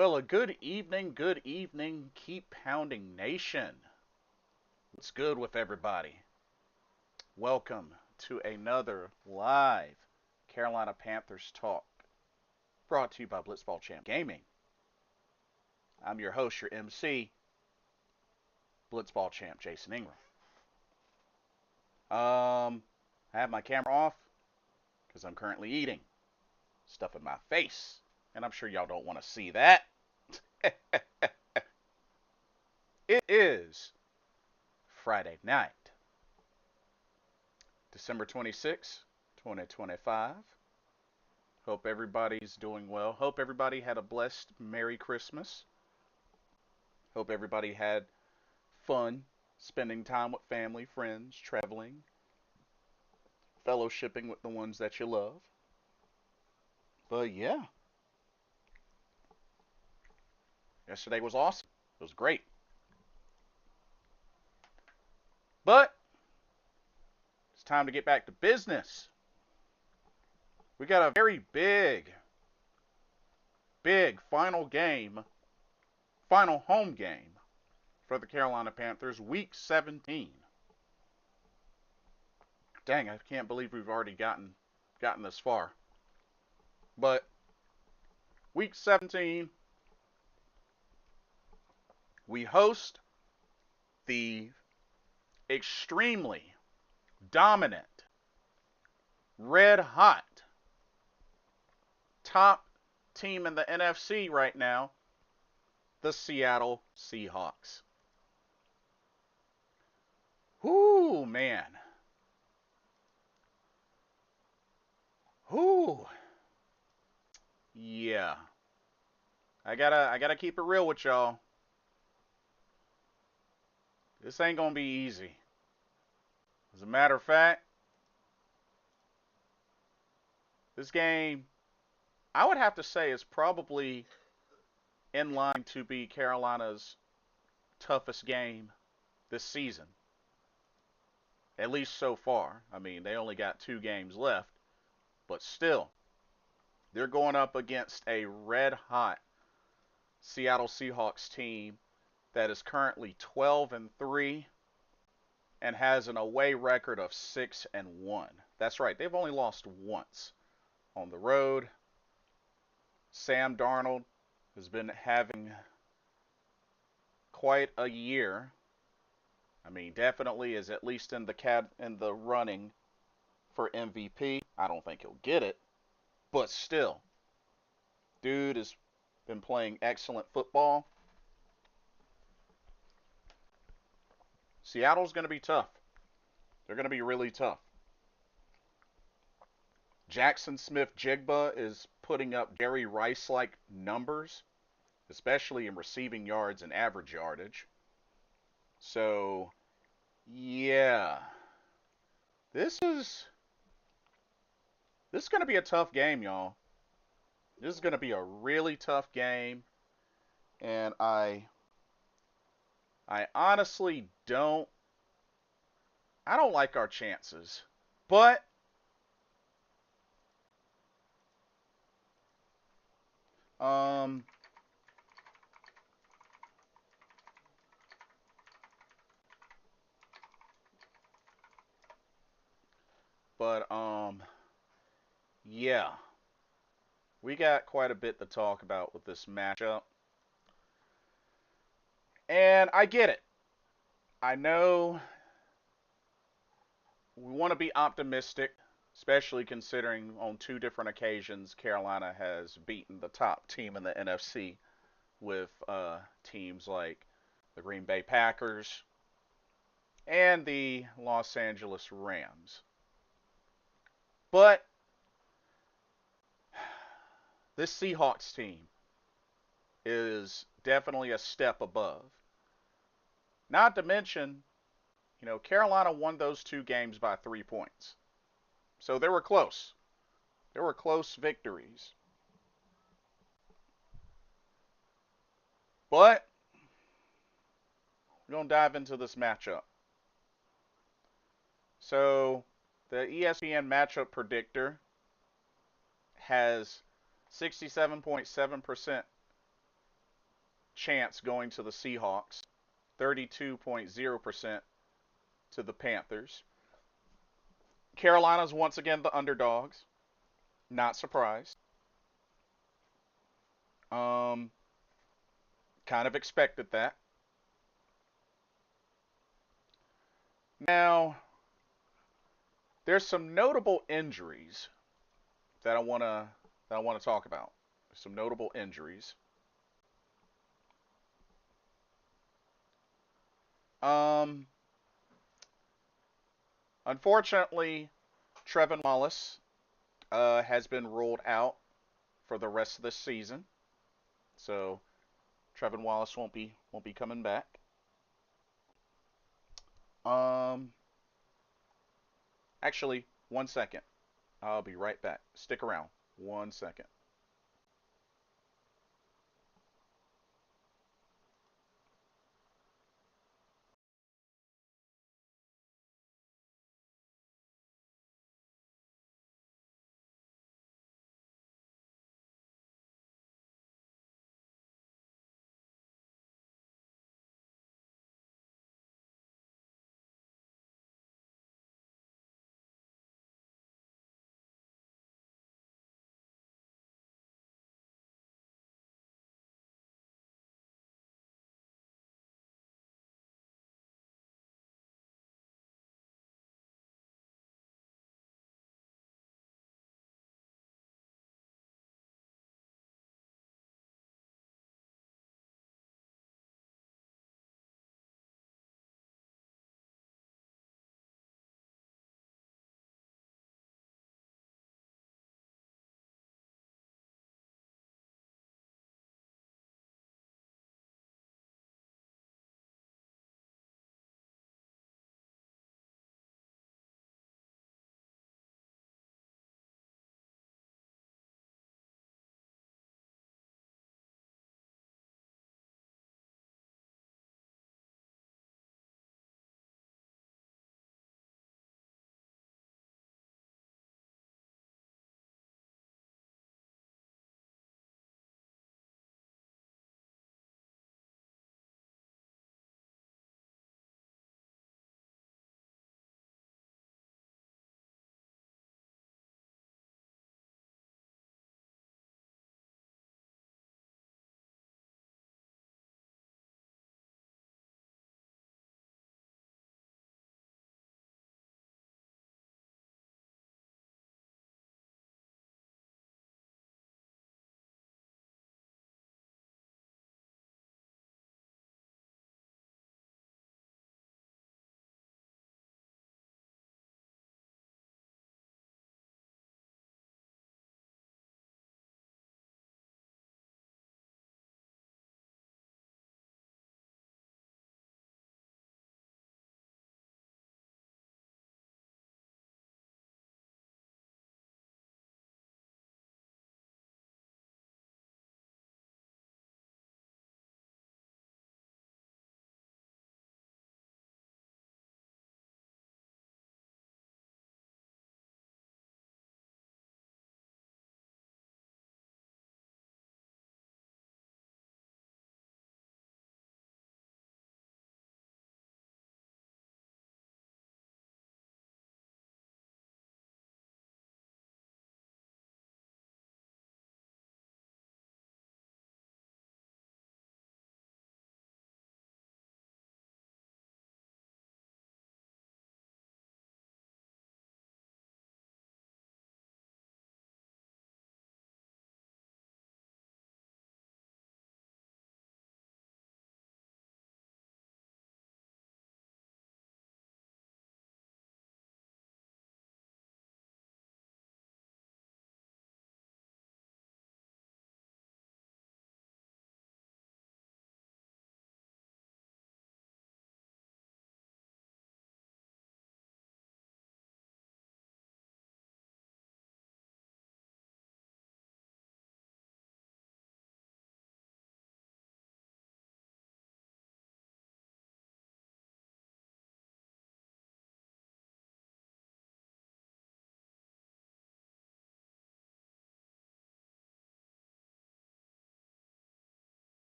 Well, a good evening, keep pounding nation. What's good with everybody? Welcome to another live Carolina Panthers talk brought to you by Blitzball Champ Gaming. I'm your host, your MC, Blitzball Champ Jason Ingram. I have my camera off because I'm currently eating stuff in my face, and I'm sure y'all don't want to see that. It is Friday night, December 26, 2025. Hope everybody's doing well. Hope everybody had a blessed Merry Christmas. Hope everybody had fun spending time with family, friends, traveling, fellowshipping with the ones that you love. But yeah, yesterday was awesome. It was great. But it's time to get back to business. We got a very big final home game for the Carolina Panthers, Week 17. Dang, I can't believe we've already gotten this far. But Week 17, we host the extremely dominant, red hot top team in the NFC right now, the Seattle Seahawks. Whoo, man. Whoo. Yeah. I gotta keep it real with y'all. This ain't gonna be easy. As a matter of fact, this game, I would have to say, is probably in line to be Carolina's toughest game this season. At least so far. I mean, they only got 2 games left, but still, they're going up against a red hot Seattle Seahawks team that is currently 12-3 and has an away record of 6-1. That's right, they've only lost once on the road. Sam Darnold has been having quite a year. I mean, definitely is at least in the running for MVP. I don't think he'll get it, but still, dude has been playing excellent football. Seattle's going to be tough. They're going to be really tough. Jackson Smith-Jigba is putting up Jerry Rice-like numbers, especially in receiving yards and average yardage. So, yeah. This is going to be a tough game, y'all. This is going to be a really tough game, and I honestly don't like our chances. But um yeah. We got quite a bit to talk about with this matchup. And I get it. I know we want to be optimistic, especially considering on 2 different occasions Carolina has beaten the top team in the NFC with teams like the Green Bay Packers and the Los Angeles Rams. But this Seahawks team is definitely a step above. Not to mention, Carolina won those 2 games by 3 points. So they were close. There were close victories. But we're going to dive into this matchup. So the ESPN matchup predictor has 67.7% chance going to the Seahawks, 32.0% to the Panthers. Carolina's once again the underdogs. Not surprised. Um, Kind of expected that. Now, there's some notable injuries that I want to talk about. Some notable injuries. Um, Unfortunately, Trevin Wallace has been ruled out for the rest of the season, so Trevin Wallace won't be coming back. Um, Actually, 1 second. I'll be right back. Stick around. 1 second.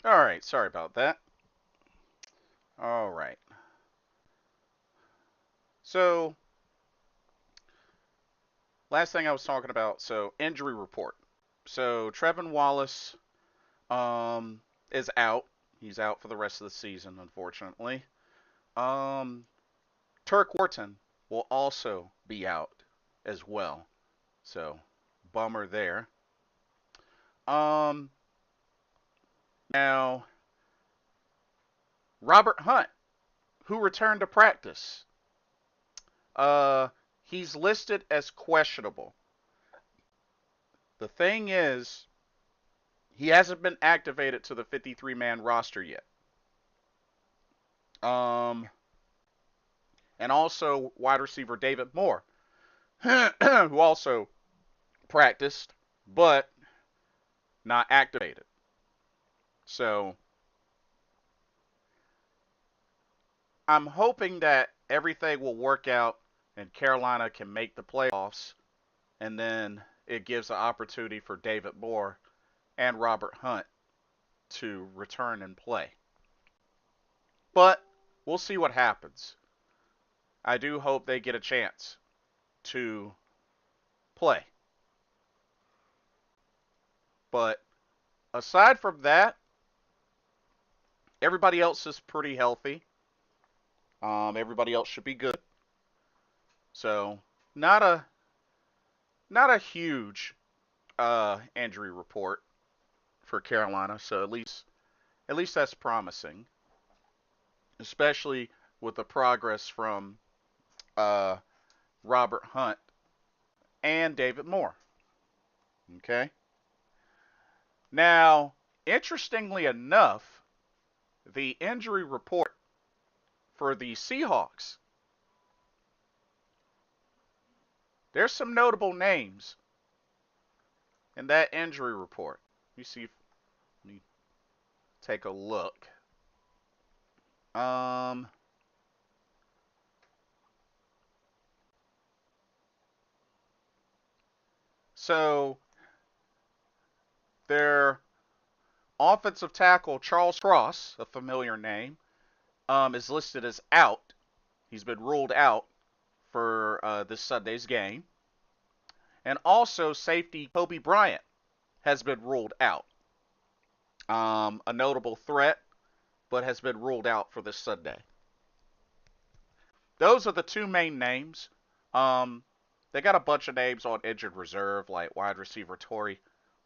All right, sorry about that. All right. So, last thing I was talking about, so injury report. So, Trevin Wallace um is out. He's out for the rest of the season, unfortunately. Um Turk Wharton will also be out as well. So, bummer there. Um Now, Robert Hunt, who returned to practice. Uh he's listed as questionable. The thing is, he hasn't been activated to the 53-man roster yet. Um, and also wide receiver David Moore, who also practiced but not activated. So I'm hoping that everything will work out and Carolina can make the playoffs, and then it gives an opportunity for David Moore and Robert Hunt to return and play. But we'll see what happens. I do hope they get a chance to play. But aside from that, everybody else is pretty healthy. Everybody else should be good. So not a not a huge injury report for Carolina. So at least that's promising, especially with the progress from uh, Robert Hunt and David Moore. Okay. Now, interestingly enough, the injury report for the Seahawks, there's some notable names in that injury report. Let me take a look. Um, so their offensive tackle Charles Cross, a familiar name, is listed as out. He's been ruled out for this Sunday's game, and also safety Kobe Bryant has been ruled out. A notable threat, but has been ruled out for this Sunday. Those are the two main names. Um, they got a bunch of names on injured reserve, like wide receiver Torrey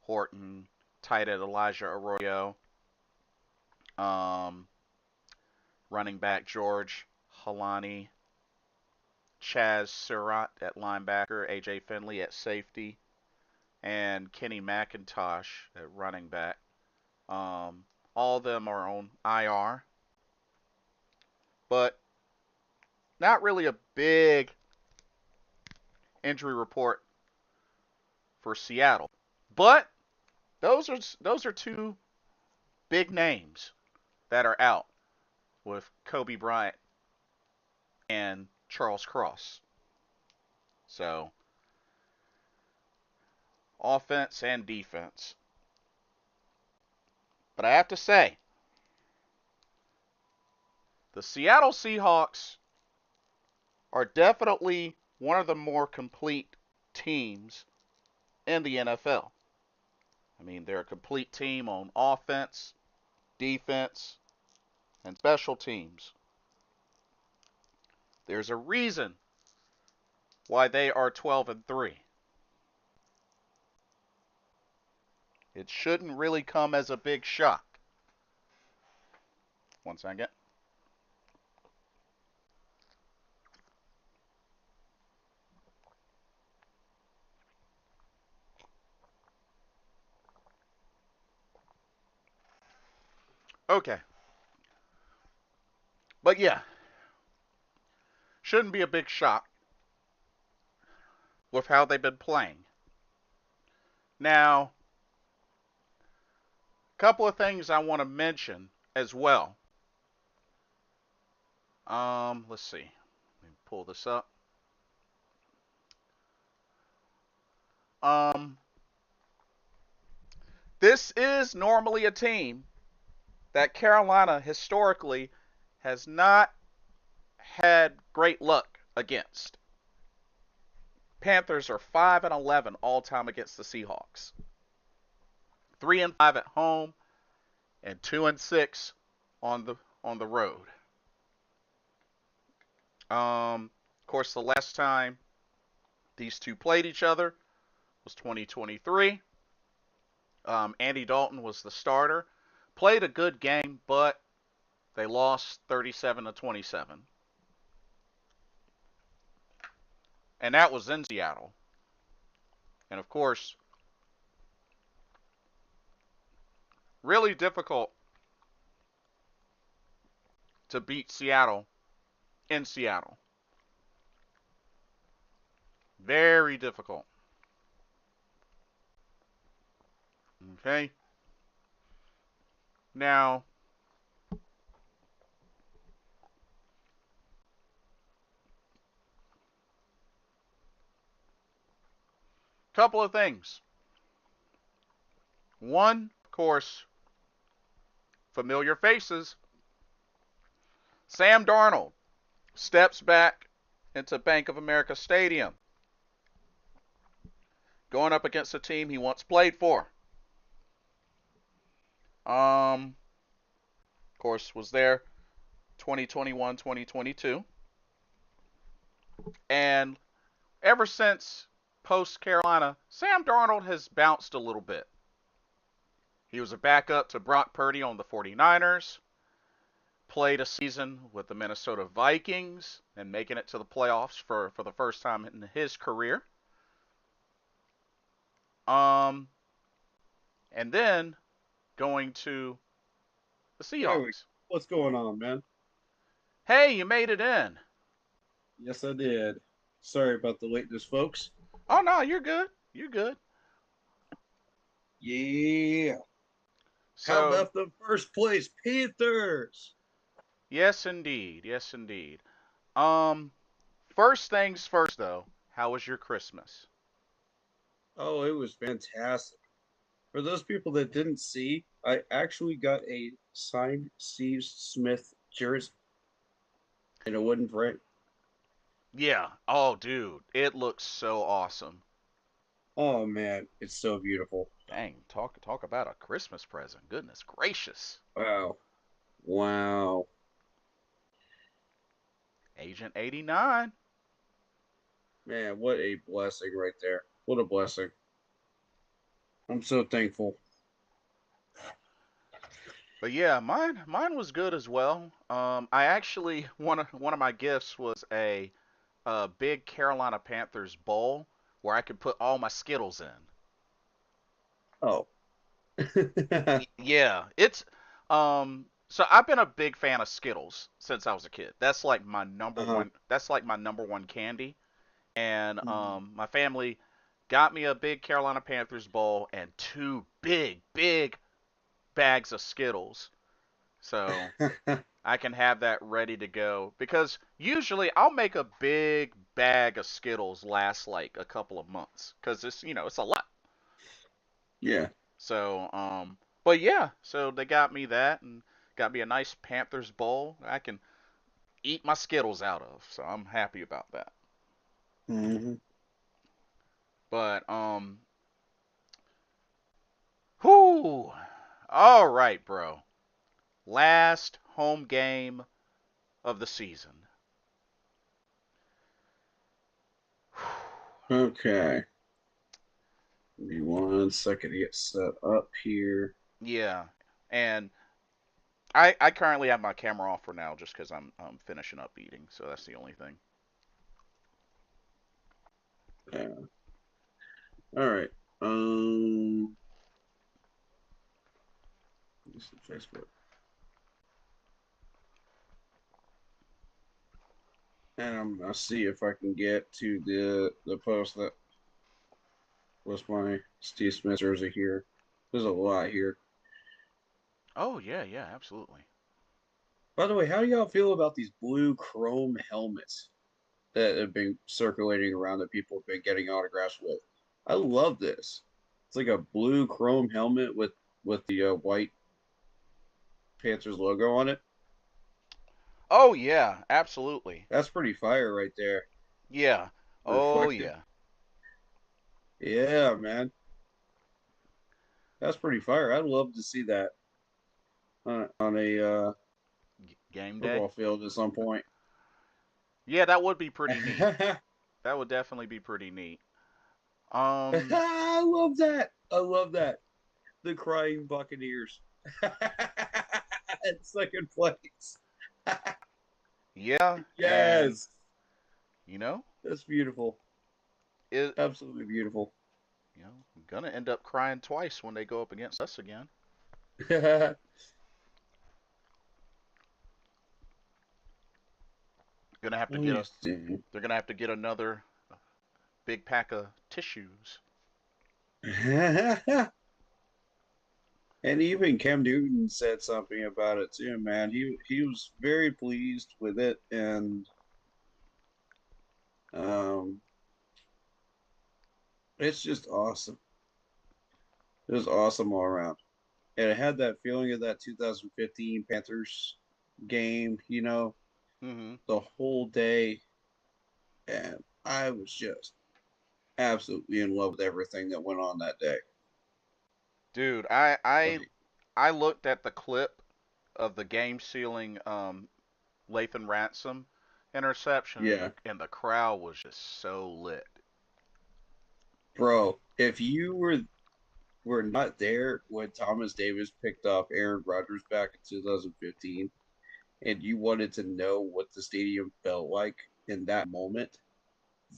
Horton, tight end Elijah Arroyo, um, running back George Halani, Chaz Surratt at linebacker, AJ Finley at safety, and Kenny McIntosh at running back. All of them are on IR, but not really a big injury report for Seattle. But those are two big names that are out with Kobe Bryant and Charles Cross. So, offense and defense. But I have to say, the Seattle Seahawks are definitely one of the more complete teams in the NFL. I mean, they're a complete team on offense, defense, and special teams. There's a reason why they are 12-3. It shouldn't really come as a big shock. One second. Okay. But yeah, shouldn't be a big shock with how they've been playing. Now, a couple of things I want to mention as well. Let's see. Let me pull this up. Um, this is normally a team that Carolina historically has not had great luck against. Panthers are 5-11 all time against the Seahawks. 3-5 at home and 2-6 on the road. Of course, the last time these two played each other was 2023. Andy Dalton was the starter. Played a good game, but they lost 37-27. And that was in Seattle. And of course, really difficult to beat Seattle in Seattle. Very difficult. Okay. Now, couple of things. One, of course, familiar faces. Sam Darnold steps back into Bank of America Stadium, going up against a team he once played for. Of course, was there 2021, 2022. And ever since post Carolina, Sam Darnold has bounced a little bit. He was a backup to Brock Purdy on the 49ers, played a season with the Minnesota Vikings and making it to the playoffs for the first time in his career. And then going to the Seahawks. What's going on, man? Hey, you made it in. Yes, I did. Sorry about the lateness, folks. Oh, no, you're good. You're good. Yeah. How So, about the first place Panthers? yes, indeed. Yes, indeed. Um, First things first, though. How was your Christmas? Oh, it was fantastic. For those people that didn't see, I actually got a signed Steve Smith jersey in a wooden frame. Yeah. Oh, dude, it looks so awesome. Oh man, it's so beautiful. Dang, talk about a Christmas present. Goodness gracious. Wow. Wow. Agent 89. Man, what a blessing right there. What a blessing. I'm so thankful. But yeah, mine was good as well. I actually one of my gifts was a big Carolina Panthers bowl where I could put all my Skittles in. Oh. Yeah, it's so I've been a big fan of Skittles since I was a kid. That's like my number Uh-huh. one that's like my number one candy. And Mhm. my family got me a big Carolina Panthers bowl and two big bags of Skittles. So I can have that ready to go because usually I'll make a big bag of Skittles last like a couple of months because it's a lot. Yeah. So but yeah, so they got me that and got me a nice Panthers bowl I can eat my Skittles out of. So I'm happy about that. Hmm. But whoo, all right, bro. Last home game of the season. Okay. Give me 1 second to get set up here. Yeah, and I currently have my camera off for now just because I'm finishing up eating, so that's the only thing. Yeah. All right. Um, this is Facebook, and I'm gonna see if I can get to the post that was my Steve Smith jersey here. There's a lot here. Oh yeah, absolutely. By the way, how do y'all feel about these blue chrome helmets that have been circulating around that people have been getting autographs with? I love this. It's like a blue chrome helmet with the white Panthers logo on it. Oh yeah, absolutely. That's pretty fire right there. Yeah. Oh Reflective. yeah. Yeah, man. That's pretty fire. I'd love to see that on a Game day. football field at some point. Yeah, that would be pretty neat. That would definitely be pretty neat. Um, I love that. I love that. The crying Buccaneers. In second place. yeah, and Yes. you know, That's beautiful. it Absolutely beautiful. I'm gonna end up crying twice when they go up against us again. Gonna have to Let get me a. see. They're gonna have to get another big pack of tissues. And even Cam Newton said something about it too, man. He was very pleased with it, and um, it's just awesome. It was awesome all around, and it had that feeling of that 2015 Panthers game, Hmm. the whole day, and I was just absolutely in love with everything that went on that day. Dude, I Like, I looked at the clip of the game sealing Lathan Ransom interception, and yeah, the crowd was just so lit. bro, if you were not there when Thomas Davis picked off Aaron Rodgers back in 2015, and you wanted to know what the stadium felt like in that moment,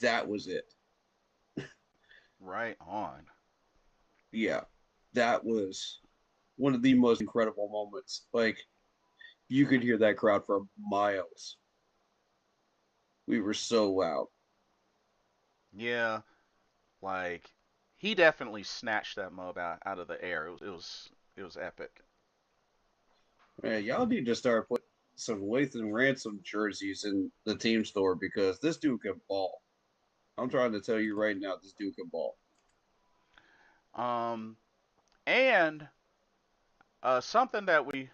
that was it. Right on. Yeah, that was one of the most incredible moments. Like, you could hear that crowd for miles. We were so loud. Yeah, like he definitely snatched that mob out of the air. It was epic. Man, y'all need to start putting some Lathan Ransom jerseys in the team store because this dude can ball. I'm trying to tell you right now, this dude can ball. Um, and something that we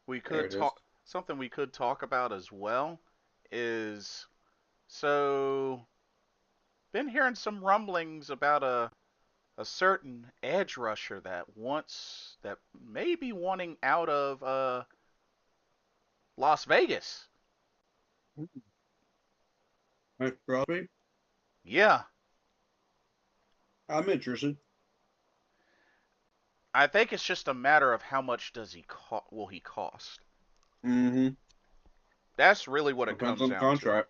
There could it is. talk about as well is, so been hearing some rumblings about a certain edge rusher that may be wanting out of Las Vegas. Max Crosby, Yeah, I'm interested. I think it's just a matter of how much will he cost. Mm-hmm. That's really what it Depends comes on the down to. contract.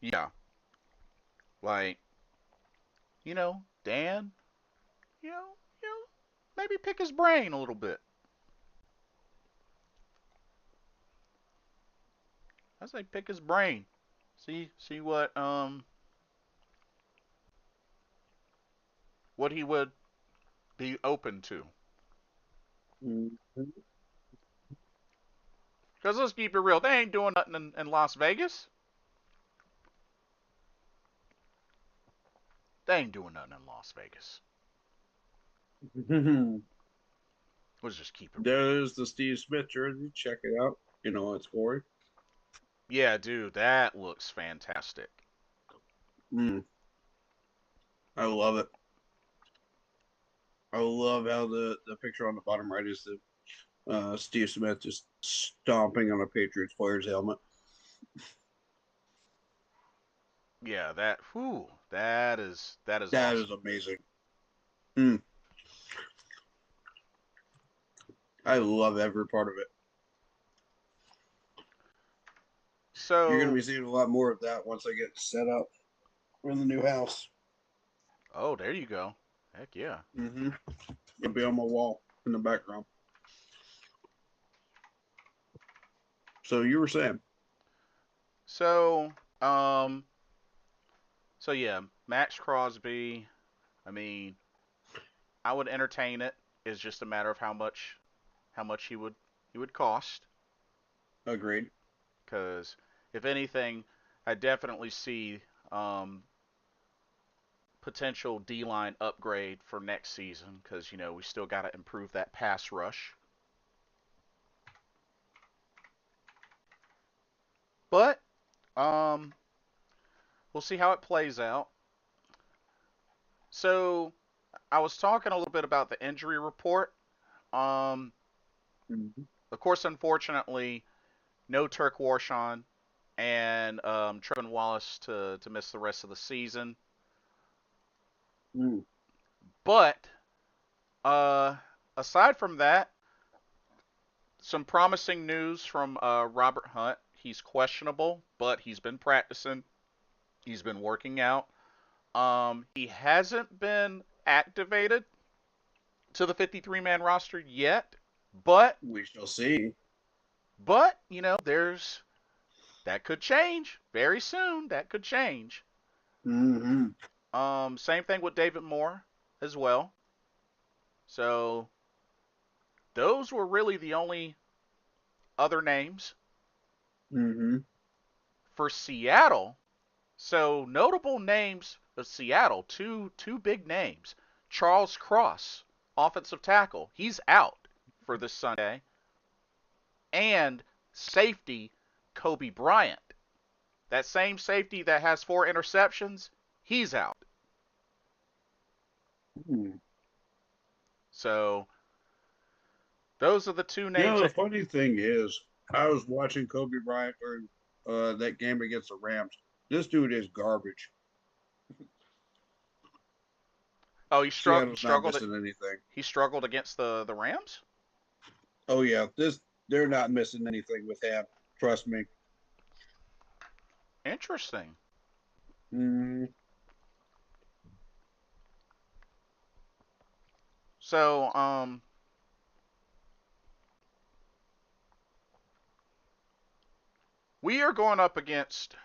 Yeah, like Dan, maybe pick his brain a little bit. I say pick his brain. See what he would be open to. Mm-hmm. Cause let's keep it real, they ain't doing nothing in Las Vegas. They ain't doing nothing in Las Vegas. Let's just keep it real. There's the Steve Smith jersey. Check it out. It's Corey. Yeah, dude, that looks fantastic. Mm, I love it. I love how the picture on the bottom right is the Steve Smith just stomping on a Patriots player's helmet. Yeah, that is That is awesome. amazing. Mm, I love every part of it. You're going to So, be seeing a lot more of that once I get set up for the new house. oh, there you go. Heck yeah. Mm-hmm. It'll be on my wall in the background. So you were saying? So, um, so yeah, Max Crosby. I mean, I would entertain it. It's just a matter of how much he would cost. Agreed. Because if anything, I definitely see um, potential D line upgrade for next season. Because we still got to improve that pass rush. But um, we'll see how it plays out. So I was talking a little bit about the injury report. Um, Mm-hmm. of course, unfortunately, no Turk Warshawn and Trevin Wallace to miss the rest of the season. Mm. But uh, aside from that, some promising news from Robert Hunt. He's questionable, but he's been practicing. He's been working out. He hasn't been activated to the 53-man roster yet, but We shall see. there's that could change very soon. That could change. Mm-hmm. Same thing with David Moore as well. So those were really the only other names Mm-hmm. for Seattle. So notable names of Seattle, two big names. Charles Cross, offensive tackle, he's out for this Sunday, and safety Kobe Bryant. That same safety that has 4 interceptions, he's out. Mm. So those are the two You know, names. the funny thing is, I was watching Kobe Bryant during that game against the Rams. This dude is garbage. Oh, he Seattle's not struggled. missing anything. He struggled against the Rams. Oh yeah, they're not missing anything with him. Trust me. Interesting. Mm-hmm. So we are going up against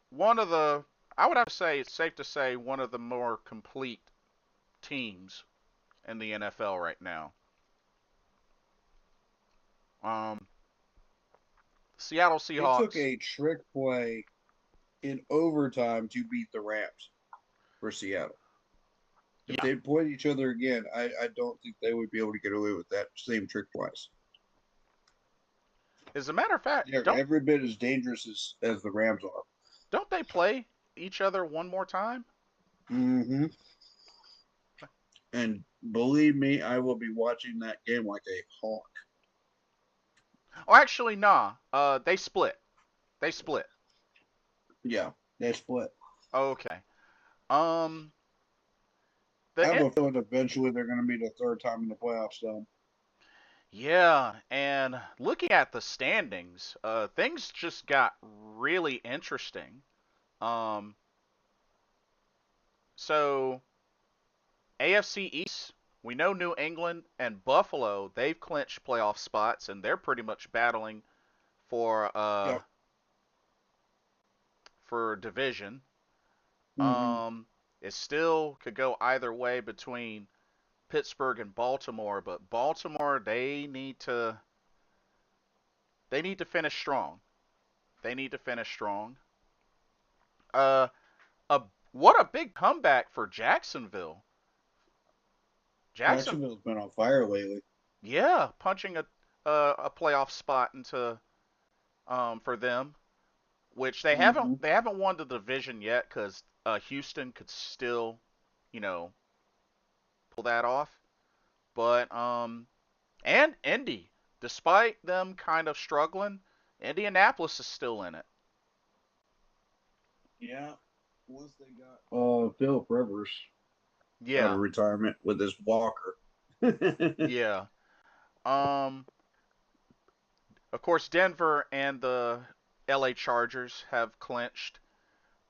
one of the. I would have to say it's safe to say one of the more complete teams in the NFL right now. Um, Seattle They took Seahawks. a trick play in overtime to beat the Rams for Seattle. If Yeah. they played each other again, I don't think they would be able to get away with that same trick twice. As a matter of fact, They're every bit as dangerous as the Rams are. don't they play each other one more time? Mm-hmm. And believe me, I will be watching that game like a hawk. Oh, actually, nah. They split. They split. Yeah, they split. Okay. Um, I the have a feeling eventually they're going to meet a third time in the playoffs, though. Yeah, and looking at the standings, things just got really interesting. Um, so AFC East, we know New England and Buffalo, they've clinched playoff spots, and they're pretty much battling for Yep. division. Mm-hmm. It still could go either way between Pittsburgh and Baltimore, but Baltimore they need to finish strong. They need to finish strong. Uh, a what a big comeback for Jacksonville. Jackson, Jacksonville's been on fire lately. yeah, punching a playoff spot into for them, which Mm-hmm. they haven't won the division yet because Houston could still, you know, pull that off. But and Indy, despite them kind of struggling, Indianapolis is still in it. Yeah. Once they got Philip Rivers out of Yeah, retirement with his walker. yeah. Um, of course, Denver and the LA Chargers have clinched.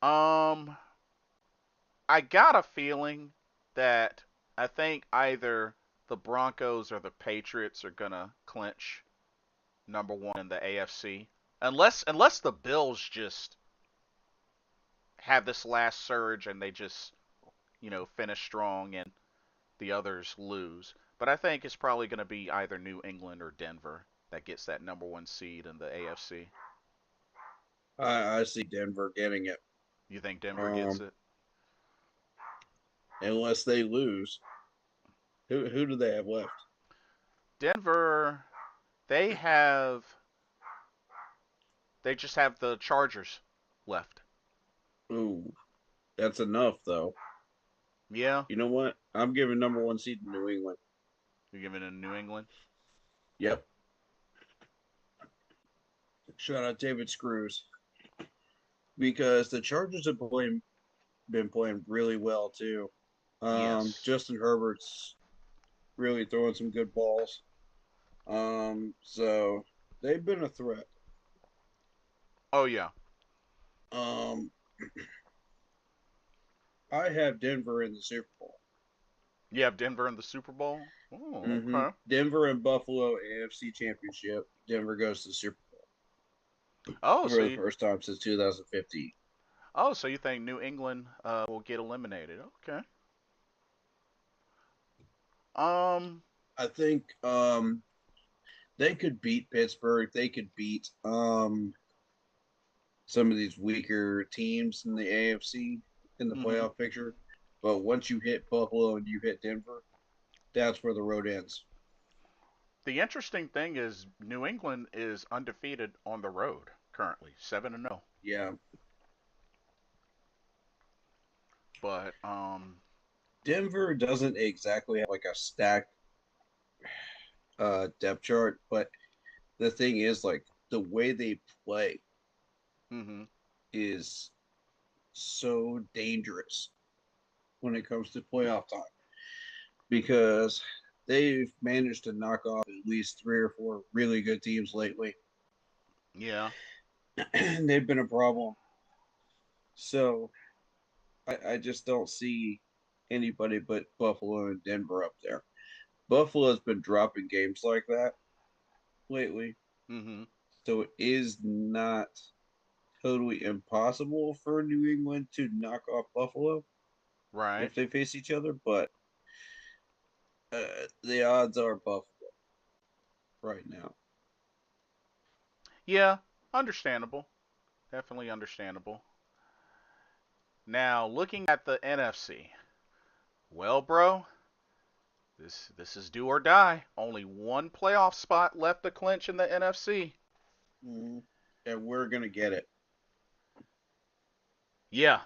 Um, I got a feeling that I think either the Broncos or the Patriots are gonna clinch number one in the AFC, unless the Bills just have this last surge and they just finish strong and the others lose. But I think it's probably gonna be either New England or Denver that gets that number one seed in the AFC. I see Denver getting it. You think Denver gets Um, it? unless they lose. Who do they have left? Denver, they have They just have the Chargers left. Ooh, that's enough though. Yeah, You know what? I'm giving number one seed to New England. you're giving it to New England. Yep. Shout out David Screws because the Chargers have been playing really well too. Yes. Justin Herbert's really throwing some good balls. So they've been a threat. Oh yeah. Um, I have Denver in the Super Bowl. You have Denver in the Super Bowl. Oh, Mm-hmm. okay. Denver and Buffalo AFC Championship. Denver goes to the Super Oh, Bowl so for the you first time since 2015. so you think New England will get eliminated? Okay. Um. I think they could beat Pittsburgh. They could beat some of these weaker teams in the AFC in the Mhm. playoff picture. But once you hit Buffalo and you hit Denver, that's where the road ends. The interesting thing is New England is undefeated on the road currently, 7-0. Yeah. But Denver doesn't exactly have like a stacked depth chart, but the thing is like the way they play mhm. is so dangerous when it comes to playoff time because they've managed to knock off at least three or four really good teams lately. Yeah. And they've been a problem. So I just don't see anybody but Buffalo and Denver up there. Buffalo's been dropping games like that lately, Mhm. so it is not totally impossible for New England to knock off Buffalo Right. if they face each other, but the odds are Buffalo right now. Yeah, understandable. Definitely understandable. Now, looking at the NFC. Well, bro, this is do or die. Only one playoff spot left to clinch in the NFC. Mm-hmm. And we're gonna get it. Yeah,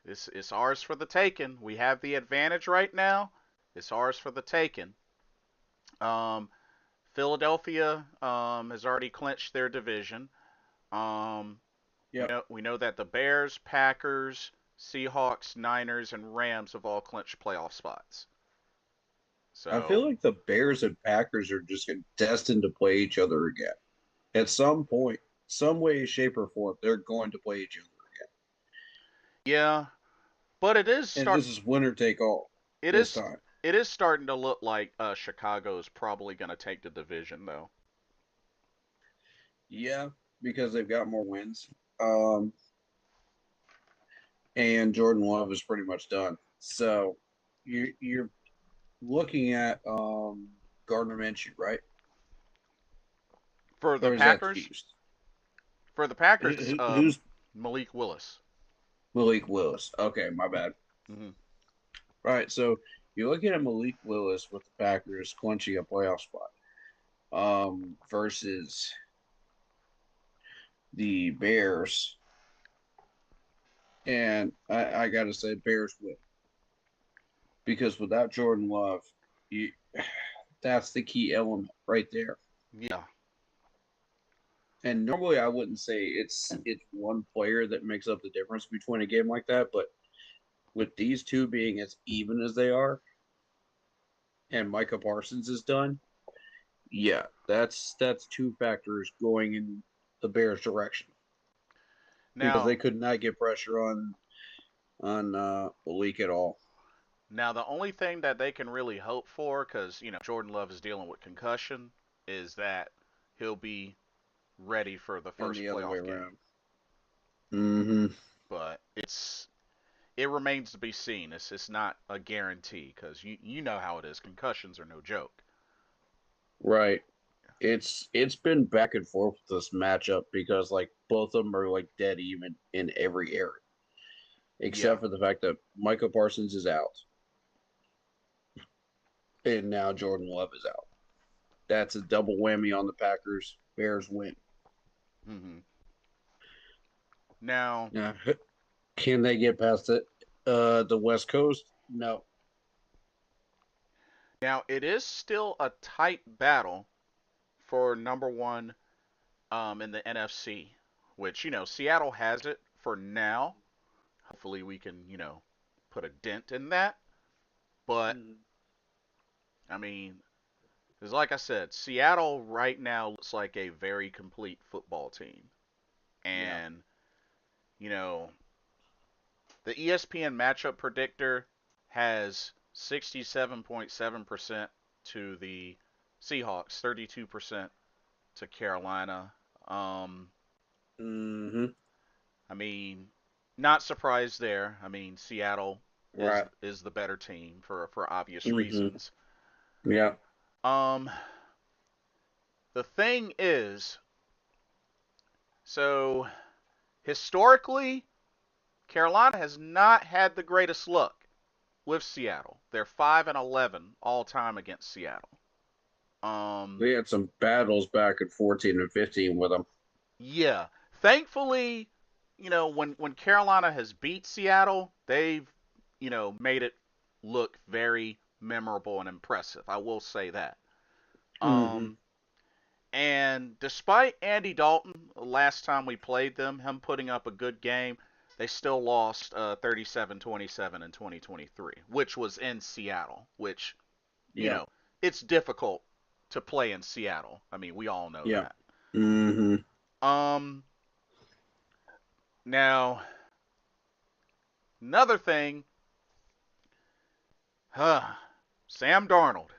this is ours for the taking. We have the advantage right now. It's ours for the taking. Um, Philadelphia has already clinched their division. Um, we Yep. know we know that the Bears, Packers, Seahawks, Niners, and Rams have all clinched playoff spots. I feel So like the Bears and Packers are just destined to play each other again. At some point, some way, shape, or form, they're going to play each other yeah, but again. And this is winner take all it this is time. it is starting to look like Chicago is probably going to take the division though. Yeah, because they've got more wins. Um, and Jordan Love is pretty much done. So you're looking at Gardner Minshew, right? For the Or is that Packers, Chiefs? it's Who's Malik Willis. Malik Willis? Okay, my bad. Hmm. Right, so you're looking at Malik Willis with the Packers clinching a playoff spot versus the Bears. And I got to say, Bears win. Because without Jordan Love, you, that's the key element right there. Yeah, And normally I wouldn't say it's one player that makes up the difference between a game like that, but with these two being as even as they are, and Micah Parsons is done, yeah, that's two factors going in the Bears' direction because now they could not get pressure on Malik at all. the only thing that they can really hope for, because Jordan Love is dealing with concussion, is that he'll be ready for the And first the other way playoff game. around. Mm-hmm. But it remains to be seen. It's not a guarantee because you know how it is. Concussions are no joke. Right. It's been back and forth with this matchup because like both of them are like dead even in every area, Yeah, except for the fact that Michael Parsons is out and now Jordan Love is out. That's a double whammy on the Packers. Bears win. Hmm. Now, Now, can they get past it? The West Coast? No. now it is still a tight battle for number one in the NFC, which Seattle has it for now. Hopefully, we can put a dent in that. But Mm, I mean, because like I said, Seattle right now looks like a very complete football team, yeah. and you know the ESPN matchup predictor has 67.7% to the Seahawks, 32% to Carolina. Um, Mm-hmm. I mean, not surprised there. I mean, Seattle is Right. is the better team for obvious Mm-hmm. reasons. Yeah. Um, the thing is, so historically, Carolina has not had the greatest luck with Seattle. They're 5-11 all time against Seattle. Um, We had some battles back in 14 and 15 with them. yeah. Thankfully, when Carolina has beat Seattle, they've made it look very memorable and impressive. I will say that. Mm-hmm. Um, and despite Andy Dalton, last time we played them, him putting up a good game, they still lost 37-27 in 2023, which was in Seattle, which, you Yeah. know, it's difficult to play in Seattle. I mean, we all know Yeah. that. Mm-hmm. Um, Now, another thing, Sam Darnold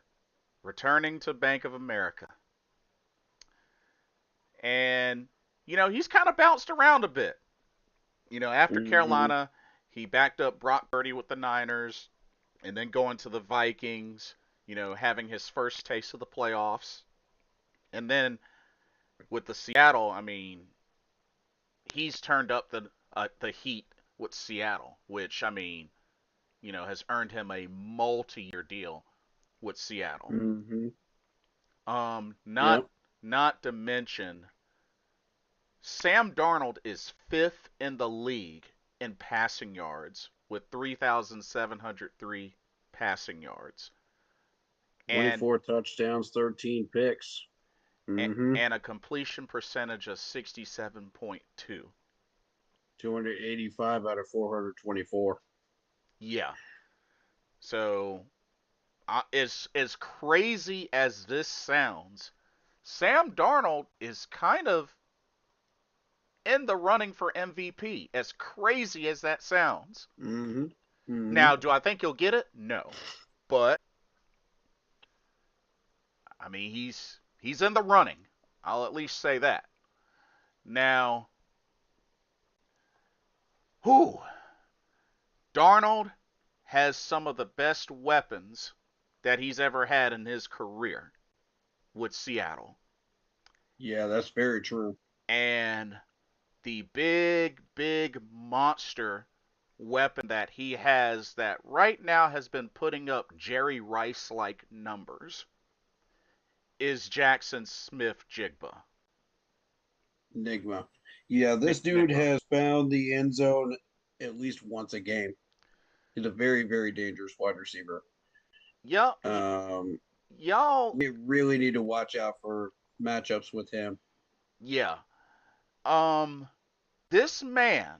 returning to Bank of America. And, he's kind of bounced around a bit. After Mm-hmm. Carolina, he backed up Brock Purdy with the Niners and then going to the Vikings, having his first taste of the playoffs. And then with the Seattle, I mean, he's turned up the heat with Seattle, which I mean, has earned him a multi-year deal with Seattle. Mm-hmm. Not Yep. not to mention Sam Darnold is fifth in the league in passing yards with 3,703 passing yards, and 24 touchdowns, 13 picks. Mm-hmm. and a completion percentage of 67.2. 285 out of 424. Yeah. So, as crazy as this sounds, Sam Darnold is kind of in the running for MVP. As crazy as that sounds. Mm-hmm. Mm-hmm. Now, do I think he'll get it? No. But I mean, he's in the running. I'll at least say that. Now, who? Darnold has some of the best weapons that he's ever had in his career with Seattle. Yeah, that's very true. And the big monster weapon that he has that right now has been putting up Jerry Rice like numbers is Jackson Smith Jigba. Enigma. Yeah, this dude Enigma. has found the end zone at least once a game. He's a very, very dangerous wide receiver. Y'all, Um, y'all, we really need to watch out for matchups with him. yeah. Um, this man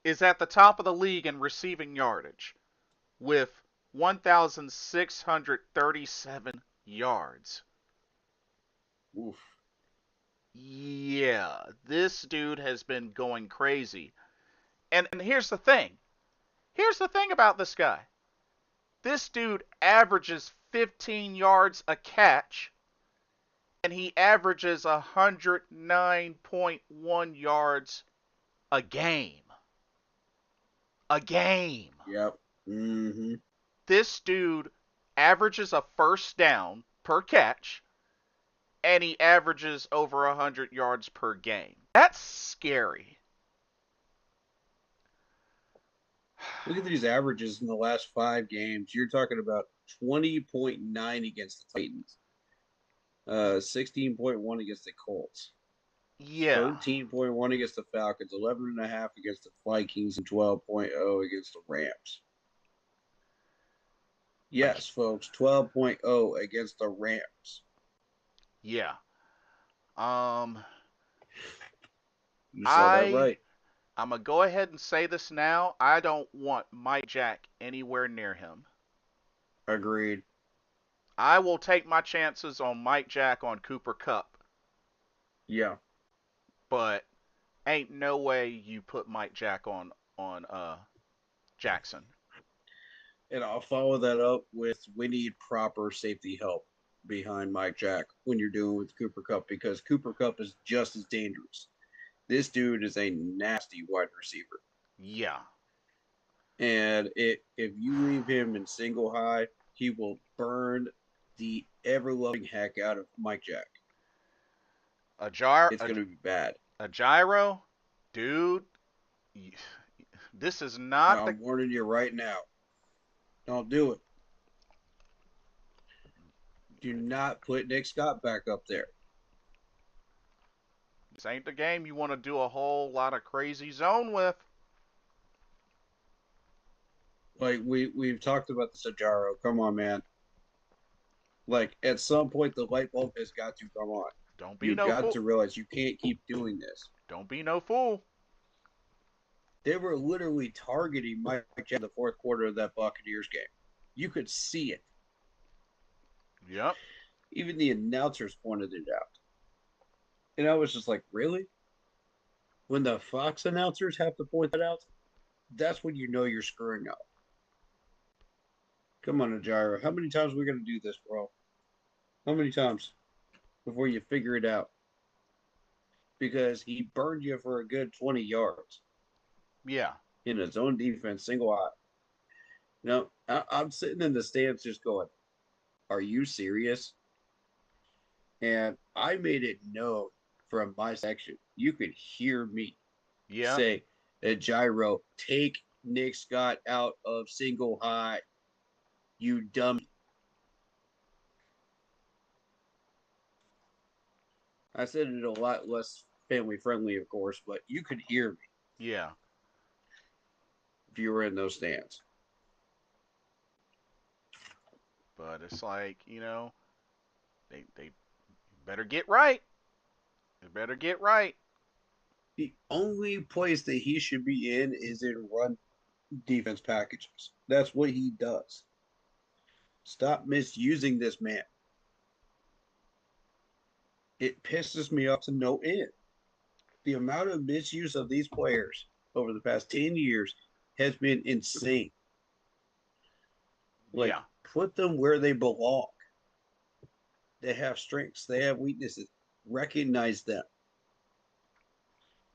is at the top of the league in receiving yardage with 1,637 yards. Oof. Yeah, this dude has been going crazy. And here's the thing. Here's the thing about this guy. This dude averages 15 yards a catch, and he averages 109.1 yards a game. A game. Yep. Mm-hmm. This dude averages a first down per catch, and he averages over 100 yards per game. That's scary. Look at these averages in the last 5 games. You're talking about 20.9 against the Titans, 16.1 against the Colts. Yeah. 13.1 against the Falcons, 11.5 against the Vikings, and 12.0 against the Rams. Ag- Yes, folks, 12.0 against the Rams. yeah. Um, You saw that I right. I'm gonna go ahead and say this now. I don't want Mike Jack anywhere near him. Agreed. I will take my chances on Mike Jack on Cooper Cup, Yeah. but ain't no way you put Mike Jack on Jackson. And I'll follow that up with we need proper safety help behind Mike Jack when you're doing with Cooper Cup because Cooper Cup is just as dangerous. This dude is a nasty wide receiver. Yeah. And if you leave him in single high, he will burn the ever loving heck out of Mike Jack. A jar It's going to be bad. a gyro, dude. This is not the I'm warning you right now. Don't do it. Do not put Nick Scott back up there. this ain't the game you want to do a whole lot of crazy zone with. Like we've talked about the Sajaro. Come on, man. Like at some point the light bulb has got to come on. Don't be You've no got fool. to realize you can't keep doing this. Don't be no fool. They were literally targeting Mike Jack in the fourth quarter of that Buccaneers game. You could see it. Yep. Even the announcers pointed it out. And I was just like, really? When the Fox announcers have to point that out, that's when you know you're screwing up. Come on, Ajiro. How many times are we going to do this, bro? How many times before you figure it out? Because he burned you for a good 20 yards Yeah. in his own defense, single eye. Now, I'm sitting in the stands just going, are you serious? And I made it known from my section. You could hear me Yeah. say, Gyro, take Nick Scott out of single high, you dummy. I said it a lot less family friendly, of course, but you could hear me Yeah. if you were in those stands. But it's like, they better get right. They better get right. The only place that he should be in is in run defense packages. That's what he does. Stop misusing this man. It pisses me off to no end. The amount of misuse of these players over the past 10 years has been insane. Like, Yeah. put them where they belong. They have strengths, they have weaknesses. Recognize them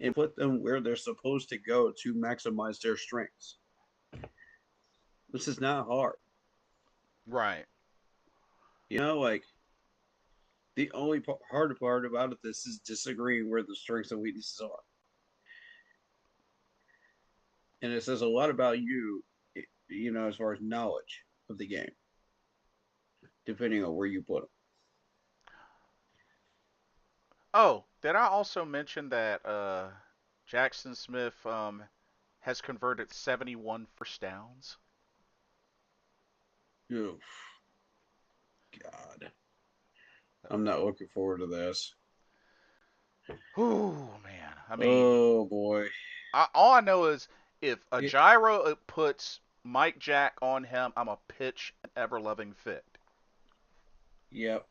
and put them where they're supposed to go to maximize their strengths. This is not hard. Right. Like the only hard part about it, this is disagreeing where the strengths and weaknesses are. And it says a lot about you, as far as knowledge of the game, depending on where you put them. Oh, did I also mention that Jackson Smith has converted 71 first downs? Oh, God. I'm not looking forward to this. Oh man. I mean, Oh, boy. all I know is if a It, gyro puts Mike Jack on him, I'm a pitch an ever loving fit. yep.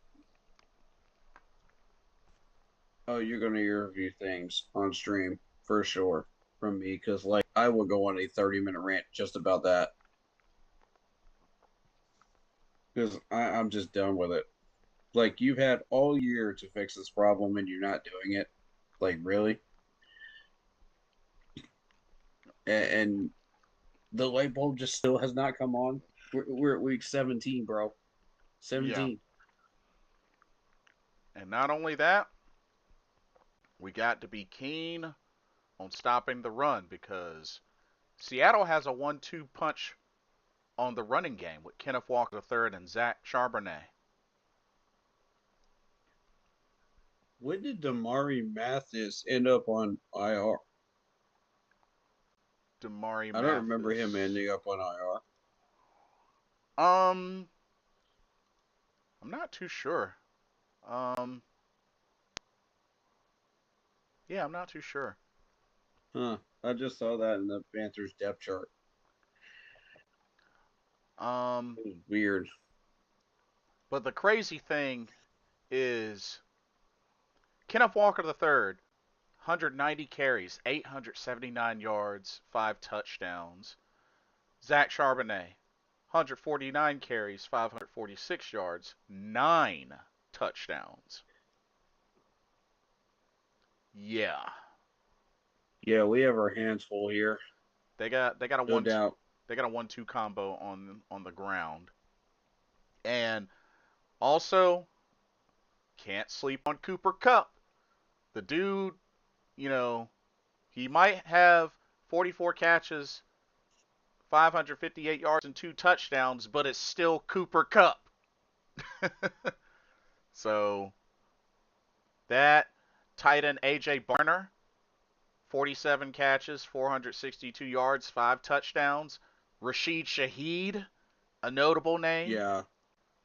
Oh, you're going to hear a few things on stream for sure from me because, like, I will go on a 30-minute rant just about that because I'm just done with it. Like, you've had all year to fix this problem and you're not doing it. Like, really? And the light bulb just still has not come on. We're at week 17, bro. Yeah. 17. And not only that, we got to be keen on stopping the run because Seattle has a 1-2 punch on the running game with Kenneth Walker III and Zach Charbonnet. When did Damari Mathis end up on IR? Damari I don't remember him Mathis. ending up on IR. Um, I'm not too sure. Um, yeah, I'm not too sure. Huh. I just saw that in the Panthers depth chart. Um, It was weird. but the crazy thing is Kenneth Walker III, 190 carries, 879 yards, 5 touchdowns. Zach Charbonnet, 149 carries, 546 yards, 9 touchdowns. Yeah, Yeah, we have our hands full here. they got a No 1-2 doubt. they got a 1-2 combo on the ground. And also can't sleep on Cooper Kupp. The dude, you know, he might have 44 catches, 558 yards and 2 touchdowns, but it's still Cooper Kupp. So that tight end AJ Barner, 47 catches, 462 yards, 5 touchdowns. Rashid Shaheed, a notable name. Yeah.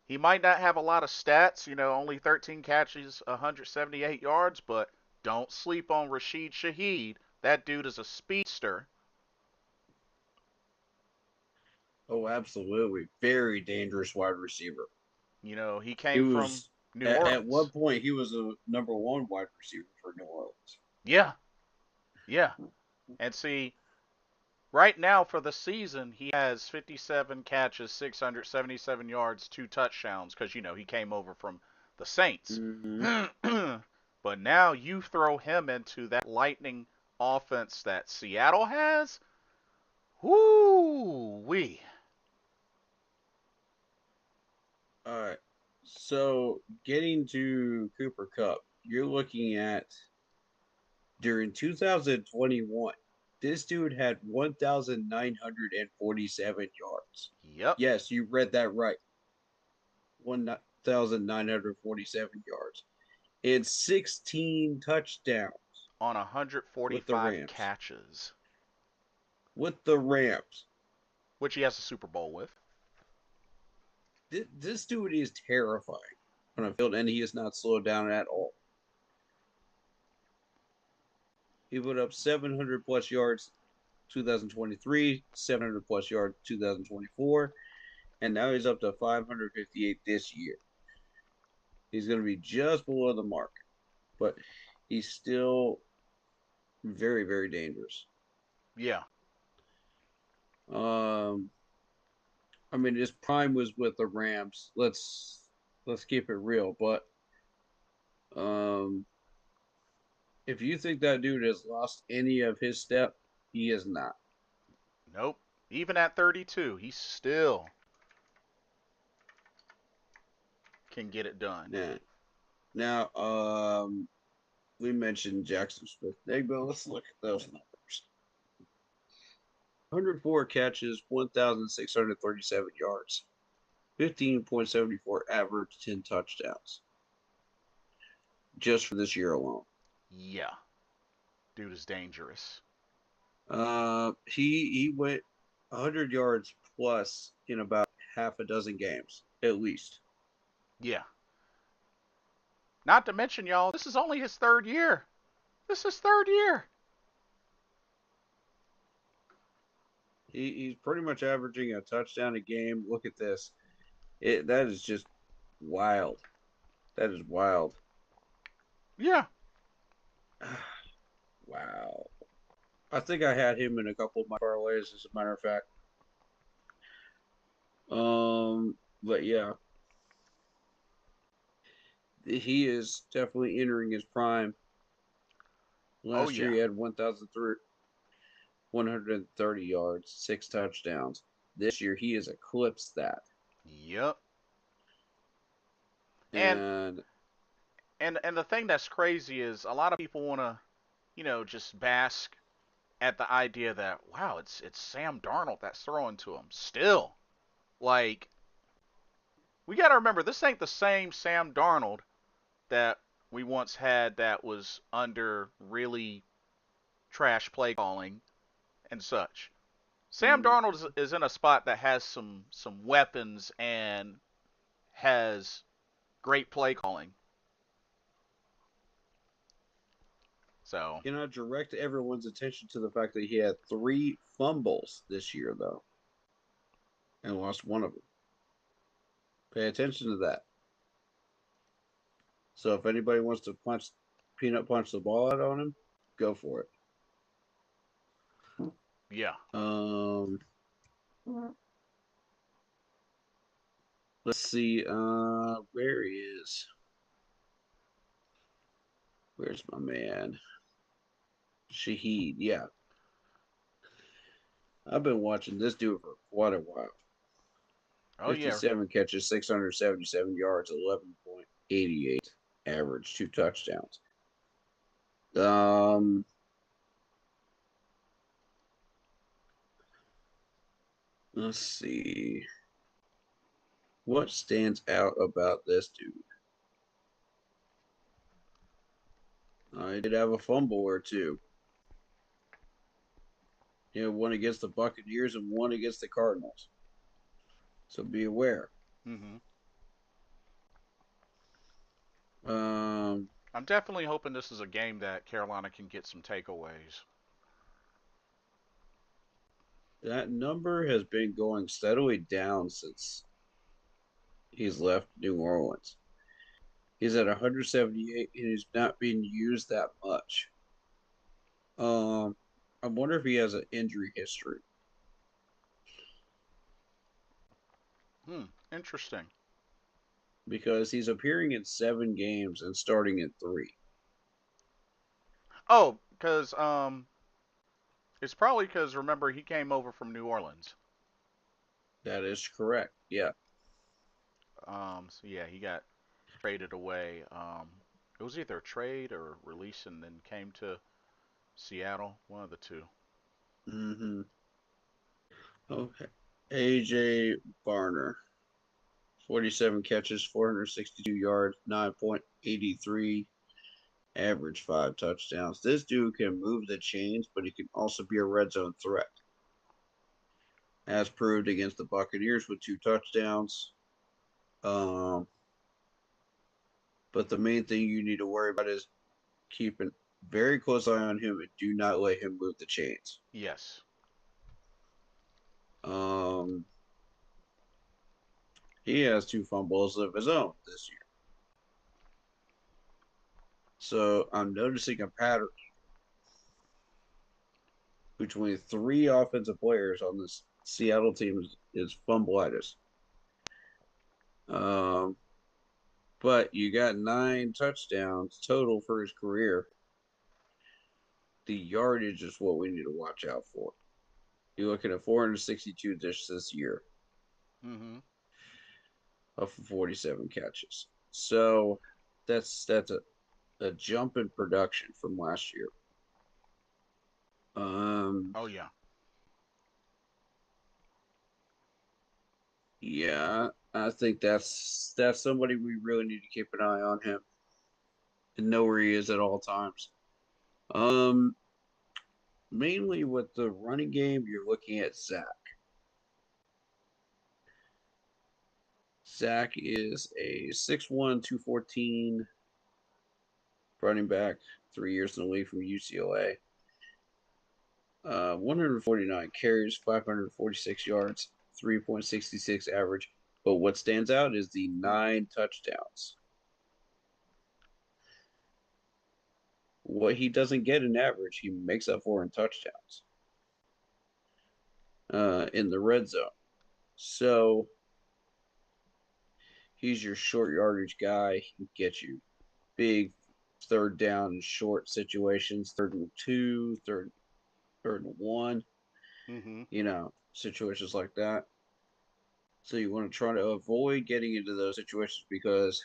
He might not have a lot of stats, only 13 catches, 178 yards, but don't sleep on Rashid Shaheed. That dude is a speedster. Oh, absolutely. Very dangerous wide receiver. He He came from was New at one Orleans. point he was a number one wide receiver for New Orleans. Yeah, yeah. And see, right now for the season, he has 57 catches, 677 yards, 2 touchdowns, because, he came over from the Saints. Mm-hmm. But now you throw him into that lightning offense that Seattle has. Whoo wee. All right. So getting to Cooper Cup, you're looking at during 2021, this dude had 1,947 yards. Yep. Yes, you read that right. 1,947 yards and 16 touchdowns On with the 145 Rams. catches, With the Rams. which he has a Super Bowl with. This dude is terrifying on a field, and he is not slowed down at all. He put up 700 plus yards 2023, 700 plus yards 2024, and now he's up to 558 this year. He's going to be just below the mark, but he's still very, very dangerous. Yeah. Um, I mean, his prime was with the Rams. Let's keep it real, but um, if you think that dude has lost any of his step, he is not. Nope. Even at 32, he still can get it done. Nah. Now, we mentioned Jackson Smith. Negbo. Let's look at those numbers. 104 catches, 1,637 yards, 15.74 average, 10 touchdowns, just for this year alone. Yeah. Dude is dangerous. He went 100 yards plus in about half a dozen games, at least. Yeah. Not to mention, y'all, this is only his third year. This is third year. He's pretty much averaging a touchdown a game. Look at this. That is just wild. That is wild. Yeah. Wow. I think I had him in a couple of my parlays, as a matter of fact. But yeah, he is definitely entering his prime. Oh, Last year yeah. he had 1,130 yards, 6 touchdowns. This year he has eclipsed that. Yep. And And and the thing that's crazy is a lot of people want to, just bask at the idea that wow, it's Sam Darnold that's throwing to him. Still, like we got to remember this ain't the same Sam Darnold that we once had that was under really trash play calling and such. Sam Mm. Darnold is in a spot that has some weapons and has great play calling. So, Can I direct everyone's attention to the fact that he had 3 fumbles this year, though, and lost one of them? Pay attention to that. So if anybody wants to peanut punch the ball out on him, go for it. yeah. Um, let's see. Where he is? Where's my man? Shaheed. Yeah, I've been watching this dude for quite a while. Oh yeah. 57 catches, 677 yards, 11.88 average, 2 touchdowns. Um, let's see. What stands out about this dude? I did have a fumble or two. One against the Buccaneers and one against the Cardinals. So be aware. Mhm. Um, I'm definitely hoping this is a game that Carolina can get some takeaways. that number has been going steadily down since he's left New Orleans. He's at 178 and he's not being used that much. Um, I wonder if he has an injury history Hmm. Interesting. because he's appearing in 7 games and starting in 3. Oh, because it's probably because remember he came over from New Orleans. That is correct. Yeah. So yeah, he got traded away. It was either a trade or release, and then came to Seattle. One of the two. Mm-hmm. Okay. AJ Barner, 47 catches, 462 yards, 9.83 average, 5 touchdowns. This dude can move the chains, but he can also be a red zone threat, as proved against the Buccaneers with 2 touchdowns. Um, but the main thing you need to worry about is keep a very close eye on him and do not let him move the chains. Yes. Um, he has 2 fumbles of his own this year. So I'm noticing a pattern between 3 offensive players on this Seattle team is fumbleitis. Um, but you got 9 touchdowns total for his career. The yardage is what we need to watch out for. You're looking at 462 this year Mhm. off of 47 catches. So that's a jump in production from last year. Um, Oh yeah. yeah, I think that's somebody we really need to keep an eye on him and know where he is at all times. Um, Mainly with the running game, you're looking at Zach. Zach is a 6'1", 214 running back, 3 years in the league from UCLA. 149 carries, 546 yards, 3.66 average. But what stands out is the 9 touchdowns. What he doesn't get in average, he makes up for in touchdowns in the red zone. So he's your short yardage guy. He can get you big third down and short situations, 3rd and 2, third and 1, Mhm. situations like that. So you want to try to avoid getting into those situations because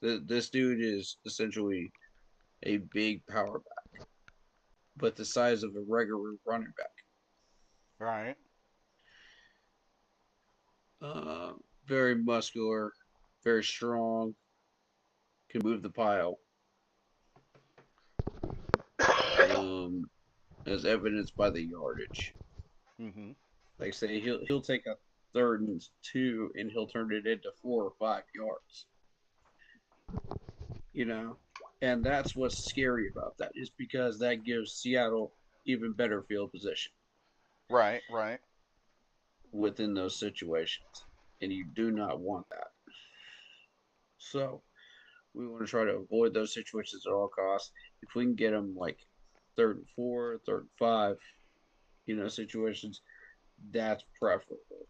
this dude is essentially a big power back, but the size of a regular running back. Right. Uh, Very muscular, very strong, can move the pile. um, as evidenced by the yardage. Mm-hmm. Like say he'll take a 3rd and 2 and he'll turn it into 4 or 5 yards. You know, and that's what's scary about that is because that gives Seattle even better field position Right, right. within those situations, and you do not want that. So we want to try to avoid those situations at all costs. If we can get them like 3rd and 4, 3rd and 5, situations, that's preferable.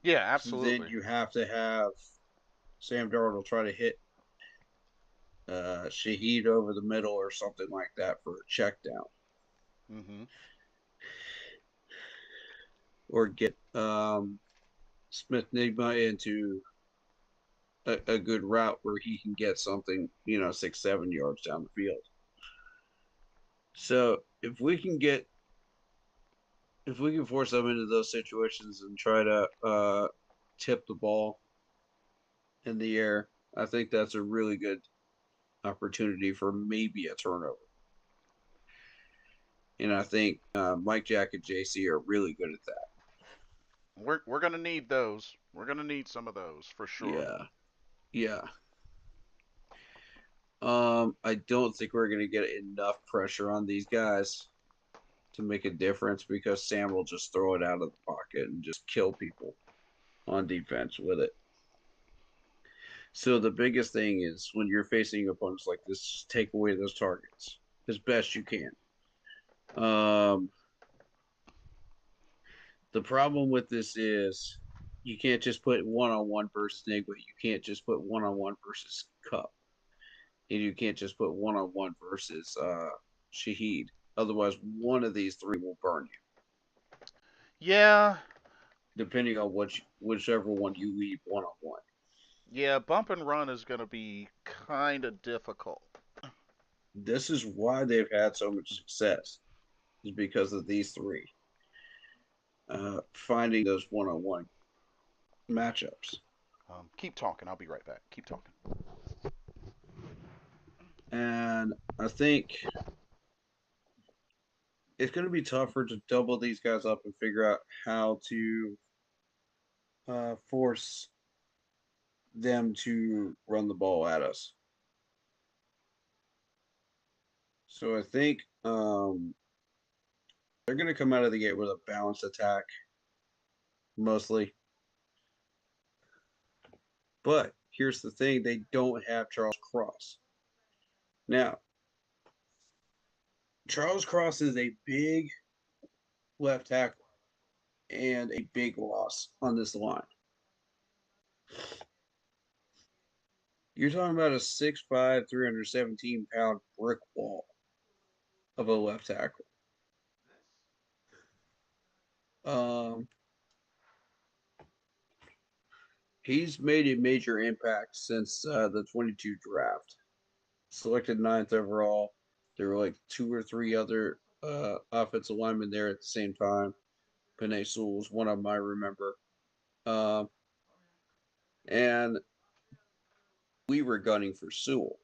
Yeah, So then absolutely. you have to have Sam Darnold try to hit Shaheed over the middle or something like that for a check down, Mm-hmm. or get Smith Nigma into a good route where he can get something, 6, 7 yards down the field. So if we can force them into those situations and try to tip the ball in the air, I think that's a really good opportunity for maybe a turnover. And I think Mike Jack and JC are really good at that. We're gonna need those. We're gonna need some of those for sure. Yeah, yeah. I don't think we're going to get enough pressure on these guys to make a difference because Sam will just throw it out of the pocket and just kill people on defense with it. So the biggest thing is when you're facing opponents like this, just take away those targets as best you can. Um, the problem with this is you can't just put one-on-one versus Nigma. You can't just put one-on-one versus Cup. And you can't just put one-on-one versus Shaheed. Otherwise, one of these three will burn you, Yeah, depending on whichever one you leave one-on-one. yeah. Bump and run is gonna be kind of difficult. This is why they've had so much success, is because of these three finding those one-on-one matchups. Keep talking. I'll be right back. Keep talking. And I think it's going to be tougher to double these guys up and figure out how to force them to run the ball at us. So I think they're going to come out of the gate with a balanced attack, mostly. But here's the thing, they don't have Charles Cross. Now, Charles Cross is a big left tackle and a big loss on this line. You're talking about a 6'5", 317-pound brick wall of a left tackle. Um, he's made a major impact since the 22 draft. Selected 9th overall. There were like 2 or 3 other offensive linemen there at the same time. Panay Sewell was one of them I remember. Um, and we were gunning for Sewell.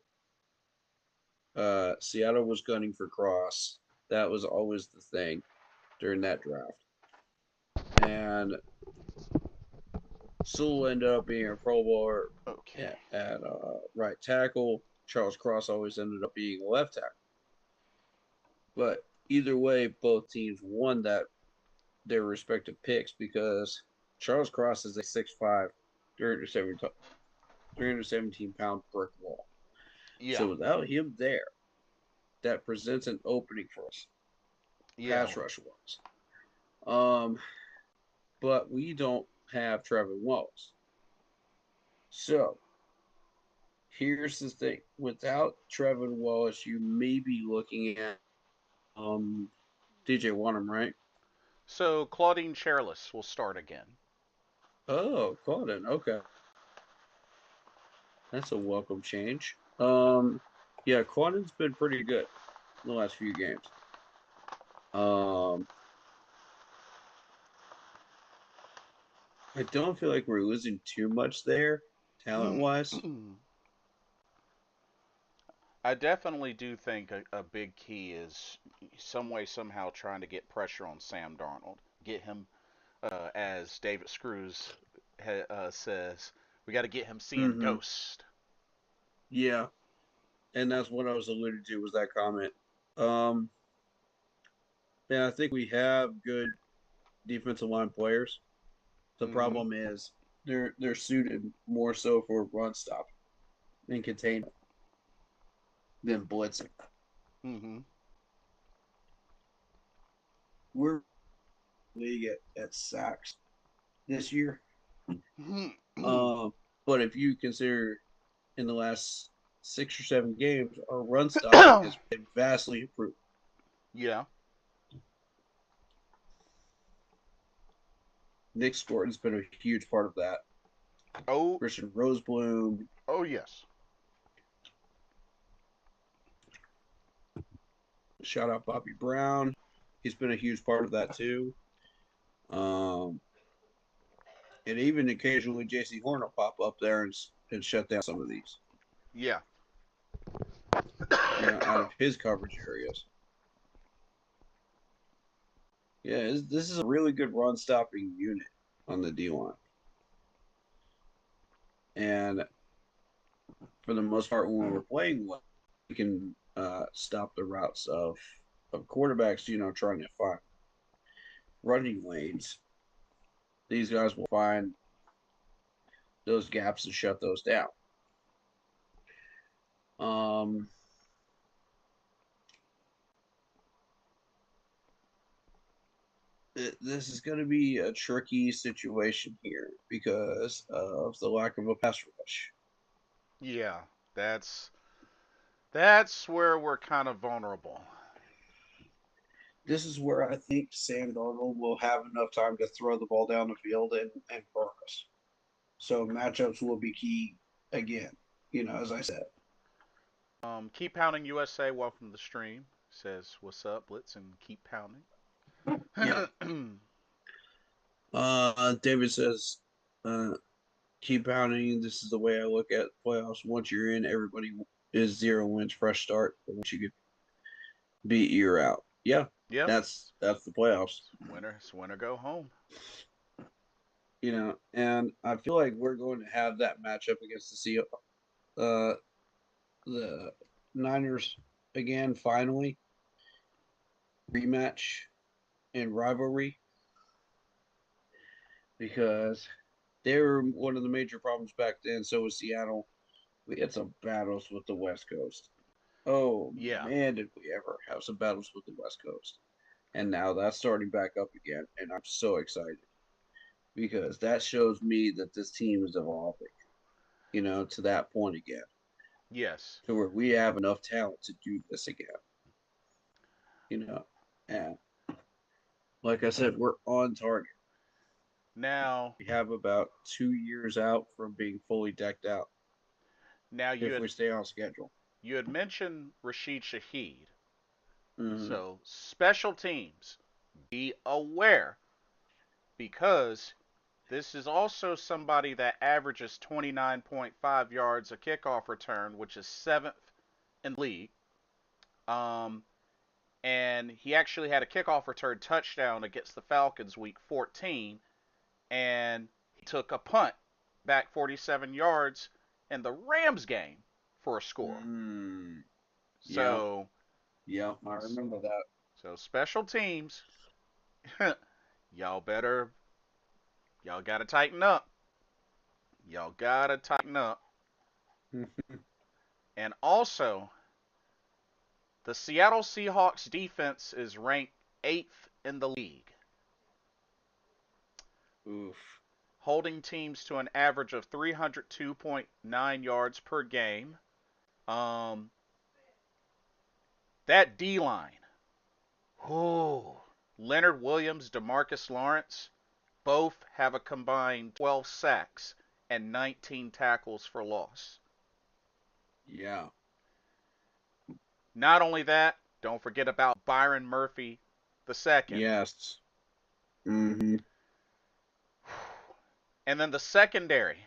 Seattle was gunning for Cross. That was always the thing during that draft. And Sewell ended up being a Pro Bowler Okay. at right tackle. Charles Cross always ended up being a left tackle. But either way, both teams won their respective picks because Charles Cross is a 6'5", 317-pound brick wall. Yeah. So without him there, that presents an opening for us, Yeah. pass rush wise. Um, but we don't have Trevor Wallace. So here's the thing: without Trevor Wallace, you may be looking at DJ Wanham, right? So Claudine Chairless will start again. Oh, Claudin. Okay, that's a welcome change. Yeah, Claudin's been pretty good in the last few games. Um, I don't feel like we're losing too much there, talent wise. I definitely do think a big key is some way, somehow trying to get pressure on Sam Darnold. Get him, as David Screws says, we got to get him seeing Mm-hmm. ghosts. Yeah, and that's what I was alluding to was that comment. Um, yeah, I think we have good defensive line players. The Mm-hmm. problem is they're suited more so for run stop and containment than blitzing. Mm-hmm. We're league at sacks this year. Um, but if you consider in the last 6 or 7 games, our run stopping has been vastly improved. Yeah. Nick Scorton's been a huge part of that. Oh. Christian Rosebloom, Oh yes. shout out Bobby Brown. He's been a huge part of that too. Um, and even occasionally JC Horn will pop up there and shut down some of these, Yeah. out of his coverage areas. Yeah, this is a really good run stopping unit on the D line. And for the most part, when we're playing well, we can stop the routes of quarterbacks, trying to find running lanes. These guys will find those gaps and shut those down. Um, this is going to be a tricky situation here because of the lack of a pass rush. Yeah. That's that's where we're kind of vulnerable. This is where I think Sam Darnold will have enough time to throw the ball down the field and burn us. So matchups will be key again, as I said. Keep pounding USA. Welcome to the stream. Says what's up, Blitz, and keep pounding. Yeah. David says, uh, keep pounding. This is the way I look at playoffs. Once you're in, everybody is 0 wins, fresh start. But once you get beat, you're out. Yeah, Yep. that's the playoffs. It's winner go home. And I feel like we're going to have that matchup against the Niners again. Finally, rematch and rivalry because they were one of the major problems back then. So was Seattle. We had some battles with the West Coast. Oh Yeah. man, did we ever have some battles with the West Coast? And now that's starting back up again, and I'm so excited because that shows me that this team is evolving, to that point again, Yes. to where we have enough talent to do this again, you know. And like I said, we're on target. Now, We have about 2 years out from being fully decked out now if we stay on schedule. you had mentioned Rashid Shaheed. Mm-hmm. So special teams, be aware because this is also somebody that averages 29.5 yards a kickoff return, which is seventh in the league. Um, and he actually had a kickoff return touchdown against the Falcons week 14, and he took a punt back 47 yards in the Rams game for a score. Mm, yeah, So, yeah, I remember that. so special teams, y'all better, y'all gotta tighten up. Y'all gotta tighten up. And also, the Seattle Seahawks defense is ranked eighth in the league, Oof. holding teams to an average of 302.9 yards per game. Um, that D line, whoo, Leonard Williams, Demarcus Lawrence, both have a combined 12 sacks and 19 tackles for loss. Yeah. Not only that, don't forget about Byron Murphy the second. Yes. Mm-hmm. And then the secondary.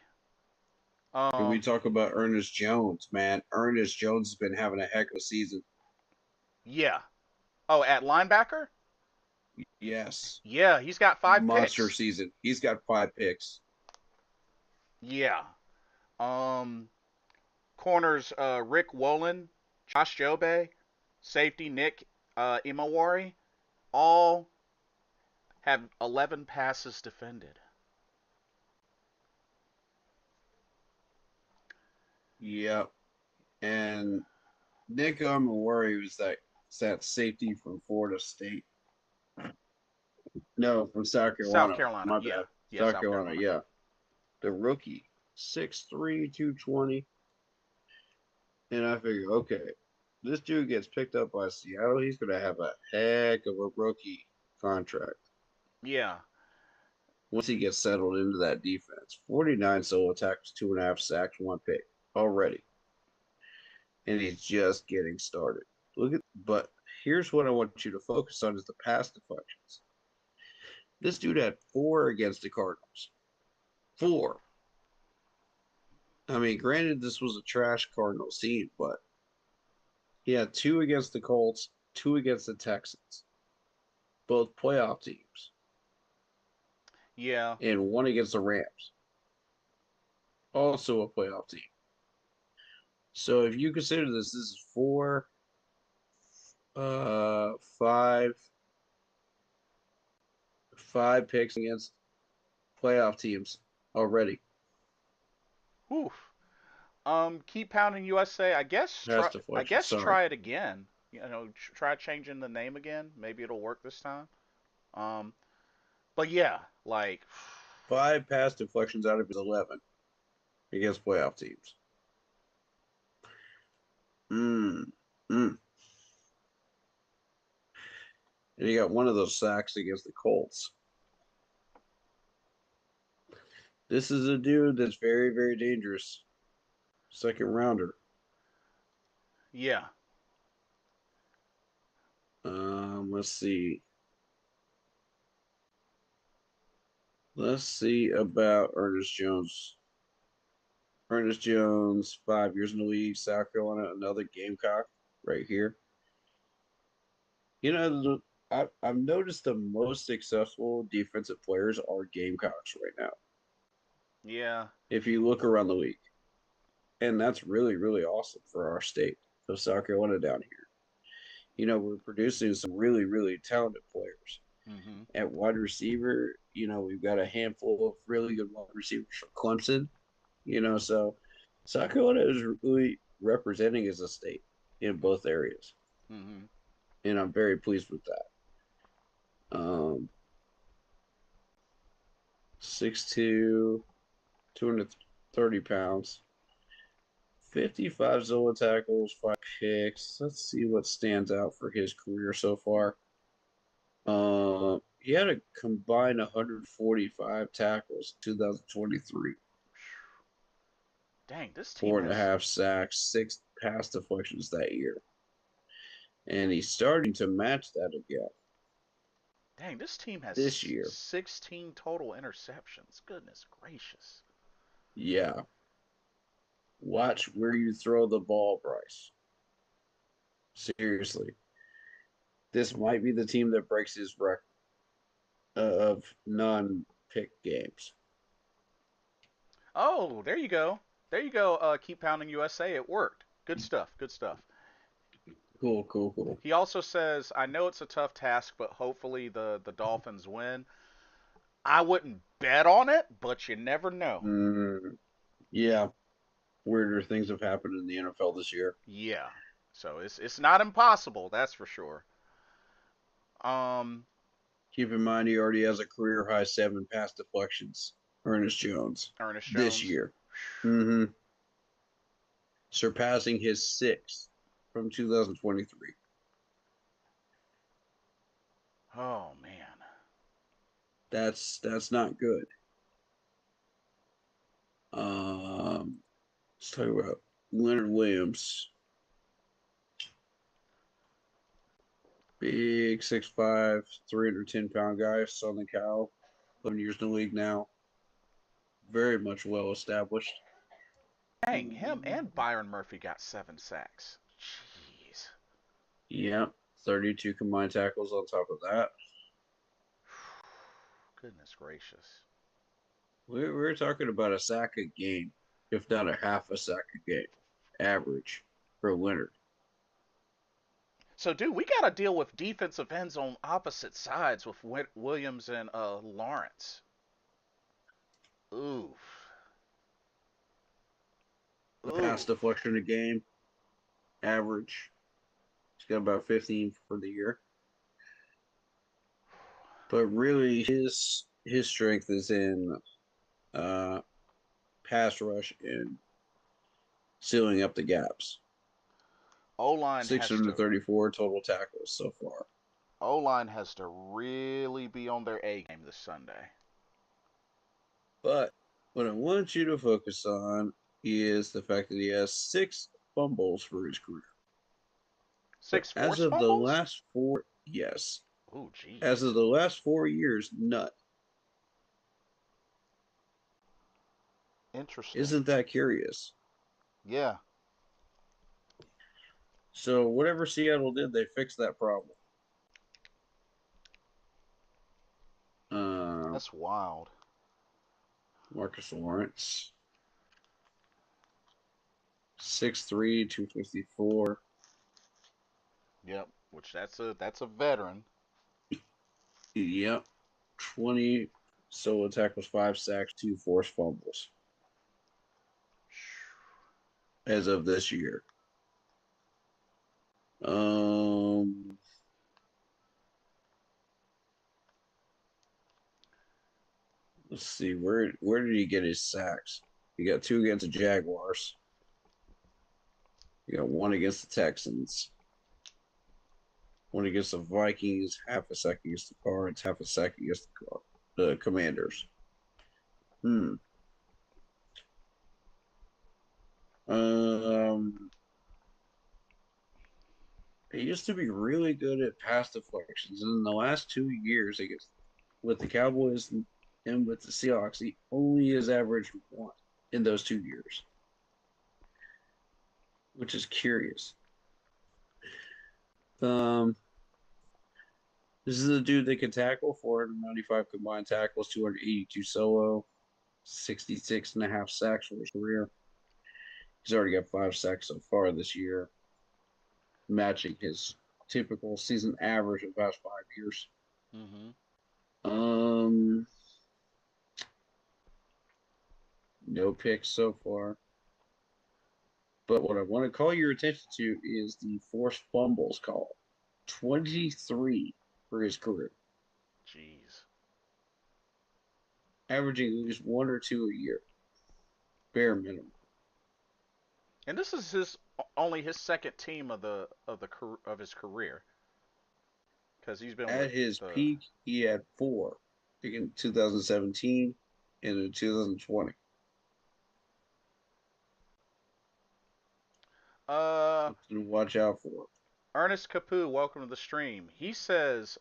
Can we Um, talk about Ernest Jones, man? Ernest Jones has been having a heck of a season. yeah. Oh, at linebacker? Yes. Yeah, he's got 5 Monster picks. season. He's got 5 picks. Yeah. Um, corners Rick Wollen, Josh Jobe, safety Nick Imawari, all have 11 passes defended. Yep. And Nick Amawari was that safety from Florida State. No, from South South Carolina. Carolina. My Yeah. bad. Yeah, South South Carolina, Carolina. yeah. The rookie. 6'3", 220. And I figure, okay, this dude gets picked up by Seattle. He's gonna have a heck of a rookie contract Yeah. once he gets settled into that defense. 49 solo tackles, 2.5 sacks, 1 pick already. And he's just getting started. But here's what I want you to focus on is the pass deflections. This dude had 4 against the Cardinals. 4. I mean, granted, this was a trash Cardinals team, but he had 2 against the Colts, 2 against the Texans, both playoff teams, Yeah. and 1 against the Rams, also a playoff team. So if you consider this is 4, 5, 5 picks against playoff teams already. Oof. Keep pounding USA. I guess Pass try. I deflection, guess sorry. try it again. Try changing the name again. Maybe it'll work this time. Um, but yeah, like, 5 pass deflections out of his 11 against playoff teams. Mm, mm. And he got 1 of those sacks against the Colts. This is a dude that's very, very dangerous. Second rounder. yeah, Let's see. Let's see about Ernest Jones. Ernest Jones, 5 years in the league, South Carolina, another Gamecock right here. You know, I've noticed the most successful defensive players are Gamecocks right now. yeah, If you look around the league, and that's really, really awesome for our state of South Carolina down here. We're producing some really, really talented players. hmm At wide receiver, we've got a handful of really good wide receivers from Clemson. So South Carolina is really representing as a state in both areas, hmm and I'm very pleased with that. 6'2", 230 pounds, 55 Zola tackles, 5 picks. Let's see what stands out for his career so far. He had a combined 145 tackles in 2023, Dang, this team four and a has. half sacks, 6 pass deflections that year. And he's starting to match that again Dang, this team this has year. 16 total interceptions. Goodness gracious. Yeah. Watch where you throw the ball, Bryce. Seriously. This might be the team that breaks his record of non-pick games. Oh, there you go. There you go. Keep pounding USA. It worked. Good stuff. Good stuff. Cool, cool, cool. He also says, "I know it's a tough task, but hopefully the Dolphins win." I wouldn't bet on it, but you never know. Yeah, weirder things have happened in the NFL this year. Yeah. So it's not impossible, that's for sure. Um, Keep in mind, he already has a career high 7 pass deflections. Ernest Jones Ernest this Jones. year, mm-hmm. Surpassing his 6th from 2023. Oh man. That's not good. Let's talk about Leonard Williams. Big 6'5", 310-pound guy, Southern Cal, 11 years in the league now. Very much well established. Dang, him and Byron Murphy got 7 sacks. Jeez. Yep, 32 combined tackles on top of that. Goodness gracious. We're talking about a sack a game, if not a half a sack a game, average for a winner. So, dude, we got to deal with defensive ends on opposite sides with Williams and Lawrence. Oof. A pass Oof. deflection a game, average. He's got about 15 for the year. But really, his strength is in uh, pass rush and sealing up the gaps. O-line has to 634 total tackles so far. O-line has to really be on their A game this Sunday. But what I want you to focus on is the fact that he has 6 fumbles for his career. But 6 as forced of the fumbles? last 4, yes. Ooh, As jeez. of the last 4 years, none. Interesting. Isn't that curious? Yeah, So whatever Seattle did, they fixed that problem. Uh, that's wild. Marcus Lawrence, 6'3", 254. Yep, which that's a veteran. Yep, 20 solo tackles, 5 sacks, 2 forced fumbles as of this year. Um, let's see, where did he get his sacks? He got 2 against the Jaguars. He got 1 against the Texans. 1 against the Vikings. Half a sack against the Cards. Half a sack against the Commanders. Um, he used to be really good at pass deflections, and in the last 2 years, against with the Cowboys and with the Seahawks, he only has averaged 1 in those 2 years, which is curious. Um, this is a dude that can tackle 495 combined tackles, 282 solo, 66 and a half sacks for his career. He's already got 5 sacks so far this year, matching his typical season average of the past 5 years. Mm-hmm. Um, no picks so far. But what I want to call your attention to is the forced fumbles call. 23 for his career, Jeez. averaging at least 1 or 2 a year, bare minimum. And this is his only his second team of his career because he's been with At his the peak, he had 4 in 2017 and in 2020. uh Something to watch out for. Ernest Capu. Welcome to the stream. He says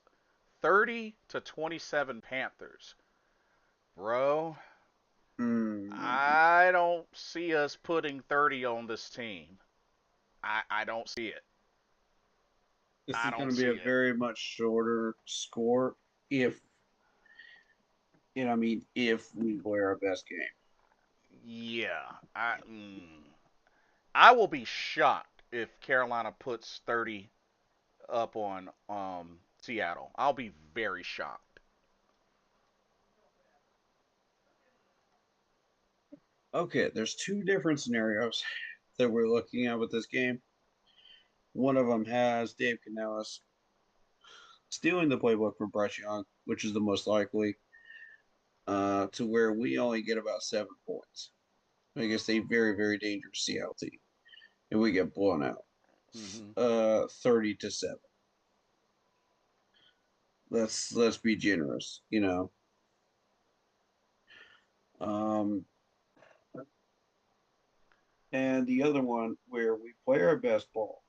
30 to 27 Panthers, bro. Mm, I don't see us putting 30 on this team. I don't see it. this I is going don't to be see a it. very much shorter score if, if we play our best game. Yeah, I will be shocked if Carolina puts 30 up on Seattle. I'll be very shocked. Okay, there's 2 different scenarios that we're looking at with this game. One of them has Dave Canales stealing the playbook from Bryce Young, which is the most likely, to where we only get about 7 points against a very, very dangerous Seattle team, and we get blown out, Hmm. 30-7. Let's be generous. Um, and the other one where we play our best ball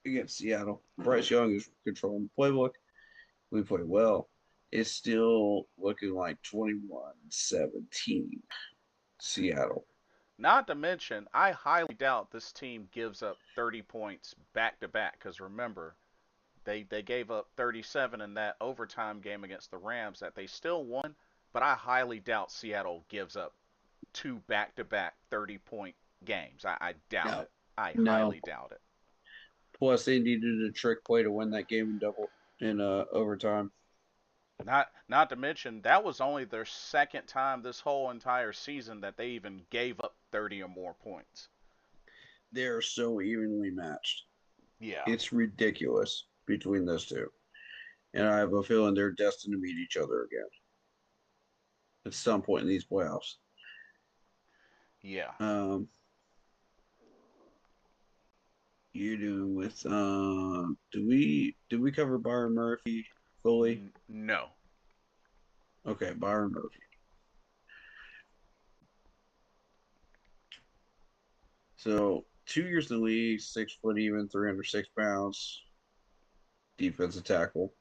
against Seattle. Bryce Young is controlling the playbook. We play well. It's still looking like 21-17 Seattle. Not to mention, I highly doubt this team gives up 30 points back to back. Because remember, they gave up 37 in that overtime game against the Rams that they still won. But I highly doubt Seattle gives up two back to back 30-point games. I doubt No, it. I no. highly doubt it. Plus, they needed a trick play to win that game in double in overtime. Not to mention that was only their second time this whole entire season that they even gave up 30 or more points. They're so evenly matched. Yeah. It's ridiculous between those two. And I have a feeling they're destined to meet each other again at some point in these playoffs. Yeah. Um, you do with do we cover Byron Murphy fully? No. Okay, Byron Murphy. So 2 years in the league, 6 foot even, 306 pounds, defensive tackle,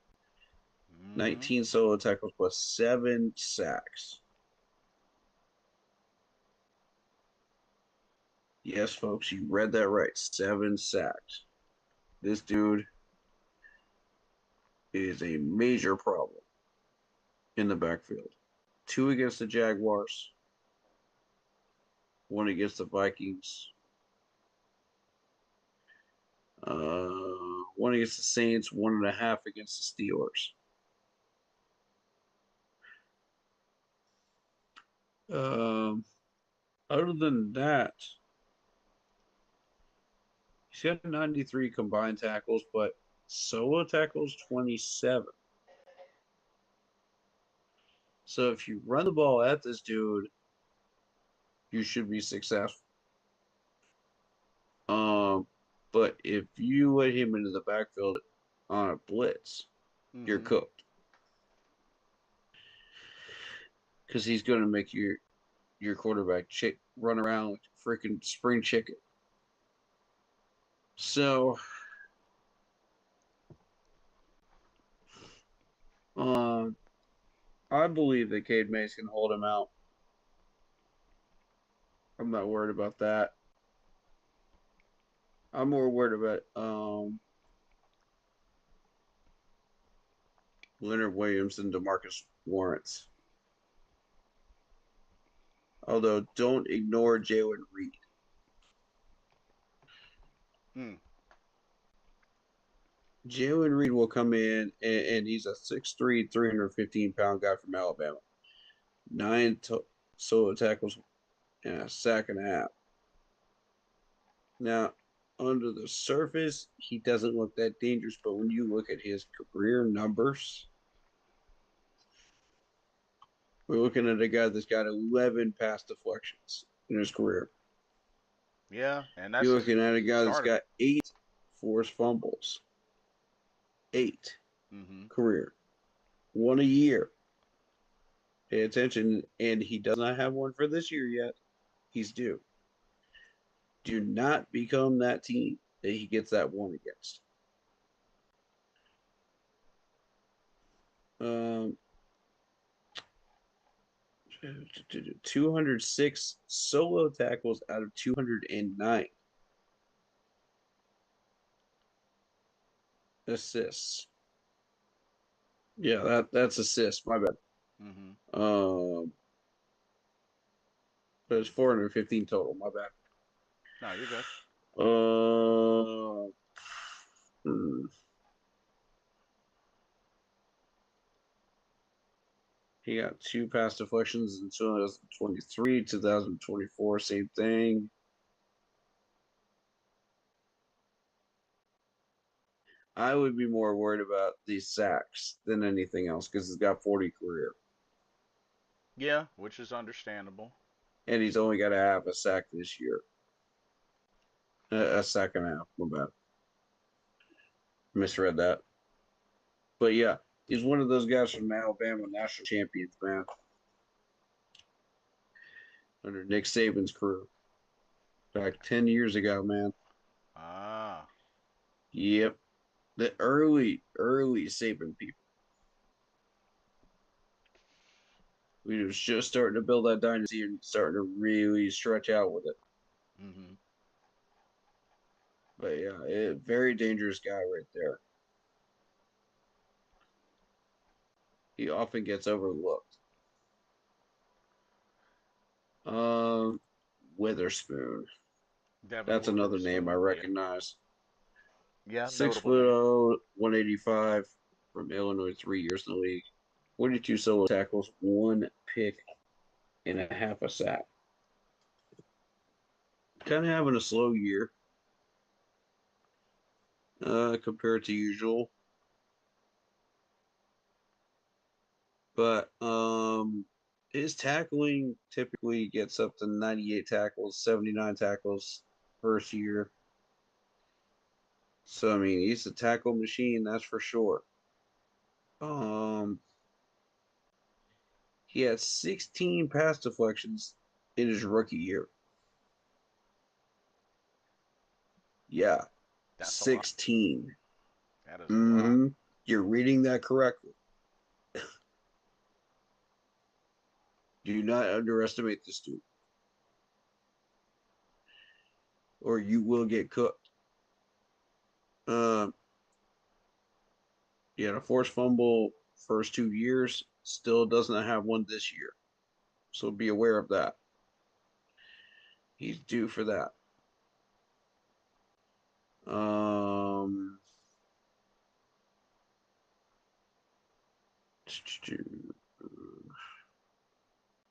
Mm-hmm. 19 solo tackles plus 7 sacks. Yes, folks, you read that right. 7 sacks. This dude is a major problem in the backfield. 2 against the Jaguars, 1 against the Vikings, 1 against the Saints, 1.5 against the Steelers. Um, Other than that, he's got 93 combined tackles, but solo tackles 27. So if you run the ball at this dude, you should be successful. Um, but if you let him into the backfield on a blitz, you're Mm-hmm. cooked because he's going to make your quarterback run around like a freaking spring chicken. So, um, I believe that Cade Mays can hold him out. I'm not worried about that. I'm more worried about Leonard Williams and DeMarcus Lawrence. Although, don't ignore Jalen Reed. Mm. Jalen Reed will come in, and he's a 6'3", 315-pound guy from Alabama. 9 solo tackles and a sack and a half. Now, under the surface, he doesn't look that dangerous, but when you look at his career numbers, we're looking at a guy that's got 11 pass deflections in his career. Yeah, and that's You're just looking at a guy that's start of got it. 8 forced fumbles. 8 Mm-hmm. career. 1 a year. Pay attention, and he does not have one for this year yet. He's due. Do not become that team that he gets that one against. Um, 206 solo tackles out of 209 assists. Yeah, that's assists. My bad. Mm-hmm. Um, but it's 415 total. My bad. No, you're good. Uh, hmm. He got 2 pass deflections in 2023, 2024, same thing. I would be more worried about these sacks than anything else because he's got 40 career. Yeah, which is understandable. And he's only got to have a sack this year. A sack and a half. My bad. Misread that. But yeah, he's one of those guys from Alabama national champions, man. Under Nick Saban's crew. Back 10 years ago, man. Ah. Yep. The early Saban people. We was just starting to build that dynasty and starting to really stretch out with it. Mm-hmm. But yeah, very dangerous guy right there. He often gets overlooked. Um, Witherspoon. Devin That's another name I Witherspoon. Yeah. recognize. Yeah, Six notable foot name. 185 from Illinois, 3 years in the league. 42 solo tackles, one pick, and a half a sack. Kind of having a slow year compared to usual. But his tackling typically gets up to 98 tackles, 79 tackles first year. So I mean, he's a tackle machine, that's for sure. Um, he had 16 pass deflections in his rookie year. Yeah, That's a lot. 16. That is a lot. Mm-hmm. You're reading that correctly. Do not underestimate this dude, or you will get cooked. Um, he had a forced fumble first 2 years, still doesn't have one this year. So be aware of that. He's due for that. Um,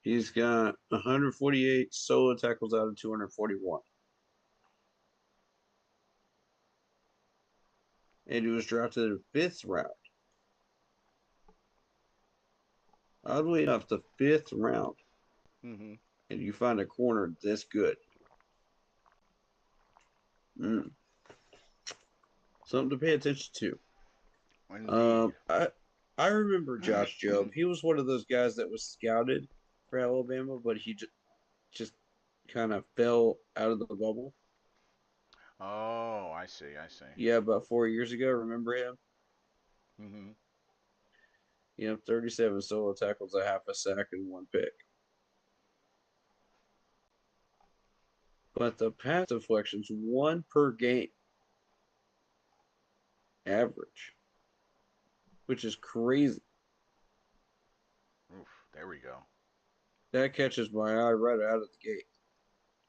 he's got 148 solo tackles out of 241. And he was drafted in fifth round. Oddly enough, the fifth round, Mm-hmm. and you find a corner this good. Mm, something to pay attention to. Indeed. Um, I I remember Josh Jobe. He was one of those guys that was scouted for Alabama, but he just kind of fell out of the bubble. Oh, I see. I see. Yeah, about 4 years ago. Remember him? Mm-hmm. 37 solo tackles, a half a sack, and one pick. But the pass deflections, one per game average, which is crazy. Oof. There we go. That catches my eye right out of the gate.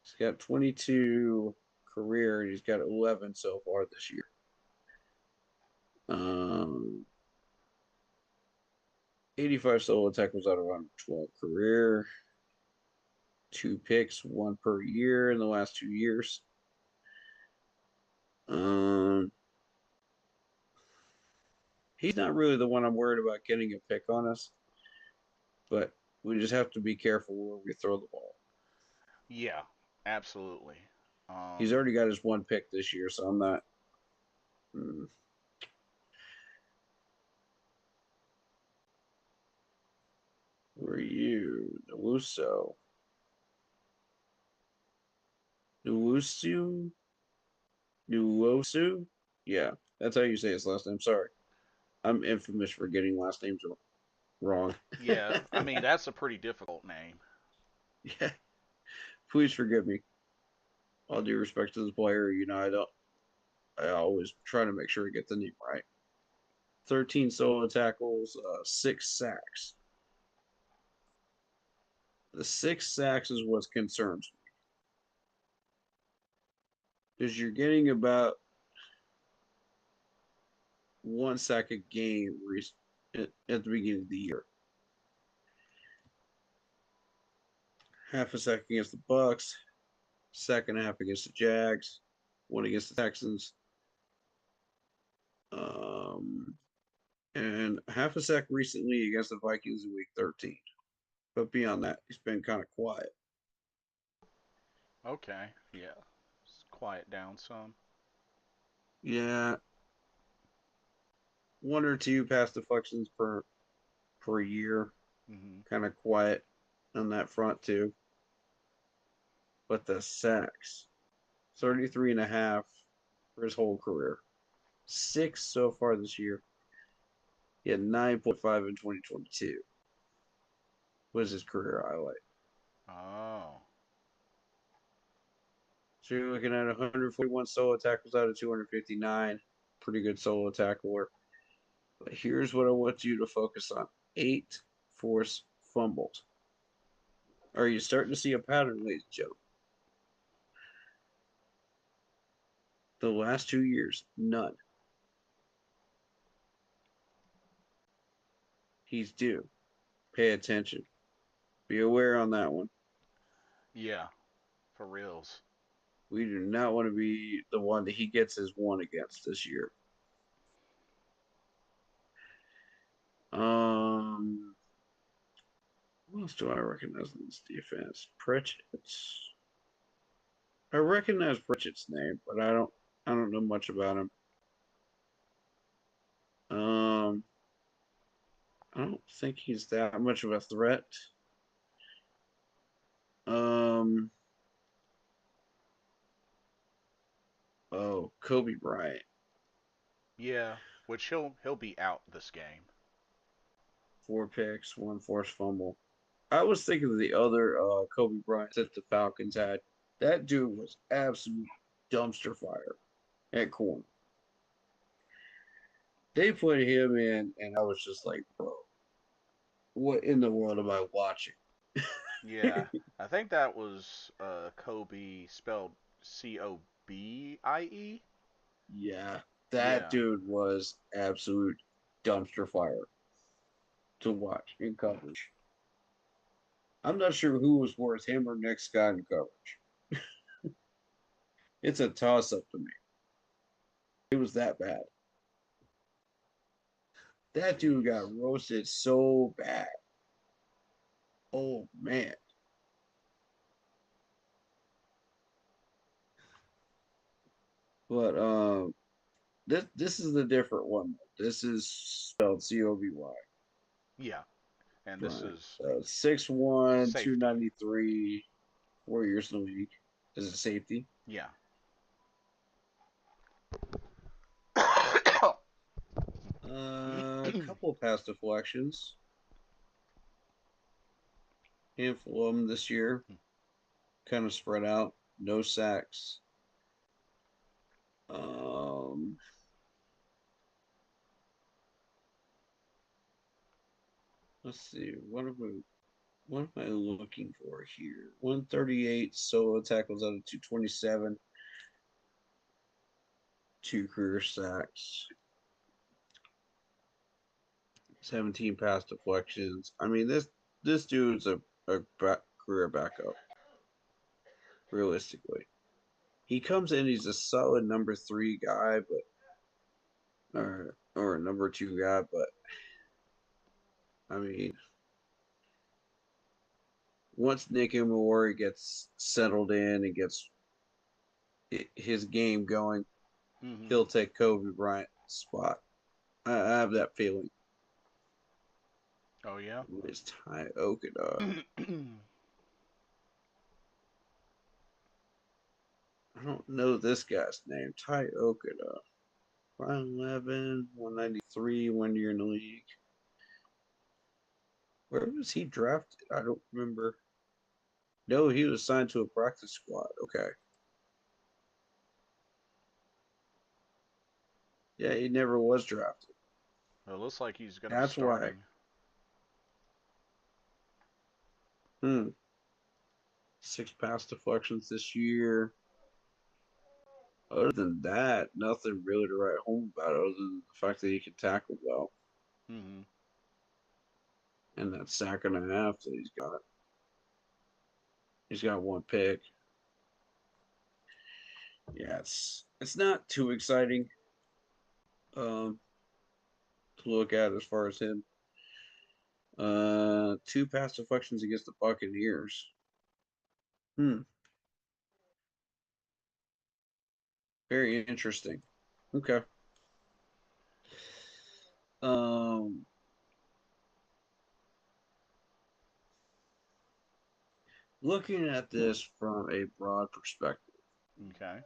He's got 22 career, and he's got 11 so far this year. Um, 85 solo tackles out of 112 career, two picks, one per year in the last 2 years. Um, he's not really the one I'm worried about getting a pick on us, but we just have to be careful where we throw the ball. Yeah, absolutely. He's already got his one pick this year, so I'm not. Mm, where are you? Newuso. Newusu? Nuosu? Yeah, that's how you say his last name. Sorry. I'm infamous for getting last names wrong. Yeah, I mean that's a pretty difficult name. Yeah, please forgive me. All due respect to the player, I always try to make sure I get the name right. 13 solo tackles, 6 sacks. The 6 sacks is what concerns me because you're getting about 1 sack a game at the beginning of the year. Half a sack against the Bucks, sack and a half against the Jags, one against the Texans, um, and half a sack recently against the Vikings in Week 13. But beyond that, he's been kind of quiet. Okay, yeah. Let's quiet down some. Yeah, one or two pass deflections per year, Mm-hmm. kind of quiet on that front too. But the sacks, 33 and a half for his whole career. 6 so far this year. He had 9.5 in 2022. was his career highlight. Oh. So you're looking at 141 solo tackles out of 259. Pretty good solo tackler. But here's what I want you to focus on: 8 forced fumbles. Are you starting to see a pattern, ladies and gentlemen? The last 2 years, none. He's due. Pay attention. Be aware on that one. Yeah. For reals. We do not want to be the one that he gets his one against this year. What else do I recognize in this defense? Pritchett. I recognize Pritchett's name, but I don't know much about him. Um, I don't think he's that much of a threat. Um, Kobe Bryant, Yeah. Which he'll be out this game. 4 picks, 1 forced fumble. I was thinking of the other Kobe Bryant that the Falcons had. That dude was absolute dumpster fire at corner. They put him in, and I was just like, bro, what in the world am I watching? Yeah. I think that was Kobe spelled Cobie. Yeah, that Yeah. dude was absolute dumpster fire to watch in coverage. I'm not sure who was worse, him or Nick Scott in coverage. It's a toss up to me. It was that bad. That dude Jeez. got roasted so bad. Oh man. But this is a different one. This is spelled Coby. Yeah. And this Bryant. is 6'1", safety. 293, 4 years in the league as a safety. Yeah. A couple of pass deflections, handful of them this year, kind of spread out. No sacks. Um, let's see. What am I looking for here? 138 solo tackles out of 227. 2 career sacks. 17 pass deflections. I mean, this dude's a career backup. Realistically, he comes in. He's a solid number 3 guy, but or a number 2 guy. But I mean, once Nick Imawari gets settled in and gets his game going, hmm he'll take Kobe Bryant's spot. I have that feeling. Oh yeah. It's Ty Okada. I don't know this guy's name. Ty Okada. 5'11", 193, 1 year in the league. Where was he drafted? I don't remember. No, he was signed to a practice squad. Okay. Yeah, he never was drafted. It looks like he's gonna be That's why. starting. Hmm. 6 pass deflections this year. Other than that, nothing really to write home about other than the fact that he can tackle well hmm and that sack and a half that he's got. He's got 1 pick. Yeah, it's not too exciting um, to look at as far as him. 2 pass deflections against the Buccaneers. Hmm. Very interesting. Okay. Um, looking at this from a broad perspective. Okay.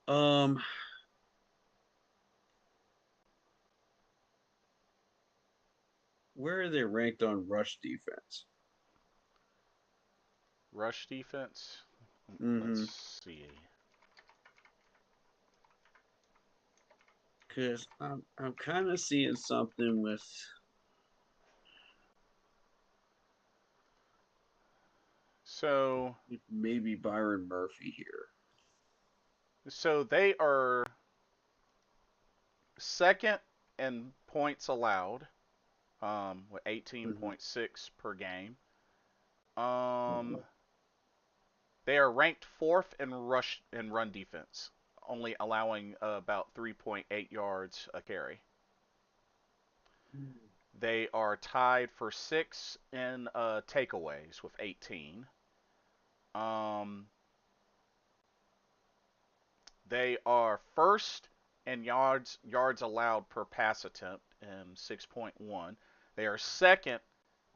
Um, where are they ranked on rush defense? Rush defense. Mm-hmm. Let's see. Because I'm kind of seeing something So with maybe Byron Murphy here. so they are second in points allowed, with Mm-hmm. 18.6 per game. Um, they are ranked fourth in rush and run defense, only allowing about 3.8 yards a carry. They are tied for sixth in takeaways with 18. Um, they are first in yards allowed per pass attempt in 6.1. They are second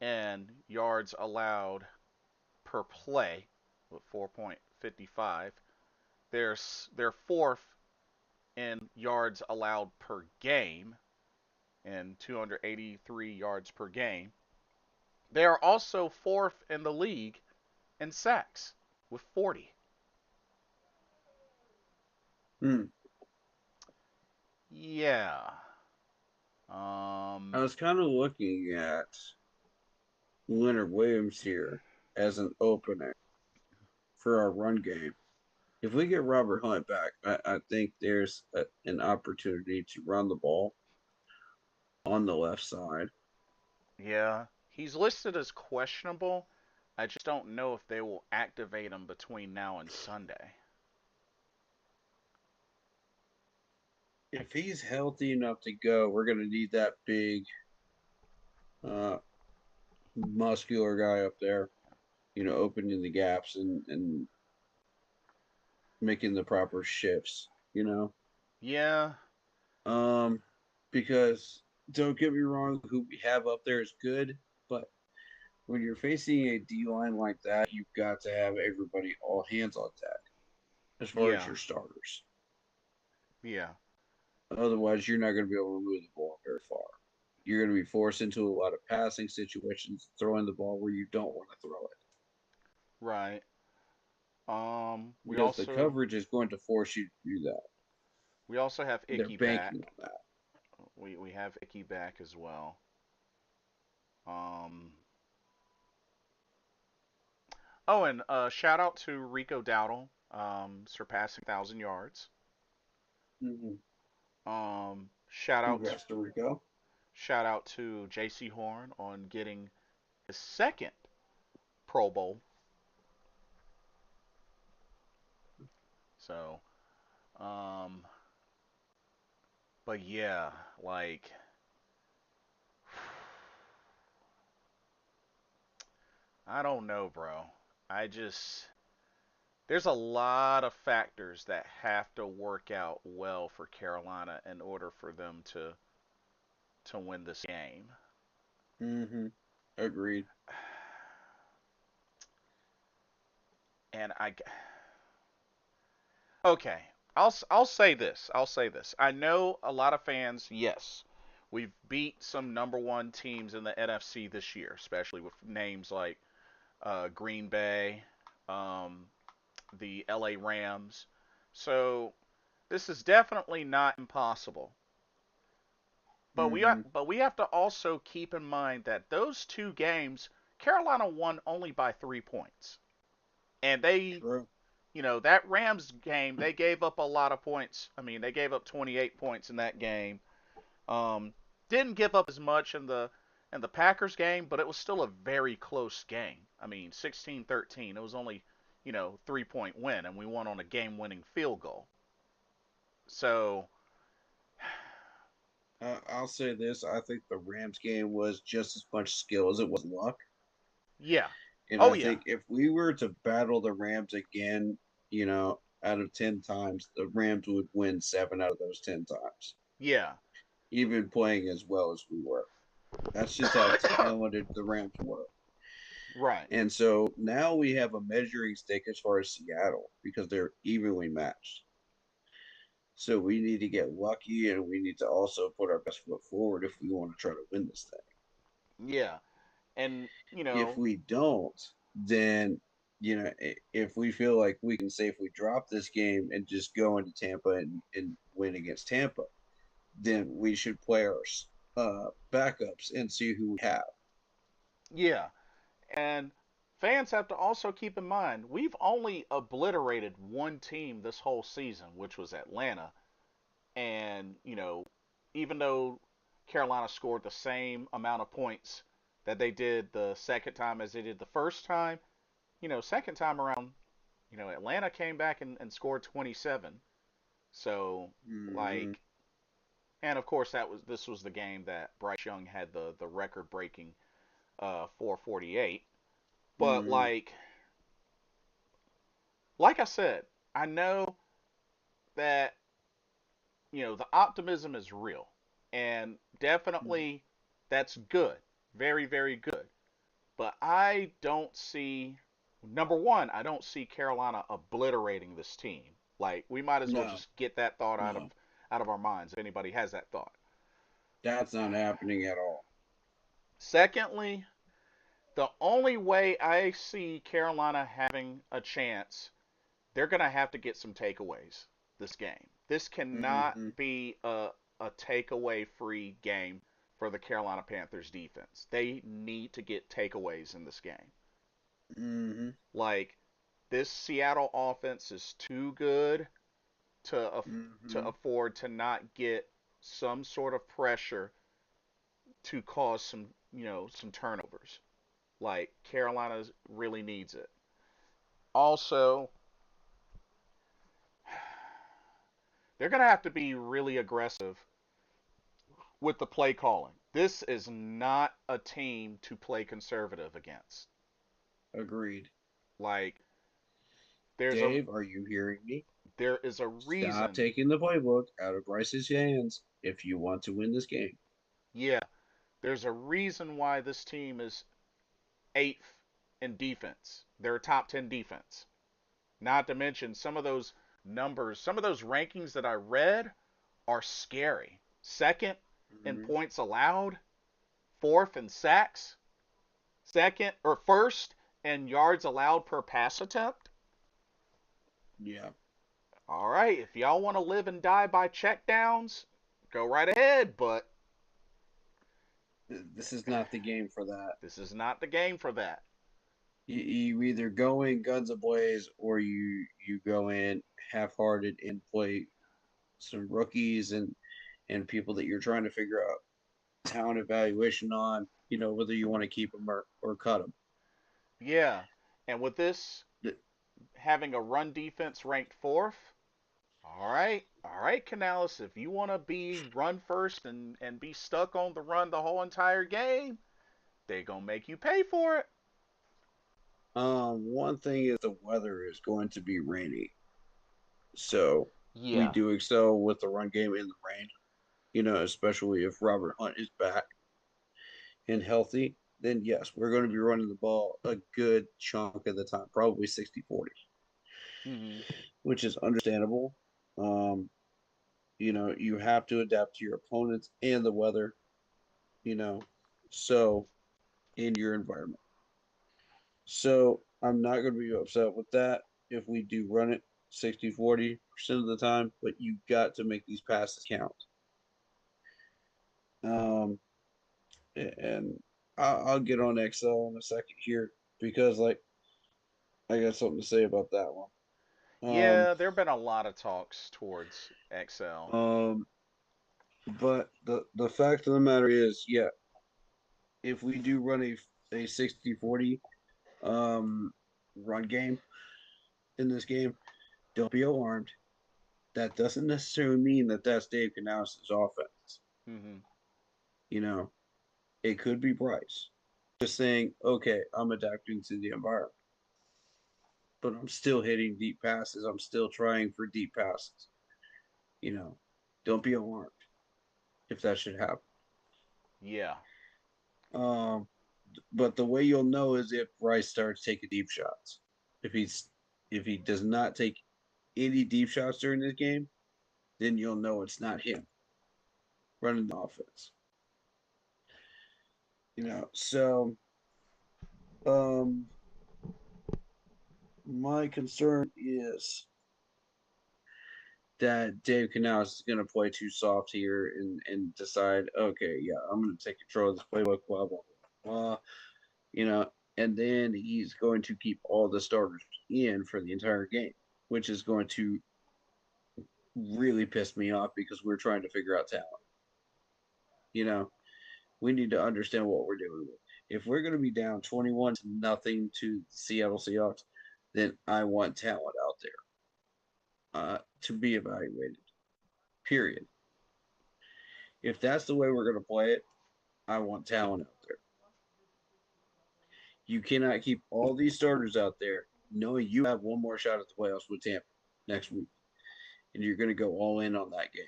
in yards allowed per play with 4.55. They're fourth in yards allowed per game and 283 yards per game. They are also fourth in the league in sacks with 40. Mm. Yeah. I Um. was kind of looking at Leonard Williams here as an opening for our run game. If we get Robert Hunt back, I think there's an opportunity to run the ball on the left side. Yeah. He's listed as questionable. I just don't know if they will activate him between now and Sunday. If he's healthy enough to go, we're going to need that big, uh, muscular guy up there, opening the gaps and making the proper shifts. Yeah. Um, because don't get me wrong, who we have up there is good, but when you're facing a D line like that, you've got to have everybody all hands on deck as far as Yeah. your starters. Yeah. Otherwise, you're not going to be able to move the ball very far. You're going to be forced into a lot of passing situations, throwing the ball where you don't want to throw it Right. We because the also coverage is going to force you to do that. we also have They're Icky back. banking on that. We have Icky back as well. Um. Oh, and shout out to Rico Dowdle, surpassing 1,000 yards. Mm-hmm. Shout out to Congrats to Rico. J.C. Horn on getting his second Pro Bowl. So, um, but yeah, like I don't know, bro. I just there's a lot of factors that have to work out well for Carolina in order for them to win this game. Mm-hmm. Agreed. And I okay, I'll say this. I'll say this. I know a lot of fans. Yes, we've beat some number one teams in the NFC this year, especially with names like Green Bay, um, the LA Rams. So this is definitely not impossible. Mm-hmm. But we have to also keep in mind that those two games, Carolina won only by 3 points, and they, True. that Rams game, they gave up a lot of points. I mean, they gave up 28 points in that game. Um, didn't give up as much in the Packers game, but it was still a very close game. I mean, 16-13. It was only, 3-point win, and we won on a game-winning field goal. So, I'll say this: I think the Rams game was just as much skill as it was luck. yeah. And Oh I yeah. think if we were to battle the Rams again, out of 10 times, the Rams would win 7 out of those 10 times, Yeah. even playing as well as we were. That's just how talented the Rams were. Right. And so now we have a measuring stick as far as Seattle because they're evenly matched. So we need to get lucky and we need to also put our best foot forward if we want to try to win this thing. Yeah, and If we don't, then if we feel like we can safely drop this game and just go into Tampa and win against Tampa, then we should play our backups and see who we have. yeah, and fans have to also keep in mind we've only obliterated one team this whole season, which was Atlanta. And, even though Carolina scored the same amount of points that they did the second time as they did the first time, second time around, Atlanta came back and scored 27. So, Mm-hmm. like, and of course this was the game that Bryce Young had the record breaking 448. But Mm-hmm. like I said, I know that the optimism is real, and definitely that's good, very very good. But I don't see, number one, I don't see Carolina obliterating this team. Like, we might as well No, just get that thought no, out of our minds if anybody has that thought. that's not happening at all. Secondly, the only way I see Carolina having a chance, they're going to have to get some takeaways this game. This cannot Mm-hmm. be a takeaway free game for the Carolina Panthers defense. They need to get takeaways in this game. Mm-hmm. Like, this Seattle offense is too good to Mm-hmm. afford to not get some sort of pressure to cause some turnovers. Like, Carolina really needs it. Also, they're going to have to be really aggressive with the play calling. This is not a team to play conservative against. Agreed. Like, there's a Dave, are you hearing me? there is a Stop reason. taking the playbook out of Bryce's hands if you want to win this game. Yeah, there's a reason why this team is eighth in defense. They're a top 10 defense. Not to mention some of those numbers, some of those rankings that I read are scary. Second in Mm-hmm. points allowed, fourth in sacks, second or first in yards allowed per pass attempt. Yeah, All right, if y'all want to live and die by checkdowns, go right ahead, but this is not the game for that. this is not the game for that. You either go in guns ablaze or you go in half-hearted and play some rookies and people that you're trying to figure out talent evaluation on. Whether you want to keep them or cut them. Yeah, and with this having a run defense ranked fourth, all right, Canales, if you want to be run first and be stuck on the run the whole entire game, they gonna make you pay for it. One thing is the weather is going to be rainy, so we Yeah. do excel with the run game in the rain. Especially if Robert Hunt is back and healthy, then yes, we're going to be running the ball a good chunk of the time, probably 60-40, Hmm. which is understandable. Um, you have to adapt to your opponents and the weather, you know, so in your environment. So I'm not going to be upset with that if we do run it 60-40% of the time, but you got to make these passes count. Um, and I'll get on XL in a second here because, like, I got something to say about that one. Um, Yeah, there have been a lot of talks towards XL. um, but the fact of the matter is, yeah, if we do run a 60-40 um run game in this game, don't be alarmed. That doesn't necessarily mean that that's Dave Canales' offense. Hmm. You know, it could be Bryce just saying, okay, I'm adapting to the environment, but I'm still hitting deep passes. I'm still trying for deep passes. You know, don't be alarmed if that should happen. Yeah. Um, but the way you'll know is if Bryce starts taking deep shots. If he's if he does not take any deep shots during this game, then you'll know it's not him running the offense. So um, my concern is that Dave Canales is going to play too soft here and decide, okay, yeah, I'm going to take control of this playbook, blah, blah, blah, blah, you know, and then he's going to keep all the starters in for the entire game, which is going to really piss me off because we're trying to figure out talent. You know, we need to understand what we're doing with. If we're going to be down 21 to nothing to the Seattle Seahawks, then I want talent out there to be evaluated. Period. If that's the way we're going to play it, I want talent out there. You cannot keep all these starters out there knowing you have one more shot at the playoffs with Tampa next week, and you're going to go all in on that game.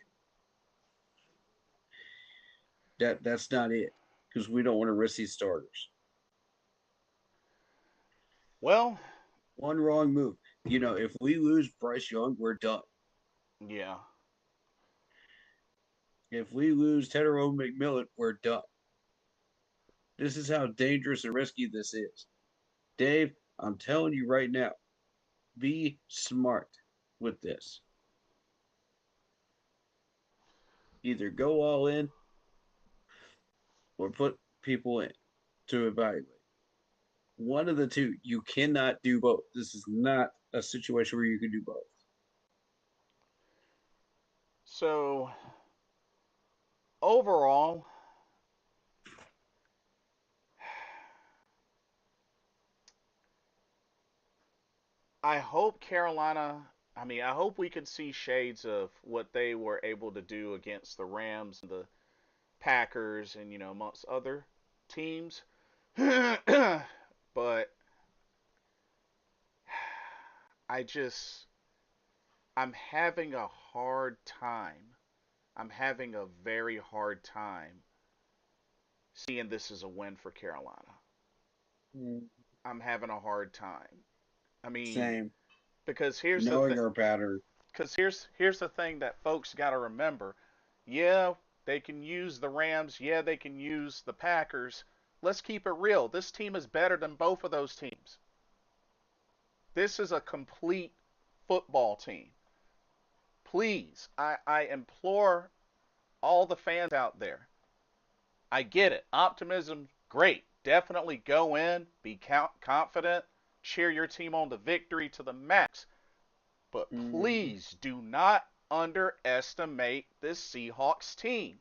That's not it because we don't want to risk these starters. Well, One wrong move. If we lose Bryce Young, we're done. yeah. If we lose Tedero McMillan, we're done. This is how dangerous and risky this is. Dave, I'm telling you right now, be smart with this. Either go all in or put people in to evaluate. One of the two. You cannot do both. This is not a situation where you can do both. So overall, I hope Carolina. I mean, I hope we can see shades of what they were able to do against the Rams and the Packers and amongst other teams. But I just I'm having a hard time. I'm having a very hard time seeing this as a win for Carolina. Mm, I'm having a hard time. I mean, Same. because here's the Knowing our pattern. here's the thing that folks got to remember. Yeah, they can use the Rams. Yeah, they can use the Packers. Let's keep it real. This team is better than both of those teams. This is a complete football team. Please, I implore all the fans out there. I get it. Optimism, great. Definitely go in, be confident, cheer your team on to victory to the max. But Mm, please do not underestimate this Seahawks team.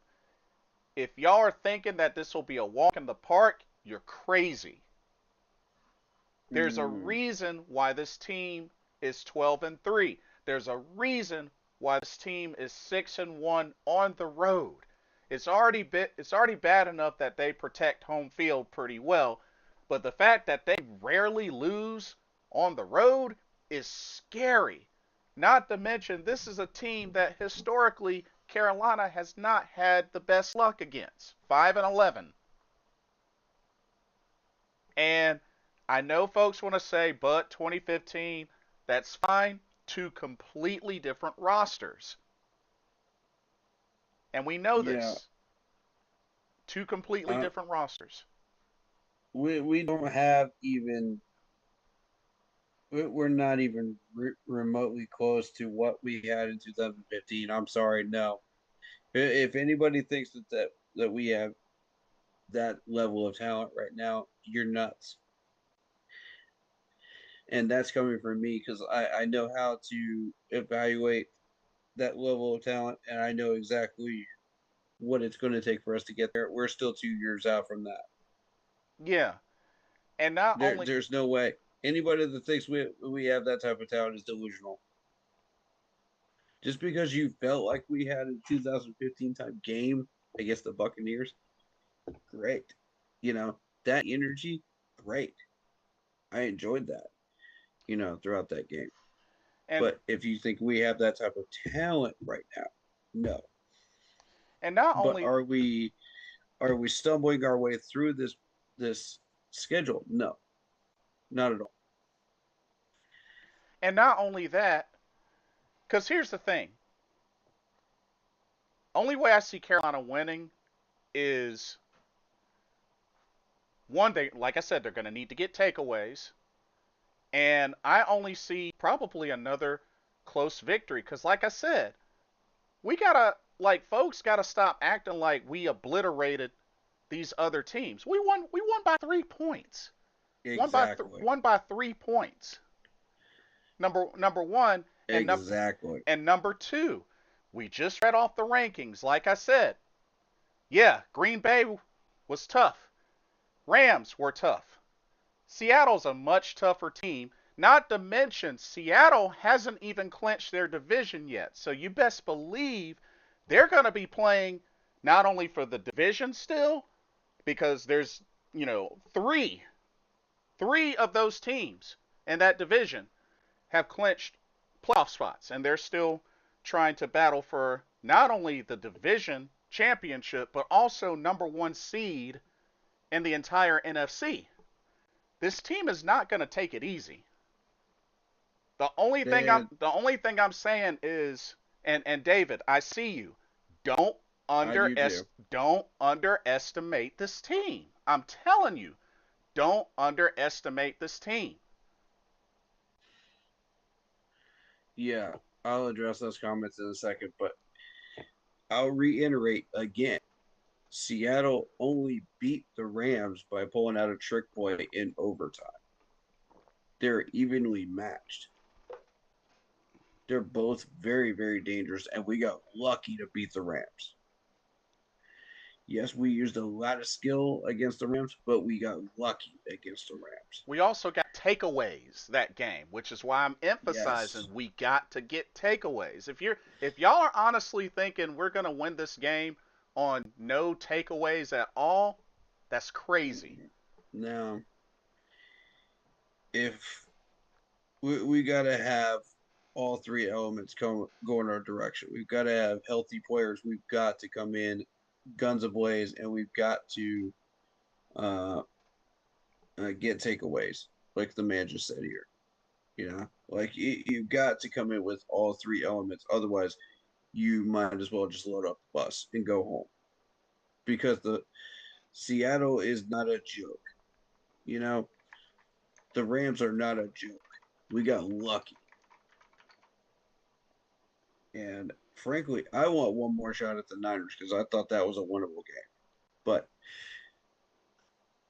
If y'all are thinking that this will be a walk in the park, you're crazy. There's a mm, reason why this team is 12-3. There's a reason why this team is 6-1 on the road. It's already bad enough that they protect home field pretty well, but the fact that they rarely lose on the road is scary. Not to mention this is a team that historically Carolina has not had the best luck against. 5-11. And I know folks want to say, but 2015, that's fine. Two completely different rosters. And we know yeah. this. Two completely Uh, different rosters. we don't have even. We're not even remotely close to what we had in 2015. I'm sorry, no. If anybody thinks that we have that level of talent right now, you're nuts. And that's coming from me because I know how to evaluate that level of talent, and I know exactly what it's going to take for us to get there. We're still 2 years out from that. Yeah. And not only There's no way. Anybody that thinks we have that type of talent is delusional. Just because you felt like we had a 2015 type game against the Buccaneers, great. That energy, great. I enjoyed that, throughout that game. and But if you think we have that type of talent right now, no. and not But only are we stumbling our way through this schedule? No, not at all. and not only that, because here's the thing. Only way I see Carolina winning is One, they like I said, they're going to need to get takeaways, and I only see probably another close victory because, like I said, we gotta folks gotta stop acting like we obliterated these other teams. We won by 3 points. Exactly. Won by 3 points. Number one Exactly. and number two. We just read off the rankings. Like I said, yeah, Green Bay was tough. Rams were tough. Seattle's a much tougher team. Not to mention, Seattle hasn't even clinched their division yet. So you best believe they're going to be playing not only for the division still, because there's, three of those teams in that division have clinched playoff spots, and they're still trying to battle for not only the division championship, but also number one seed in the entire NFC. This team is not going to take it easy. And The only thing I'm saying is, and David, I see you. Don't I do too. don't underestimate this team. I'm telling you, don't underestimate this team. Yeah, I'll address those comments in a second, but I'll reiterate again. Seattle only beat the Rams by pulling out a trick play in overtime. They're evenly matched. They're both very, very dangerous, and we got lucky to beat the Rams. Yes, we used a lot of skill against the Rams, but we got lucky against the Rams. We also got takeaways that game, which is why I'm Yes. emphasizing we got to get takeaways. If y'all are honestly thinking we're gonna win this game on no takeaways at all, that's crazy. Now, if we got to have all three elements go in our direction, we've got to have healthy players. We've got to come in guns ablaze, and we've got to uh, get takeaways, like the man just said here. Like you've got to come in with all three elements. Otherwise, you might as well just load up the bus and go home because the Seattle is not a joke. You know, the Rams are not a joke. We got lucky. And frankly, I want one more shot at the Niners because I thought that was a winnable game. But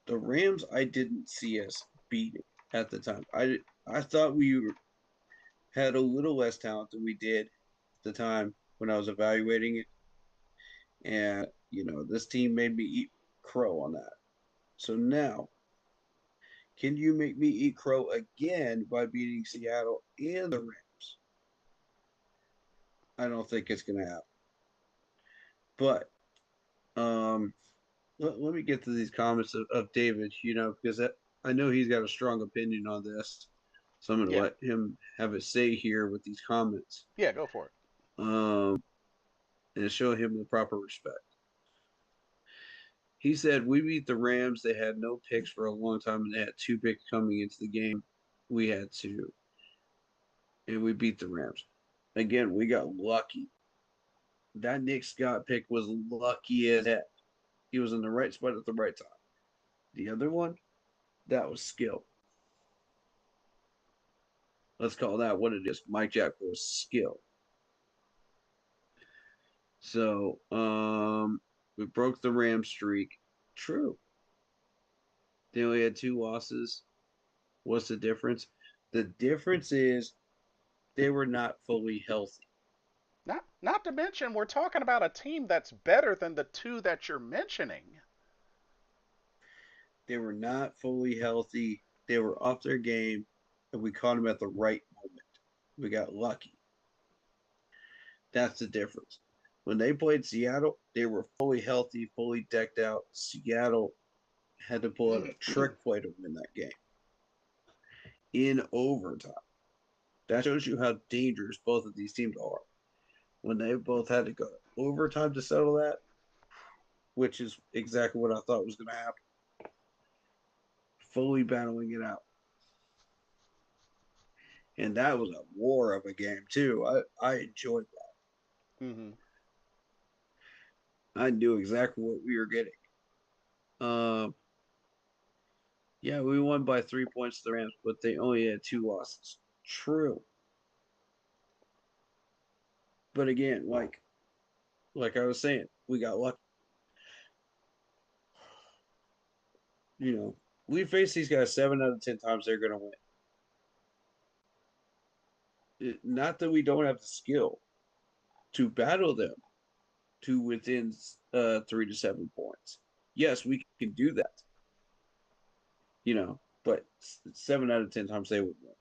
the Rams, I didn't see us beating at the time. I thought we had a little less talent than we did at the time when I was evaluating it. And, this team made me eat crow on that. So now, can you make me eat crow again by beating Seattle and the Rams? I don't think it's going to happen. But let me get to these comments of David, because I know he's got a strong opinion on this. So I'm going to Yeah, let him have a say here with these comments yeah, go for it. um, and show him the proper respect. He said, "We beat the Rams. They had no picks for a long time, and they had two picks coming into the game. We had two, and we beat the Rams. Again, we got lucky. That Nick Scott pick was lucky as heck. He was in the right spot at the right time. The other one, that was skill. Let's call that what it is. Mike Jack was skill. So, we broke the Ram streak. True. They only had two losses. What's the difference? The difference is they were not fully healthy. Not to mention we're talking about a team that's better than the two that you're mentioning. They were not fully healthy. They were off their game, and we caught them at the right moment. We got lucky. That's the difference. When they played Seattle, they were fully healthy, fully decked out. Seattle had to pull out a trick play to win that game in overtime. That shows you how dangerous both of these teams are. When they both had to go overtime to settle that, which is exactly what I thought was going to happen, fully battling it out. And that was a war of a game, too. I enjoyed Mm-hmm. that. I knew exactly what we were getting. Um, Yeah, we won by 3 points to the Rams, but they only had two losses. True. But again, like I was saying, we got lucky. You know, we face these guys 7 out of 10 times, they're gonna win. Not that we don't have the skill to battle them to within 3 to 7 points. Yes, we can do that. But 7 out of 10 times they would win.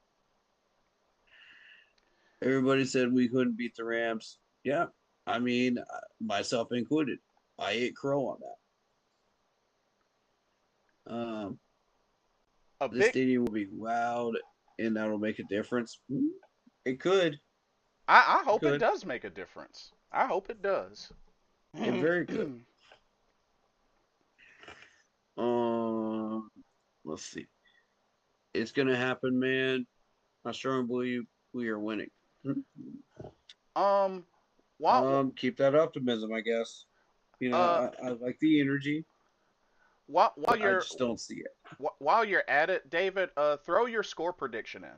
Everybody said we couldn't beat the Rams. Yeah, I mean, myself included. I ate crow on that. A This big, stadium will be loud, and that'll make a difference. It could. I It hope it could. does make a difference. I hope it does. It very could. Um, let's see. It's gonna happen, man. I strongly believe we are winning. um, while Keep that optimism, I guess. uh I like the energy, while but I you're just don't see it. while you're at it, David, throw your score prediction in.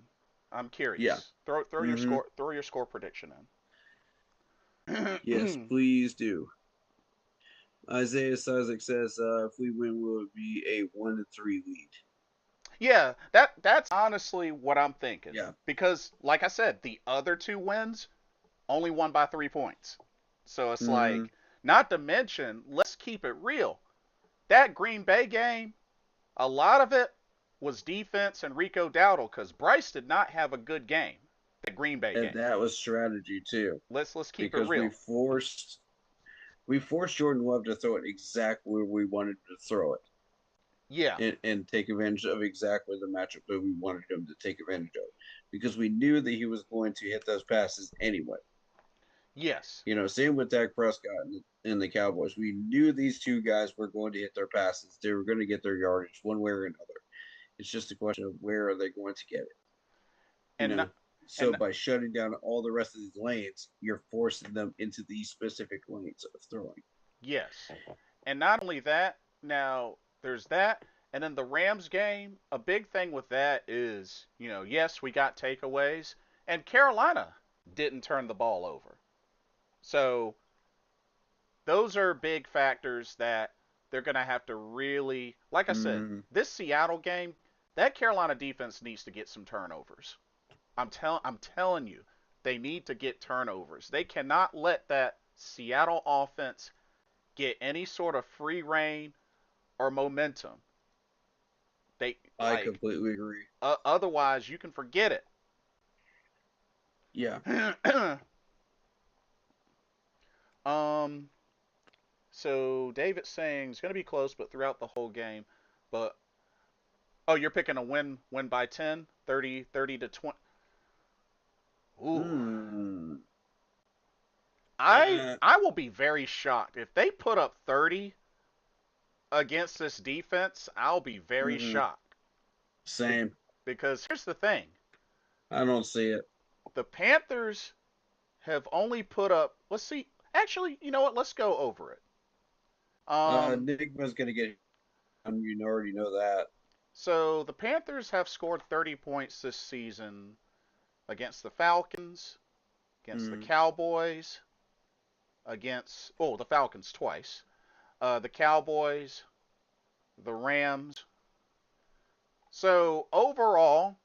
I'm Yeah. curious. Throw your Mm-hmm. score prediction Yes, in. please do. Isaiah Isaac says, if we win, will it be a 1-3 lead? Yeah, that's honestly what I'm thinking. Yeah. Because like I said, the other two wins only won by 3 points. So it's Mm-hmm. like, not to mention, let's keep it real. That Green Bay game, a lot of it was defense and Rico Dowdle because Bryce did not have a good game. The Green Bay And game. that was strategy too, Let's keep it because we real. forced Jordan Love to throw it exactly where we wanted to throw it, Yeah. and take advantage of exactly the matchup that we wanted him to take advantage of, because we knew that he was going to hit those passes anyway. Yes. Same with Dak Prescott and the Cowboys. We knew these two guys were going to hit their passes. They were going to get their yardage one way or another. It's just a question of where are they going to get it. You And know, not, so and by shutting down all the rest of these lanes, you're forcing them into these specific lanes of throwing. yes. And not only that, now there's that, and then the Rams game, a big thing with that is, yes, we got takeaways, and Carolina didn't turn the ball over. So those are big factors that they're going to have to really, like I said, Mm, this Seattle game, that Carolina defense needs to get some turnovers. I'm telling you, they need to get turnovers. They cannot let that Seattle offense get any sort of free reign or momentum. They I like completely agree. otherwise you can forget Yeah. it. um. So David's saying it's going to be close, but throughout the whole game. But oh, you're picking a win by 10, 30 to 20. Ooh. Hmm. I Uh, I will be very shocked if they put up 30 against this defense. I'll be very mm-hmm. shocked. Be- Same. because here's the thing: I don't see it. the Panthers have only put up. Let's see. Actually, you know what? Let's go over it. Um, Nigma's gonna get. You already know that. so the Panthers have scored 30 points this season against the Falcons, against the Mm. Cowboys, against the Falcons twice, the Cowboys, the Rams. So overall,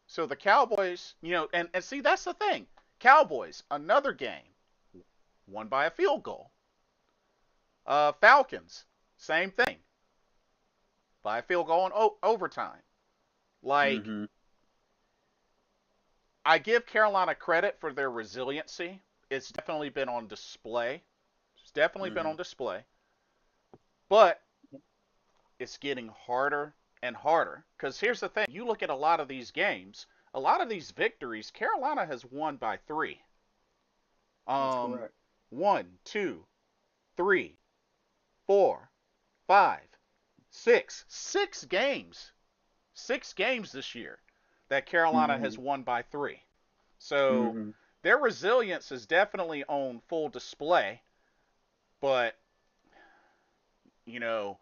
so the Cowboys, and see that's the thing. Cowboys, another game, won by a field goal. Falcons, same thing, by a field goal in overtime. Like, Mm-hmm. I give Carolina credit for their resiliency. It's definitely been on display. It's definitely been Mm-hmm. on display. But it's getting harder and harder. Because here's the thing: you look at a lot of these games, a lot of these victories, Carolina has won by 3. That's Um, correct. 1, 2, 3, 4, 5, 6. 6 games. 6 games this year that Carolina Mm-hmm. has won by 3. So Mm-hmm. their resilience is definitely on full display. But, you know,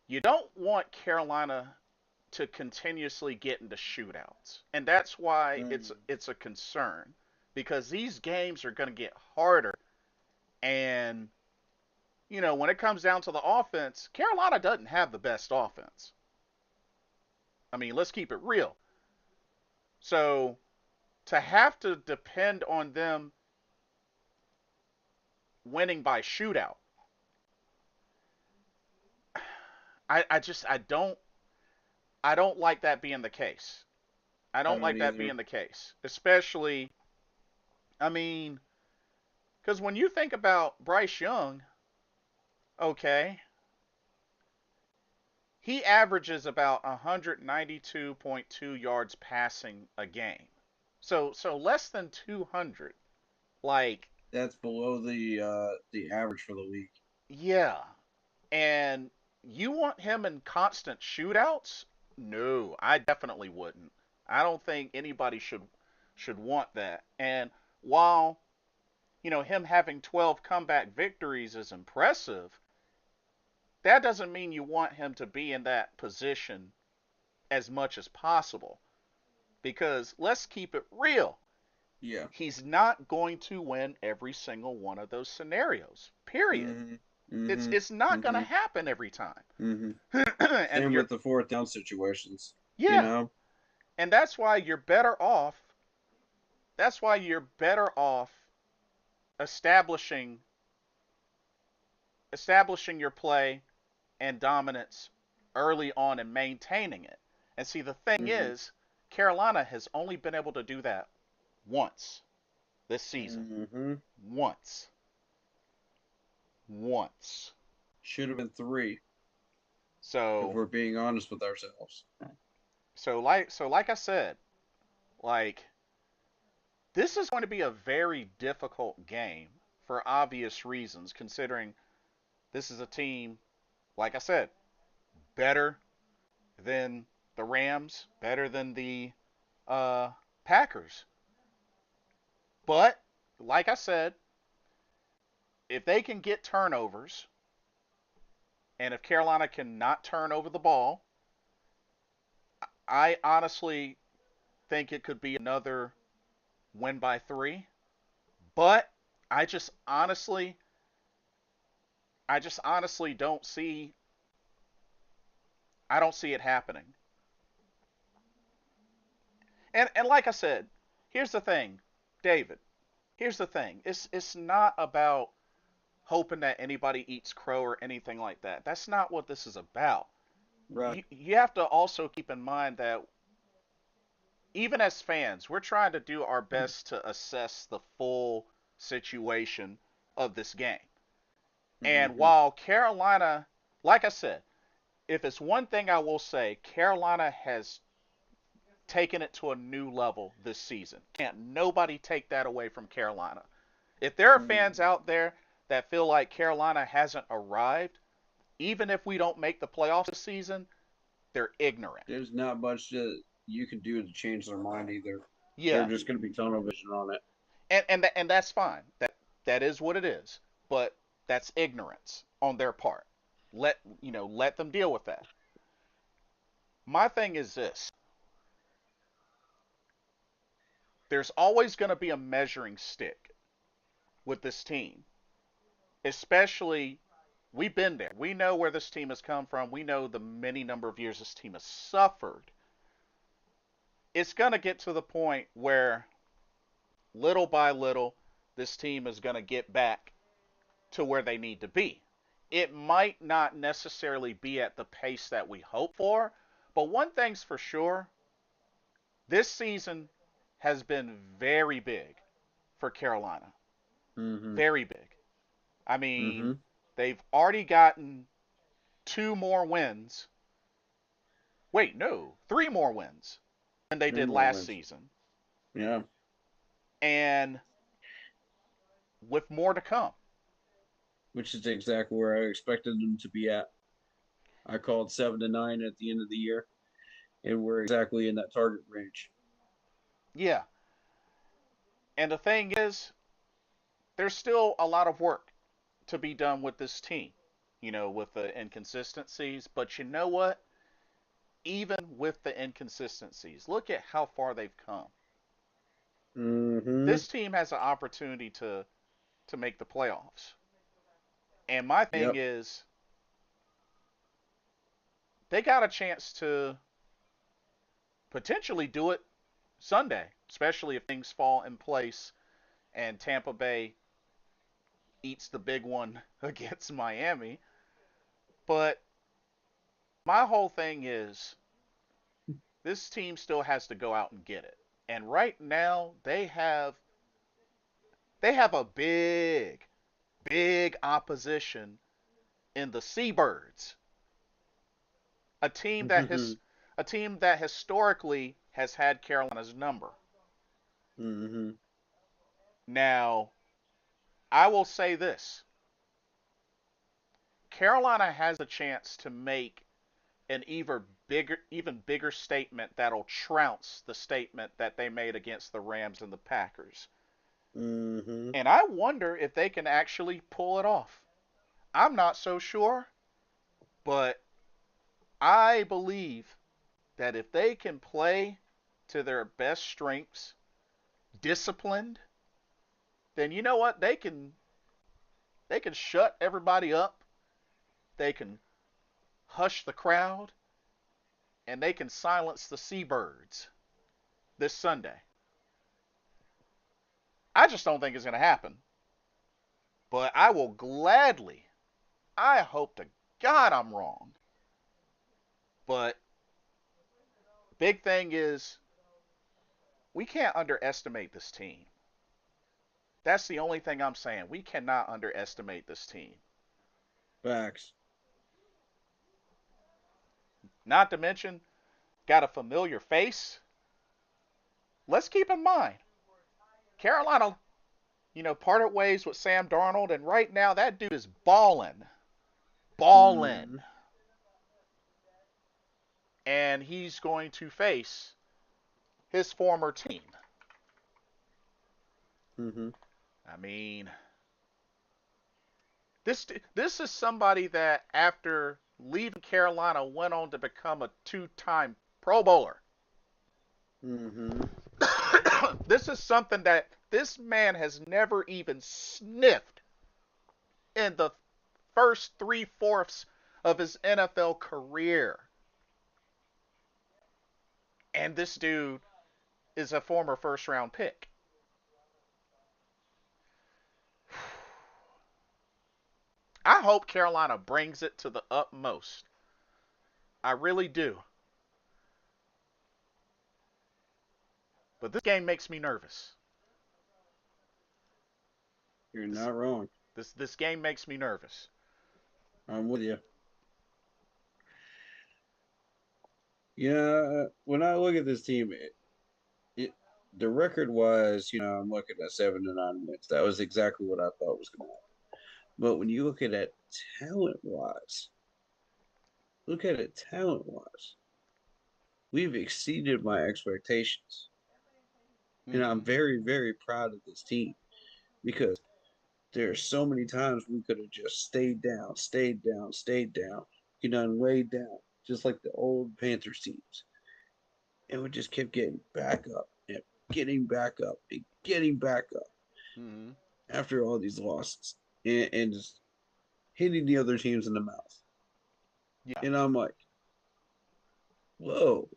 you don't want Carolina to continuously get into shootouts. And that's why Mm. it's a concern because these games are going to get harder and when it comes down to the offense, Carolina doesn't have the best offense. I mean, let's keep it real. So, to have to depend on them winning by shootout, I don't like that being the case. I I don't don't like that either. being the case, especially I mean, because when you think about Bryce Young, okay, he averages about 192.2 yards passing a game. So less than 200. Like, That's below the average for the league. yeah. And you want him in constant shootouts? No, I definitely wouldn't. I don't think anybody should want that. And while, him having 12 comeback victories is impressive, that doesn't mean you want him to be in that position as much as possible. Because let's keep it real. Yeah. He's not going to win every single one of those scenarios. Period. Mhm. It's Mhm. it's not going to Mhm. happen every time. Mhm. And Same you're with the fourth down situations. You yeah, know. and that's why you're better off. That's why you're better off establishing establishing your play and dominance early on and maintaining it. And see, the thing Mhm. is, Carolina has only been able to do that once this season. Mhm. Once. Once. Should have been three if So we're being honest with ourselves. so like I said, like this is going to be a very difficult game for obvious reasons, considering this is a team, like I said, better than the Rams, better than the uh, Packers. But like I said, if they can get turnovers, and if Carolina cannot turn over the ball, I honestly think it could be another win by 3. But I just honestly, I just honestly I don't see it happening. And like I said, here's the thing, David. Here's the thing. It's not about hoping that anybody eats crow or anything like that. That's not what this is about. Right. You have to also keep in mind that even as fans, we're trying to do our best to assess the full situation of this game. And Mhm. while Carolina, like I said, if it's one thing I will say, Carolina has taken it to a new level this season. Can't nobody take that away from Carolina. If there are fans Mhm. out there that feel like Carolina hasn't arrived, even if we don't make the playoffs this season, they're ignorant. There's not much that you can do to change their mind either. They're Yeah, just going to be tunnel vision on it. and that's fine. That is what it is. But that's ignorance on their part. Let them deal with that. My thing is this: there's always going to be a measuring stick with this team, especially we've been there. We know where this team has come from. We know the many number of years this team has suffered. It's going to get to the point where little by little this team is going to get back to where they need to be. It might not necessarily be at the pace that we hope for, but one thing's for sure, this season has been very big for Carolina. Mhm. Very big. I mean, Mhm. they've already gotten 2 more wins. Wait, no, 3 more wins than they Three did more last wins. season, Yeah. and with more to come. Which is exactly where I expected them to be at. I called 7 to 9 at the end of the year, and we're exactly in that target range. Yeah, and the thing is, there's still a lot of work to be done with this team, with the inconsistencies. But you know what? Even with the inconsistencies, look at how far they've come. Mm-hmm. This team has an opportunity to make the playoffs. And my thing Yep. is, they got a chance to potentially do it Sunday, especially if things fall in place and Tampa Bay eats the big one against Miami. But my whole thing is this team still has to go out and get it. And right now they have a big opposition in the Seabirds, a team that Mm-hmm. has a team that historically has had Carolina's number. Mm-hmm. Now, I will say this. Carolina has a chance to make an even bigger statement that'll trounce the statement that they made against the Rams and the Packers. Mm-hmm. And I wonder if they can actually pull it off. I'm not so sure, but I believe that if they can play to their best strengths, disciplined, then you know what? They can shut everybody up. They can hush the crowd and they can silence the seabirds this Sunday. I just don't think it's going to happen. But I will gladly, I hope to God I'm wrong. But big thing is we can't underestimate this team. That's the only thing I'm saying. We cannot underestimate this team. Facts. Not to mention, got a familiar face. Let's keep in mind, Carolina, parted ways with Sam Darnold, and right now that dude is balling. Mm-hmm. Balling. And he's going to face his former team. Mm-hmm. I mean, this is somebody that after leaving Carolina went on to become a two-time Pro Bowler. Mm-hmm. This is something that this man has never even sniffed in the first three-fourths of his NFL career. And this dude is a former first-round pick. I hope Carolina brings it to the utmost. I really do. But this game makes me nervous. You're This not wrong. this game makes me nervous. I'm with you. Yeah, when I look at this team, it the record was, I'm looking at 7-9 wins. That was exactly what I thought was going to happen. But when you look at it talent wise, we've exceeded my expectations. And I'm Mm-hmm. very, very proud of this team because there are so many times we could have just stayed down, and laid down, just like the old Panthers teams. And we just kept getting back up and getting back up and getting back up Mm-hmm. after all these losses and just hitting the other teams in the mouth. Yeah. And I'm like, whoa,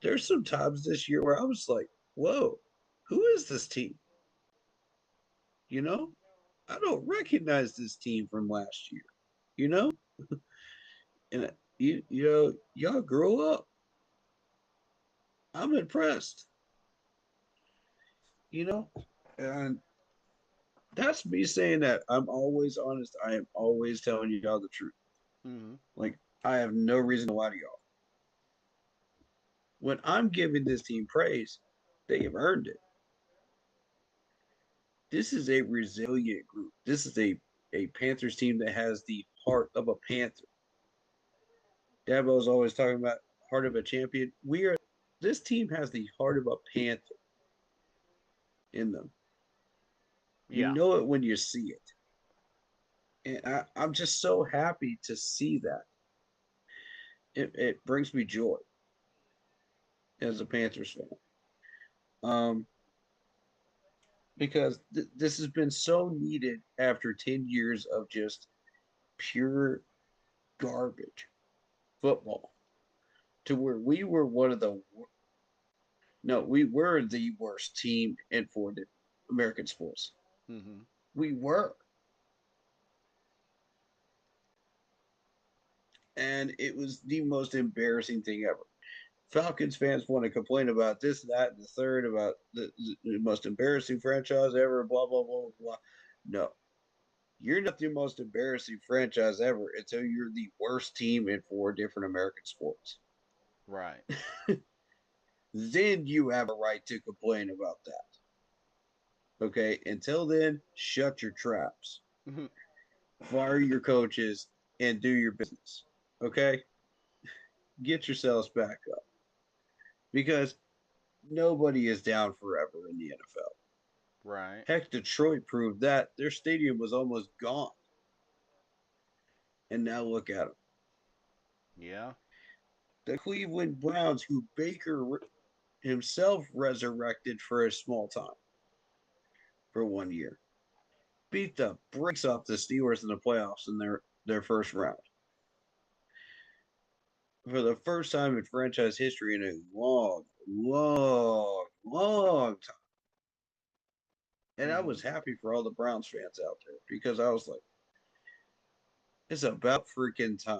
there's some times this year where I was like, whoa, who is this team? You know, I don't recognize this team from last year, you know? And y'all grow up. I'm impressed, you know? And that's me saying that I'm always honest. I am always telling y'all the truth. Mm-hmm. Like, I have no reason to lie to y'all. When I'm giving this team praise, they have earned it. This is a resilient group. This is a Panthers team that has the heart of a Panther. Dabo's always talking about heart of a champion. This team has the heart of a Panther in them. You Yeah. know it when you see it. And I'm just so happy to see that. It brings me joy as a Panthers fan. Um, because this has been so needed after 10 years of just pure garbage football to where we were one of the no, we were the worst team in for the American sports. Mm-hmm. We were. And it was the most embarrassing thing ever. Falcons fans want to complain about this, that, and the third about the most embarrassing franchise ever, blah, blah, blah, blah, blah. No, you're not the most embarrassing franchise ever until you're the worst team in four different American sports. Right. Then you have a right to complain about that. Okay. Until then, shut your traps, Mm-hmm. fire your coaches, and do your business. Okay. Get yourselves back up because nobody is down forever in the NFL. Right. Heck, Detroit proved that their stadium was almost gone. And now look at them. Yeah. The Cleveland Browns, who Baker himself resurrected for a small time for 1 year, beat the brakes off the Steelers in the playoffs in their first round. For the first time in franchise history in a long, long, long time. And I Mm-hmm. was happy for all the Browns fans out there because I was like, it's about freaking time.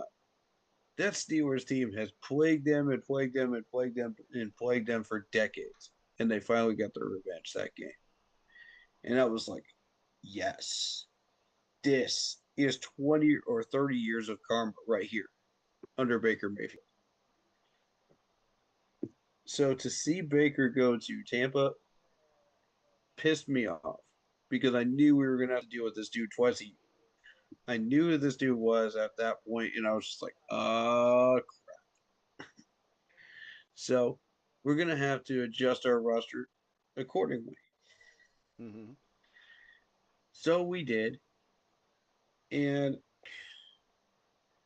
That Steelers team has plagued them and plagued them and plagued them and plagued them for decades. And they finally got their revenge that game. And I was like, yes, this is 20 or 30 years of karma right here under Baker Mayfield. So to see Baker go to Tampa pissed me off because I knew we were going to have to deal with this dude twice a year. I knew who this dude was at that point, and I was just like, so we're going to have to adjust our roster accordingly. Mm-hmm. So we did, and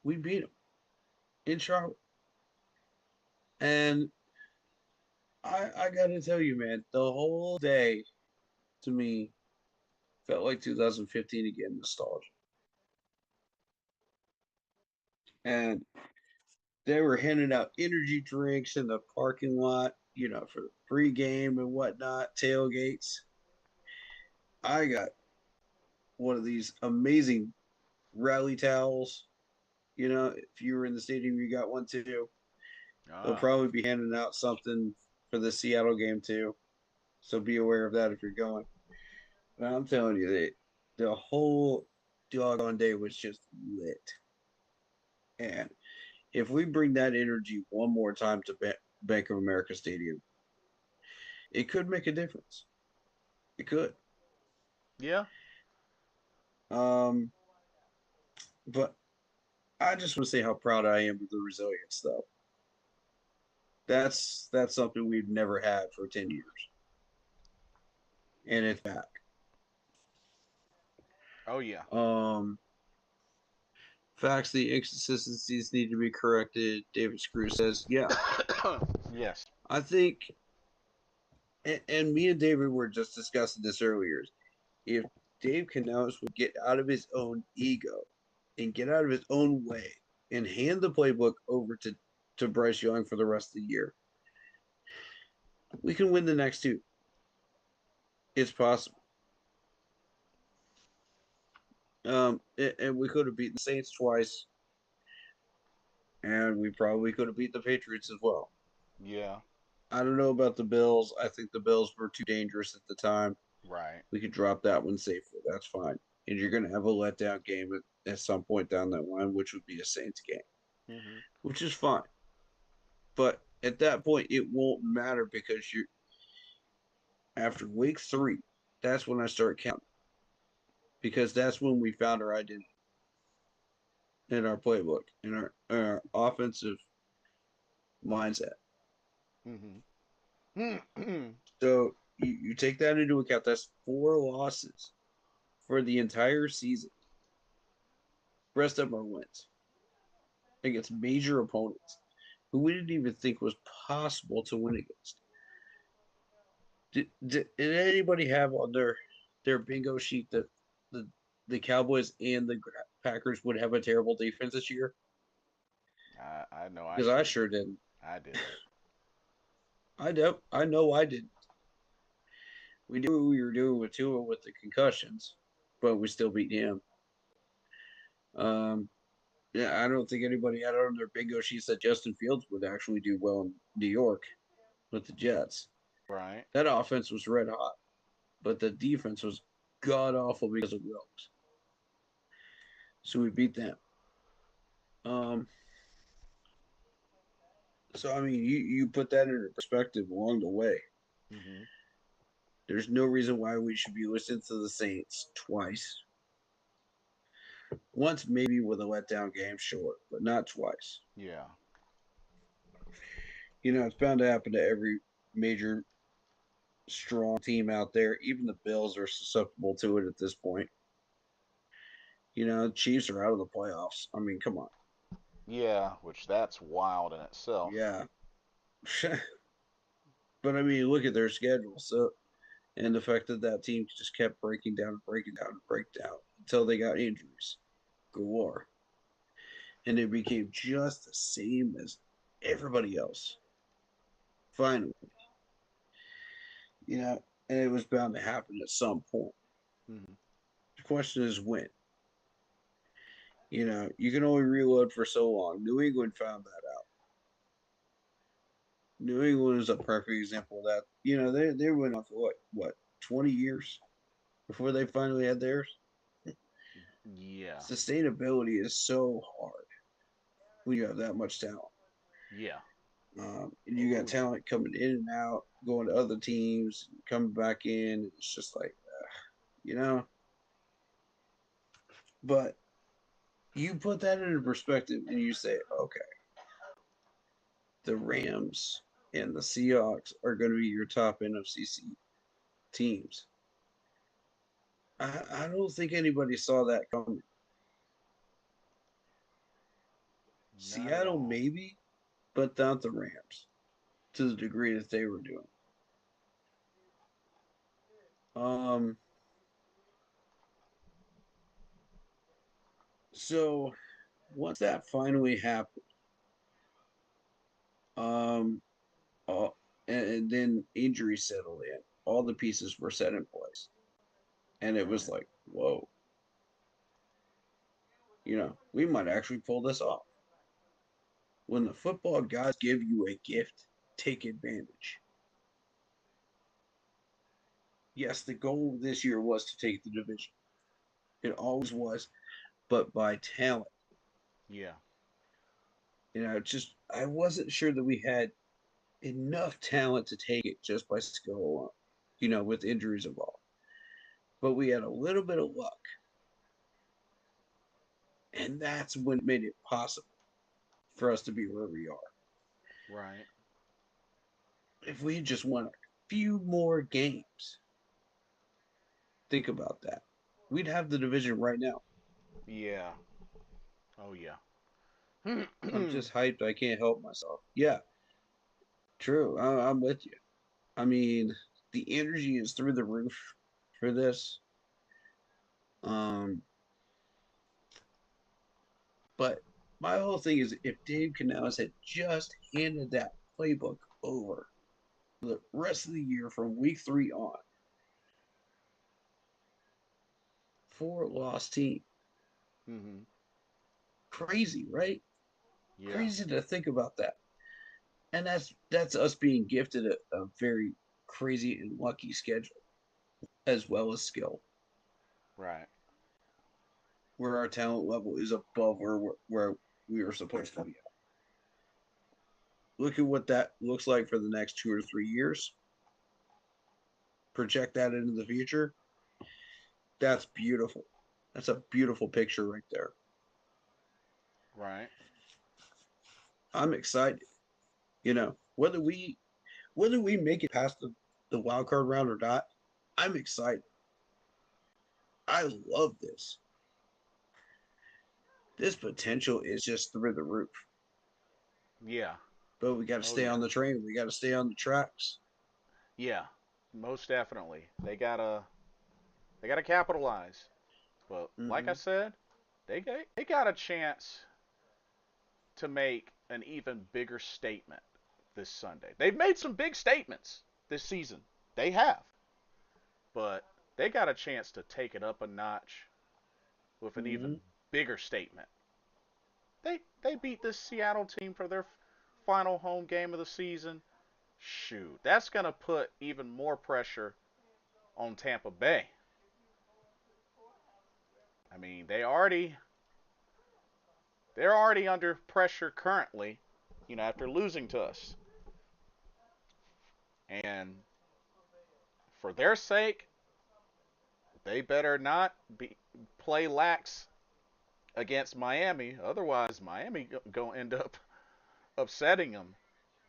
we beat him in Charlotte. And I got to tell you, man, the whole day to me felt like 2015 again, nostalgia. And they were handing out energy drinks in the parking lot, for pregame and whatnot, tailgates. I got one of these amazing rally towels. If you were in the stadium, you got one too. They'll Ah. probably be handing out something for the Seattle game too. So be aware of that if you're going. But I'm telling you, the whole doggone day was just lit. And if we bring that energy one more time to Bank of America Stadium, it could make a difference. It could. Yeah. Um, but I just want to say how proud I am of the resilience, though. That's something we've never had for 10 years, and it's back. Oh yeah. Um, Facts, the inconsistencies need to be corrected. David Screw says, yeah, Yes. I think, and me and David were just discussing this earlier. If Dave Canales would get out of his own ego and get out of his own way and hand the playbook over to Bryce Young for the rest of the year, we can win the next two. It's possible. And we could have beaten the Saints twice, and we probably could have beat the Patriots as well. Yeah. I don't know about the Bills. I think the Bills were too dangerous at the time. Right. We could drop that one safely. That's fine. And you're going to have a letdown game at some point down that line, which would be a Saints game, Mm-hmm. which is fine. But at that point, it won't matter because you after week 3, that's when I start counting because that's when we found our identity in our playbook, in our offensive mindset. Mm-hmm. So you take that into account. That's 4 losses for the entire season. Rest of them are wins against major opponents who we didn't even think was possible to win against. Did anybody have on their bingo sheet that the the Cowboys and the Packers would have a terrible defense this year? I know I Because I didn't. sure didn't. I didn't. I know I didn't. We knew what we were doing with Tua with the concussions, but we still beat him. Um, yeah, I don't think anybody had on their bingo sheets that Justin Fields would actually do well in New York with the Jets. Right. That offense was red hot, but the defense was god awful because of Wilkes. So we beat them. Um, so I mean, you put that into perspective along the way. Mhm. There's no reason why we should be listening to the Saints twice. Once maybe with a letdown game, sure, but not twice. Yeah. You know, it's bound to happen to every major strong team out there. Even the Bills are susceptible to it at this point. You know, Chiefs are out of the playoffs. I mean, come on. Yeah, which that's wild in itself. Yeah. But I mean, look at their schedule. So, and the fact that that team just kept breaking down and breaking down and breaking down until they got injuries galore. And it became just the same as everybody else. Finally, you know, and it was bound to happen at some point. Mhm. The question is when. You know, you can only reload for so long. New England found that out. New England is a perfect example of that. You know, they went on for what 20 years before they finally had theirs. Yeah. Sustainability is so hard when you have that much talent. Yeah. And you got Oh yeah. talent coming in and out, going to other teams, coming back in. It's just like, you know. But you put that into perspective and you say, okay, the Rams and the Seahawks are going to be your top NFC teams. I don't think anybody saw that coming. Not at Seattle, all. maybe, but not the Rams to the degree that they were doing. Um, so once that finally happened, um, all, and then injuries settled in, all the pieces were set in place, and it was Right. like, whoa, you know, we might actually pull this off. When the football gods give you a gift, take advantage. Yes, the goal this year was to take the division. It always was, but by talent. Yeah. You know, just I wasn't sure that we had enough talent to take it just by skill alone, you know, with injuries involved. But we had a little bit of luck, and that's what made it possible for us to be where we are. Right. If we had just won a few more games, think about that. We'd have the division right now. Yeah. Oh yeah. I'm just hyped. I can't help myself. Yeah, true. I'm with you. I mean, the energy is through the roof for this. Um, but my whole thing is if Dave Canales had just handed that playbook over the rest of the year from week 3 on, 4 loss team. Mhm. Crazy, right? Yeah. Crazy to think about that. And that's us being gifted a very crazy and lucky schedule as well as skill, Right. where our talent level is above where we are supposed to be at. Look at what that looks like for the next 2 or 3 years. Project that into the future. That's beautiful. That's a beautiful picture right there. Right. I'm excited. You know, whether we make it past the wild card round or not, I'm excited. I love this. this potential is just through the roof. Yeah. But we got to Oh stay yeah. on the train. We got to stay on the tracks. Yeah. Most definitely. They gotta capitalize. But like I Mm-hmm. said, they got a chance to make an even bigger statement this Sunday. They've made some big statements this season. They have. But they got a chance to take it up a notch with an Mm-hmm. even bigger statement. They beat this Seattle team for their final home game of the season. Shoot, that's going to put even more pressure on Tampa Bay. I mean, they're already under pressure currently, after losing to us. And for their sake, they better not play lax against Miami. Otherwise, Miami going to end up upsetting them,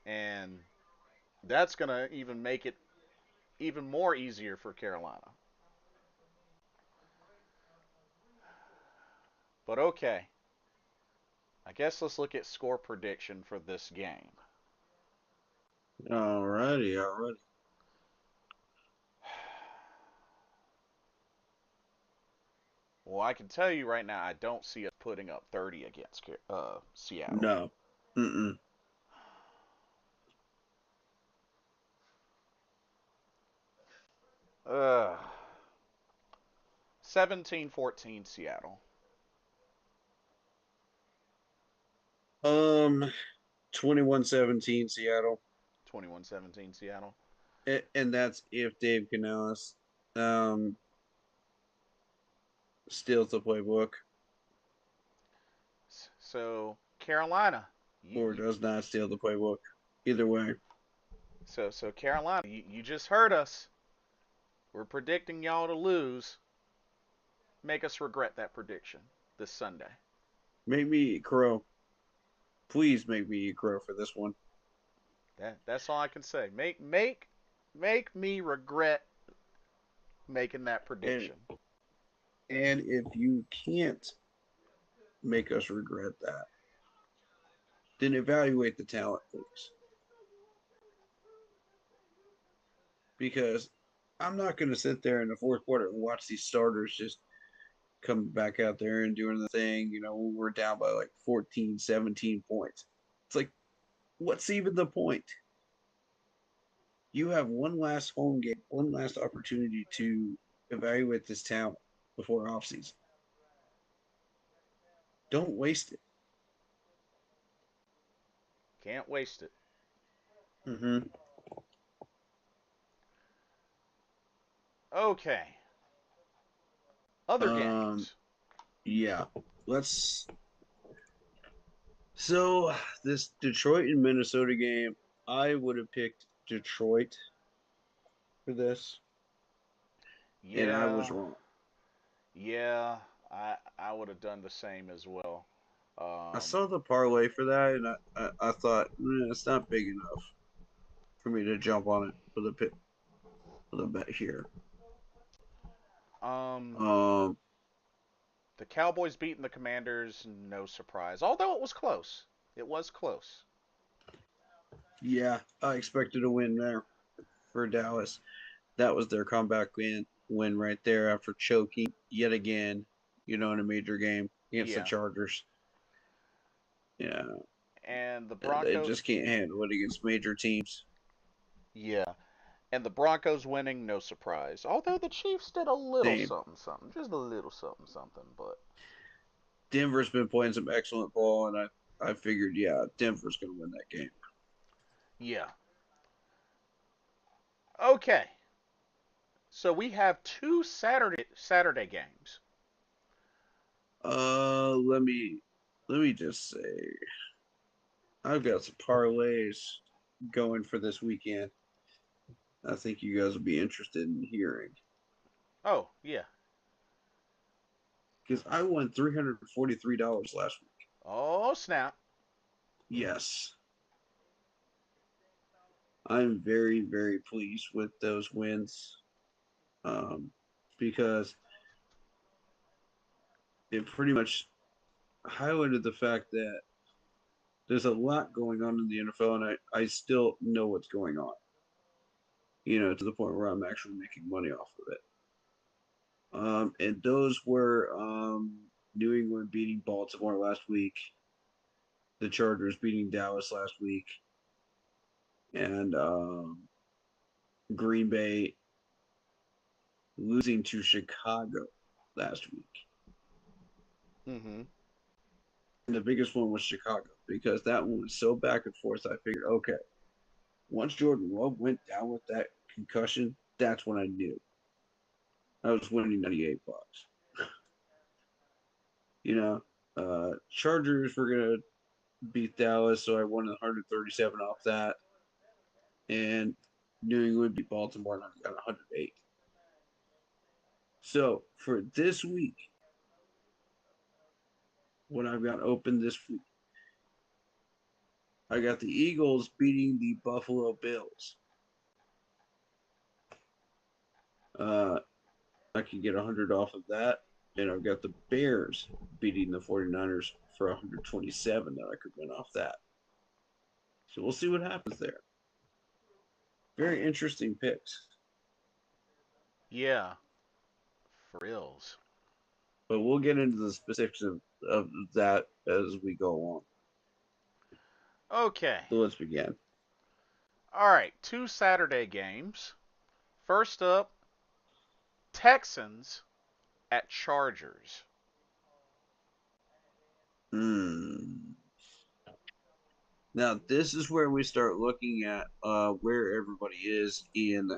and that's going to even make it even more easier for Carolina. But okay, I guess let's look at score prediction for this game. Alrighty, alrighty. Well, I can tell you right now, I don't see us putting up 30 against Seattle. No. Mm-mm. 17-14 Seattle. Um, 21-17 Seattle. 21-17 Seattle. And that's if Dave Canales um steals the playbook So Carolina, you, or you does not steal the playbook. Either way. so Carolina, you just heard us. We're predicting y'all to lose. Make us regret that prediction this Sunday. Make me eat crow. Please make me eat crow for this one. That's all I can say. Make me regret making that And prediction. and if you can't make us regret that, then evaluate the talent, please. Because I'm not going to sit there in the fourth quarter and watch these starters just come back out there and doing the thing. We're down by like 14, 17 points. It's like, what's even the point? You have one last home game, one last opportunity to evaluate this talent before offseason. Don't waste it. Can't waste it. Mm-hmm. Okay. Other Um, games. yeah. Let's. So this Detroit and Minnesota game, I would have picked Detroit for this, and I was Yeah. wrong. Yeah. I would have done the same as well. I Um, saw the parlay for that, and I thought it's not big enough for me to jump on it for the pit for the bet here. um, Um, the Cowboys beating the Commanders, no surprise. Although it was close. It was close. yeah, I expected a win there for Dallas. That was their comeback win right there after choking yet again. In a major game against the Yeah. Chargers. Yeah, And the they Bronco. just can't handle it against major teams. Yeah. And the Broncos winning, no surprise. Although the Chiefs did a little Same. something, something, just a little something, something. But Denver's been playing some excellent ball, and I figured, yeah, Denver's going to win that game. yeah. Okay. So we have two Saturday games. Let me just say, I've got some parlays going for this weekend. I think you guys will be interested in hearing Oh yeah. because I won $343 last week. Oh snap. Yes, I'm very very pleased with those wins, um, because it pretty much highlighted the fact that there's a lot going on in the NFL, and I still know what's going on. To the point where I'm actually making money off of it. And those were New England beating Baltimore last week, the Chargers beating Dallas last week, and Green Bay losing to Chicago last week. Mm-hmm. And the biggest one was Chicago because that one was so back and forth. I figured, okay, once Jordan Love went down with that concussion, that's when I knew I was winning $98. Chargers were gonna beat Dallas, so I won 137 off that, and New England beat Baltimore, and I got 108. So for this week, what I've got open this week, I got the Eagles beating the Buffalo Bills. Uh, I can get 100 off of that. And I've got the Bears beating the 49ers for 127 that I could win off that. So we'll see what happens there. Very interesting picks. Yeah, for reals. But we'll get into the specifics of that as we go on. Okay. So let's begin. All right. 2 Saturday games. First up, Texans at Chargers. Hmm. Now, this is where we start looking at where everybody is in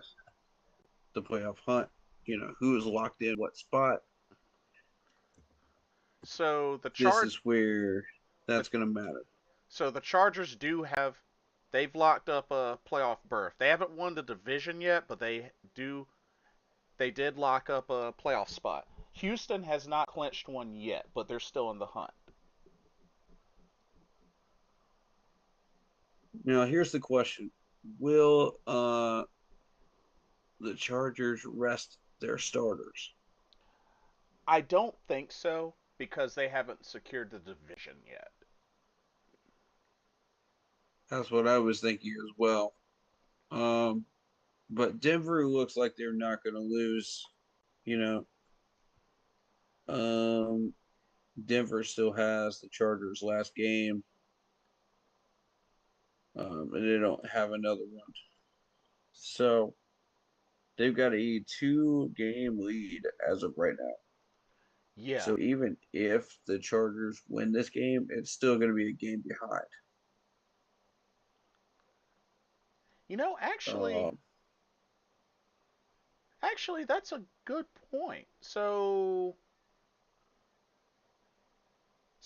the playoff hunt. Who is locked in what spot. So the This Char is where the that's going to matter. so the Chargers do have they've locked up a playoff berth. They haven't won the division yet, but they did lock up a playoff spot. Houston has not clinched one yet, but they're still in the hunt. Now, here's the question: will the Chargers rest their starters? I don't think so because they haven't secured the division yet. That's what I was thinking as well. Um, but Denver looks like they're not going to lose. You know, um, Denver still has the Chargers' last game, and they don't have another one. So they've got a 2-game lead as of right now. Yeah. So even if the Chargers win this game, it's still going to be a game behind. You know, actually Um, actually that's a good point. So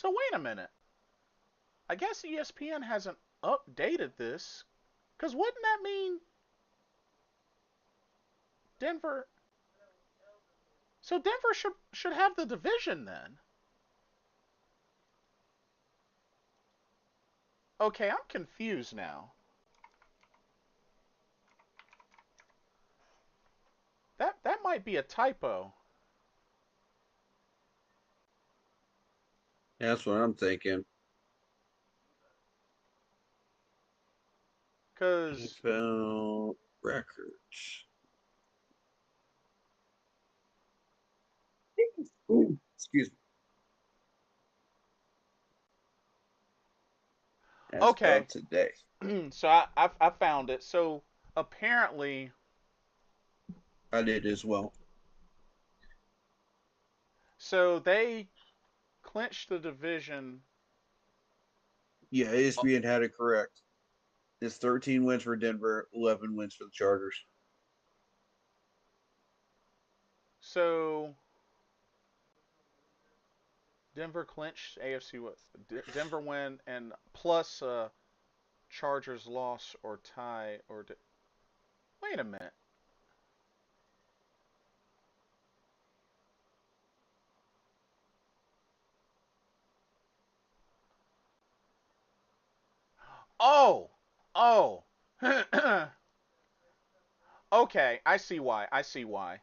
wait a minute. I guess ESPN hasn't updated this cuz wouldn't that mean Denver So Denver should have the division then. Okay, I'm confused now. That might be a typo. that's what I'm thinking. Cause NFL records. Ooh, excuse me. As okay, of today, so I found it. So apparently, I did as well. so they clinched the division. Yeah, ESPN had it correct. It's 13 wins for Denver, 11 wins for the Chargers. So Denver clinched AFC. What? Denver win and plus Chargers loss or tie or wait a minute. Oh, oh. Okay, I see why. I see why.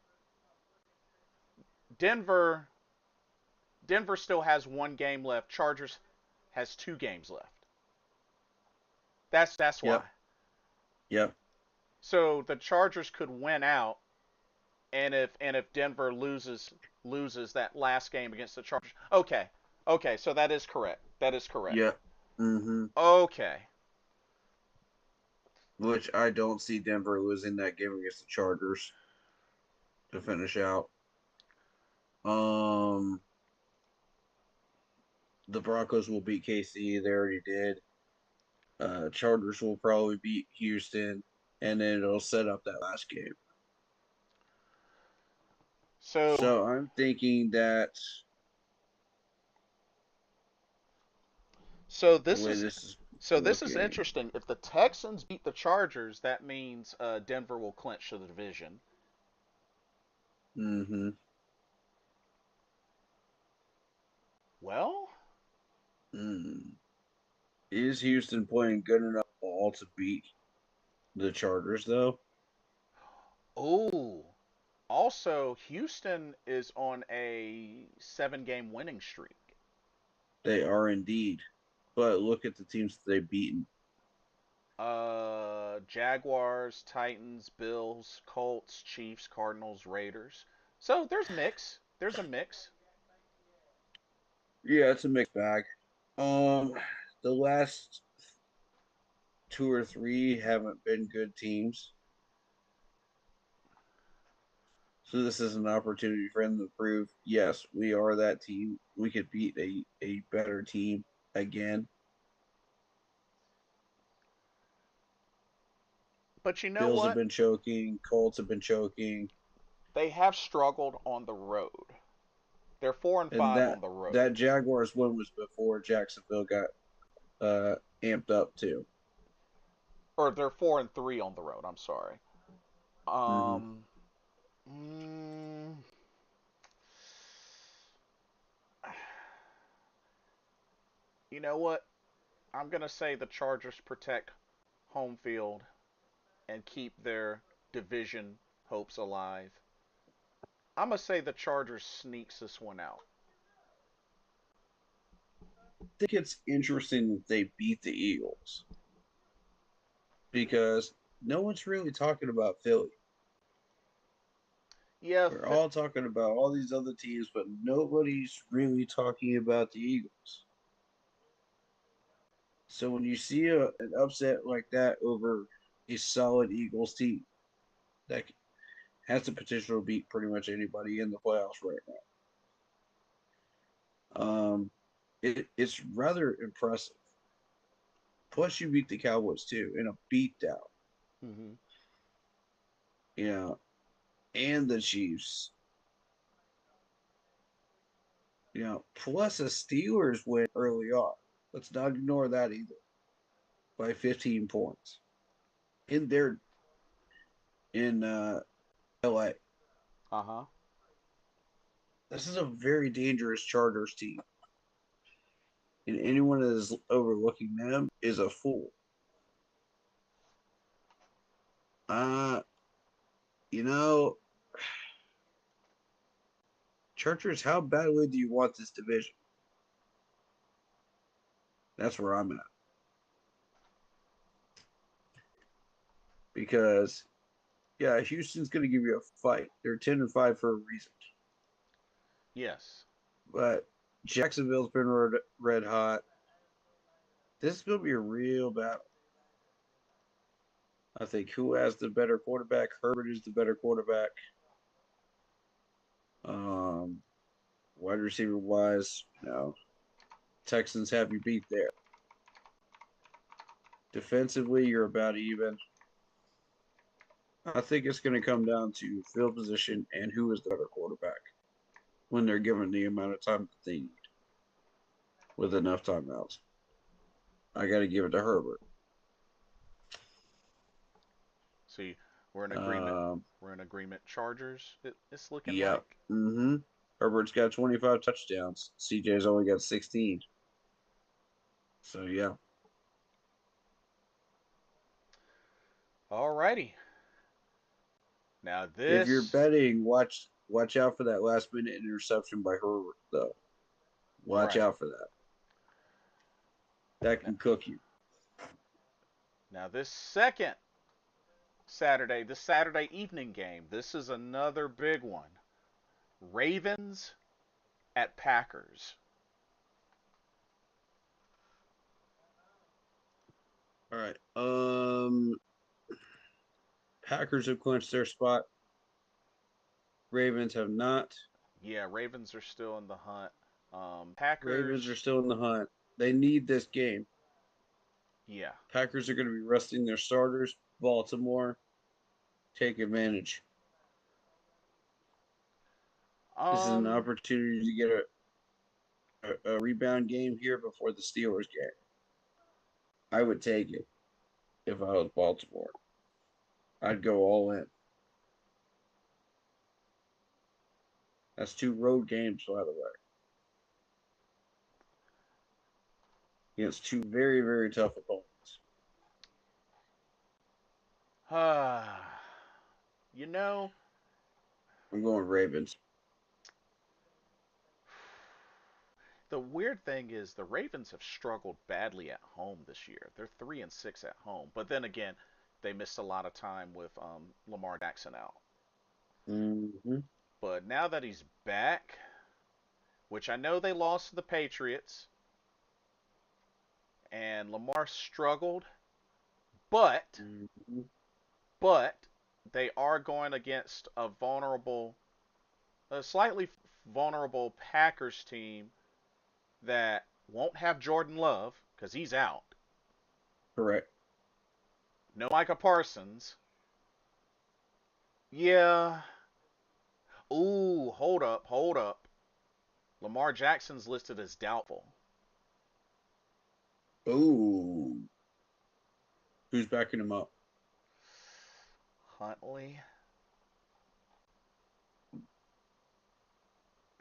Denver Denver still has 1 game left. Chargers has 2 games left. That's why. Yep. Yep. So the Chargers could win out, and if Denver loses that last game against the Chargers, okay, okay, so that is correct. That is correct. Yep. Mm-hmm. Okay. Which I don't see Denver losing that game against the Chargers to finish out. Um, the Broncos will beat KC. They already did. Chargers will probably beat Houston, and then it'll set up that last game. So So I'm thinking that so the this way is this is so this is looking, interesting. If the Texans beat the Chargers, that means Denver will clinch the division. mm-hmm, Well, mm, is Houston playing good enough ball to beat the Chargers, though? oh, also Houston is on a 7 game winning streak. They are indeed. But look at the teams that they've beaten. Jaguars, Titans, Bills, Colts, Chiefs, Cardinals, Raiders. So there's mix. There's a mix. Yeah, it's a mixed bag. Um, the last two or three haven't been good teams. So this is an opportunity for them to prove, yes, we are that team. We could beat a better team again. But you know Bills have what? been choking. Colts have been choking. They have struggled on the road. They're four and And five that on the road, that Jaguars win was before Jacksonville got amped up too. or they're 4-3 on the road. I'm sorry. Mm-hmm. Um, mm, you know what? I'm gonna say the Chargers protect home field and keep their division hopes alive. I'm gonna say the Chargers sneaks this one out. I think it's interesting that they beat the Eagles because no one's really talking about Philly. Yeah, We're all talking about all these other teams, but nobody's really talking about the Eagles. So when you see an upset like that over a solid Eagles team that has the potential to beat pretty much anybody in the playoffs right now, it's rather impressive. Plus, you beat the Cowboys too in a beatdown, hmm you know, and the Chiefs, plus a Steelers win early on. Let's not ignore that either by 15 points in their in LA. Uh huh. This is a very dangerous Chargers team, and anyone that is overlooking them is a fool. Uh, you know, Chargers, how badly do you want this division? That's where I'm at because yeah, Houston's going to give you a fight. They're 10-5 for a reason, Yes. but Jacksonville's been red hot. This is going to be a real battle. I think who has the better quarterback? Herbert is the better quarterback. Um, wide receiver wise, Texans have you beat there. Defensively, you're about even. I think it's going to come down to field position and who is the better quarterback when they're given the amount of time that they need with enough timeouts. I got to give it to Herbert. See, we're in agreement. Um, We're in agreement. Chargers. It's looking yeah. like. Mm-hmm. Herbert's got 25 touchdowns. CJ's only got 16. So yeah, Alrighty. Now if you're this. betting, watch out for that last minute interception by Herbert though. Watch Right. out for that. That Now, can cook you. now this second Saturday, the Saturday evening game, this is another big one. Ravens at Packers. All right. Packers have clinched their spot. Ravens have not. Yeah, Ravens are still in the hunt. Ravens are Packers, still in the hunt. They need this game. yeah. Packers are going to be resting their starters. Baltimore, take advantage. This is an Um, opportunity to get a rebound game here before the Steelers game. I would take it if I was Baltimore. I'd go all in. That's two road games, by the way, against two very, very tough opponents. you know, I'm going Ravens. the weird thing is the Ravens have struggled badly at home this year. They're 3-6 at home, but then again, they missed a lot of time with Lamar Jackson out. Mm-hmm. But now that he's back, which I know they lost to the Patriots, and Lamar struggled, but Mm-hmm. but they are going against a slightly vulnerable Packers team that won't have Jordan Love because he's out. Correct. No Micah Parsons. Yeah. Ooh, hold up, hold up. Lamar Jackson's listed as doubtful. Ooh. Who's backing him up? Huntley.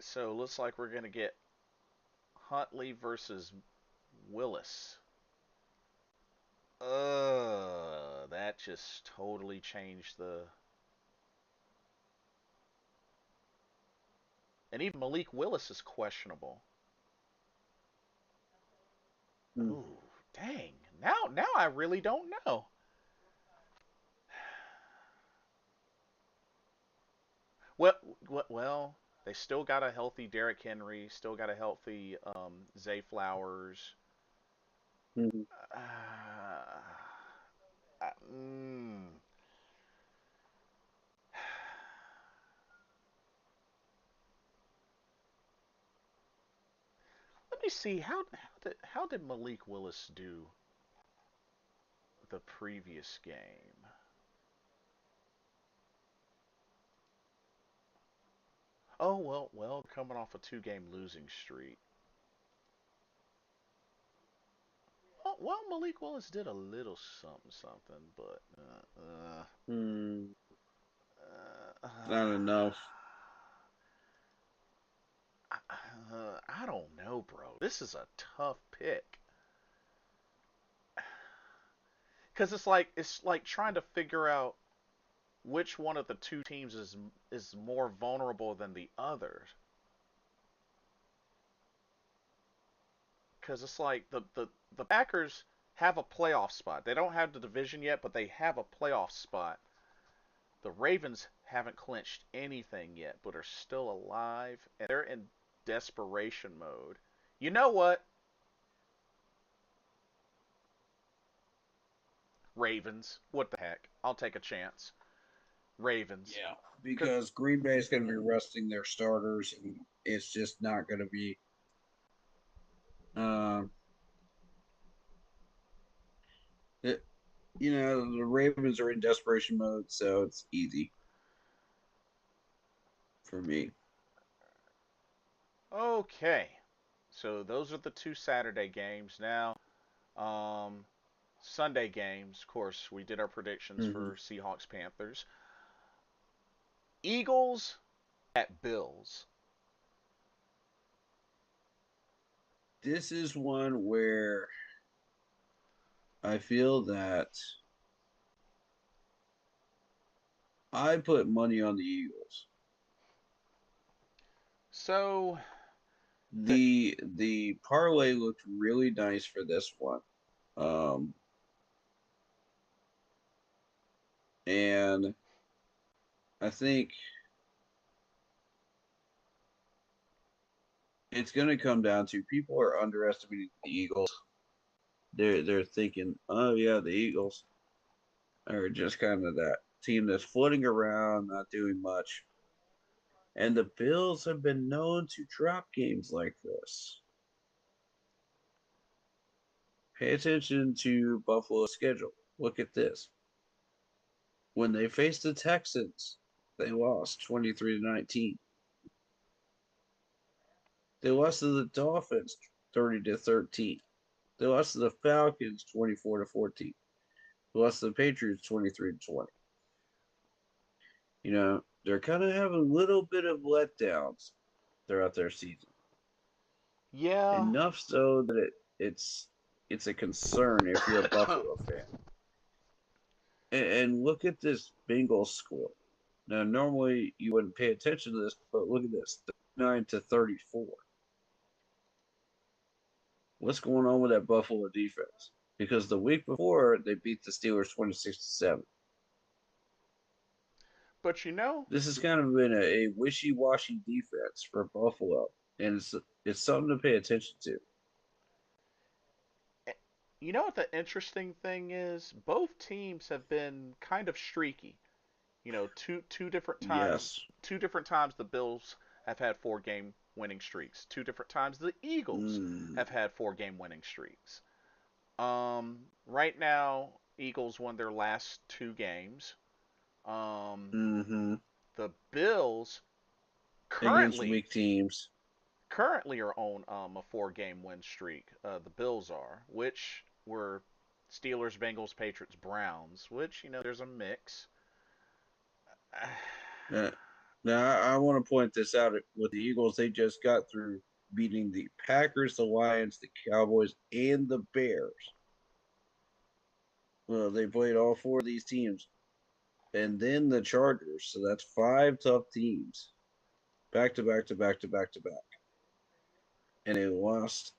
So it looks like we're gonna get Huntley versus Willis. That just totally changed the. And even Malik Willis is questionable. Hmm. Ooh, dang. Now I really don't know. Well, well, they still got a healthy Derrick Henry, still got a healthy Zay Flowers. Hmm. Uh, mm, let me see how did Malik Willis do the previous game? Oh well, coming off a two-game losing streak. Well, Malik Willis did a little something, something, but Hmm. uh, uh, Not enough. I don't know, bro. This is a tough pick because it's like trying to figure out which one of the two teams is more vulnerable than the other. Because it's like the Packers have a playoff spot. They don't have the division yet, but they have a playoff spot. The Ravens haven't clinched anything yet, but are still alive, and they're in desperation mode. You know what? Ravens. What the heck? I'll take a chance. Ravens. Yeah. Cause Because Green Bay is going to be resting their starters, and it's just not going to be. Um, it, the Ravens are in desperation mode, so it's easy for me. okay. So those are the two Saturday games. Now, um, Sunday games. Of course, we did our predictions Hmm. for Seahawks Panthers. Eagles at Bills. This is one where I feel that I put money on the Eagles. So The parlay looked really nice for this one. Um, and I think it's going to come down to people are underestimating the Eagles. They're thinking, oh yeah, the Eagles are just kind of that team that's floating around, not doing much. And the Bills have been known to drop games like this. Pay attention to Buffalo's schedule. Look at this. When they faced the Texans, they lost 23-19. They lost to the Dolphins 30-13. They lost to the Falcons 24-14. They lost to the Patriots 23-20. They're kind of having a little bit of letdowns throughout their season. Yeah. Enough so that it's a concern if you're a Buffalo fan. And look at this Bengals score. Now, normally you wouldn't pay attention to this, but look at this: 39-34. What's going on with that Buffalo defense? Because the week before they beat the Steelers 26-7. But you know, This has kind of been a wishy-washy defense for Buffalo, and it's something to pay attention to. eh, you know what the interesting thing is? Both teams have been kind of streaky. You know, two different times, Yes. two different times the Bills have had 4 game winning streaks. Two different times the Eagles Mm, have had 4 game winning streaks. Right now, Eagles won their last 2 games. Um, mm-hmm. the Bills Against currently weak teams. currently are on a 4 game win streak. The Bills are, which were Steelers, Bengals, Patriots, Browns. Which there's a mix. Uh, Now, I want to point this out with the Eagles. They just got through beating the Packers, the Lions, the Cowboys, and the Bears. Well, they played all 4 of these teams, and then the Chargers. So that's 5 tough teams, back to back to back to back to back, and they lost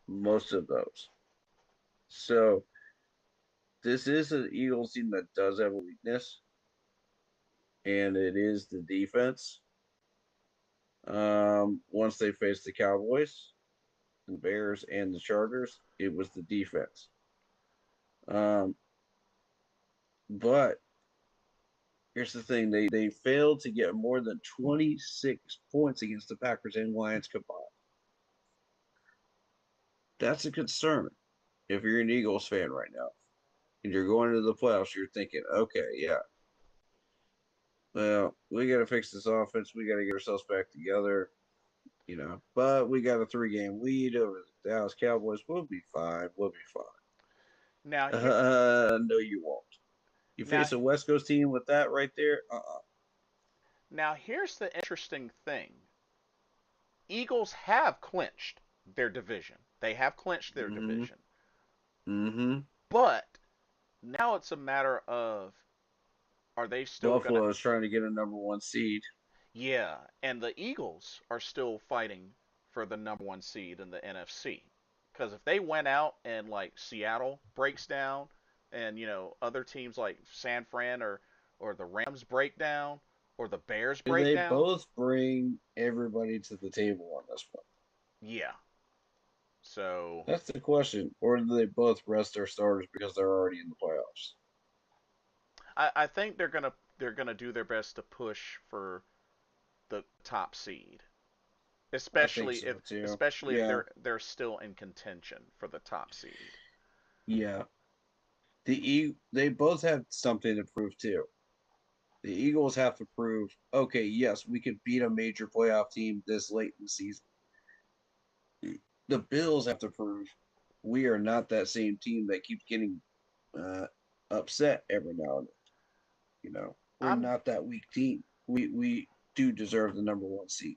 most of those. So this is an Eagles team that does have a weakness, and it is the defense. Once they faced the Cowboys, the Bears, and the Chargers, it was the defense. Um, but here's the thing: they failed to get more than 26 points against the Packers and Lions combined. That's a concern if you're an Eagles fan right now and you're going to the playoffs. You're thinking, okay, yeah, well, we got to fix this offense. We got to get ourselves back together. But we got a 3 game lead over the Dallas Cowboys. We'll be fine. We'll be fine. now here, No, you won't. You now face a West Coast team with that right there. now here's the interesting thing. Eagles have clinched their division. They have clinched their Mm-hmm. division. Mm-hmm. But now it's a matter of, are they still gonna? Buffalo is trying to get a number 1 seed. Yeah, and the Eagles are still fighting for the number 1 seed in the NFC. Because if they went out and like Seattle breaks down, and other teams like San Fran or the Rams break down, or the Bears Do break they down, both bring everybody to the table on this one? yeah. So That's the question. Or do they both rest their starters because they're already in the playoffs? I think they're gonna do their best to push for the top seed, I think especially if so too. especially if Yeah. they're still in contention for the top seed. Yeah. They both have something to prove too. The Eagles have to prove, okay, yes, we can beat a major playoff team this late in the season. The Bills have to prove we are not that same team that keeps getting uh, upset every now and then. We're I'm not that weak team. We do deserve the number 1 seed.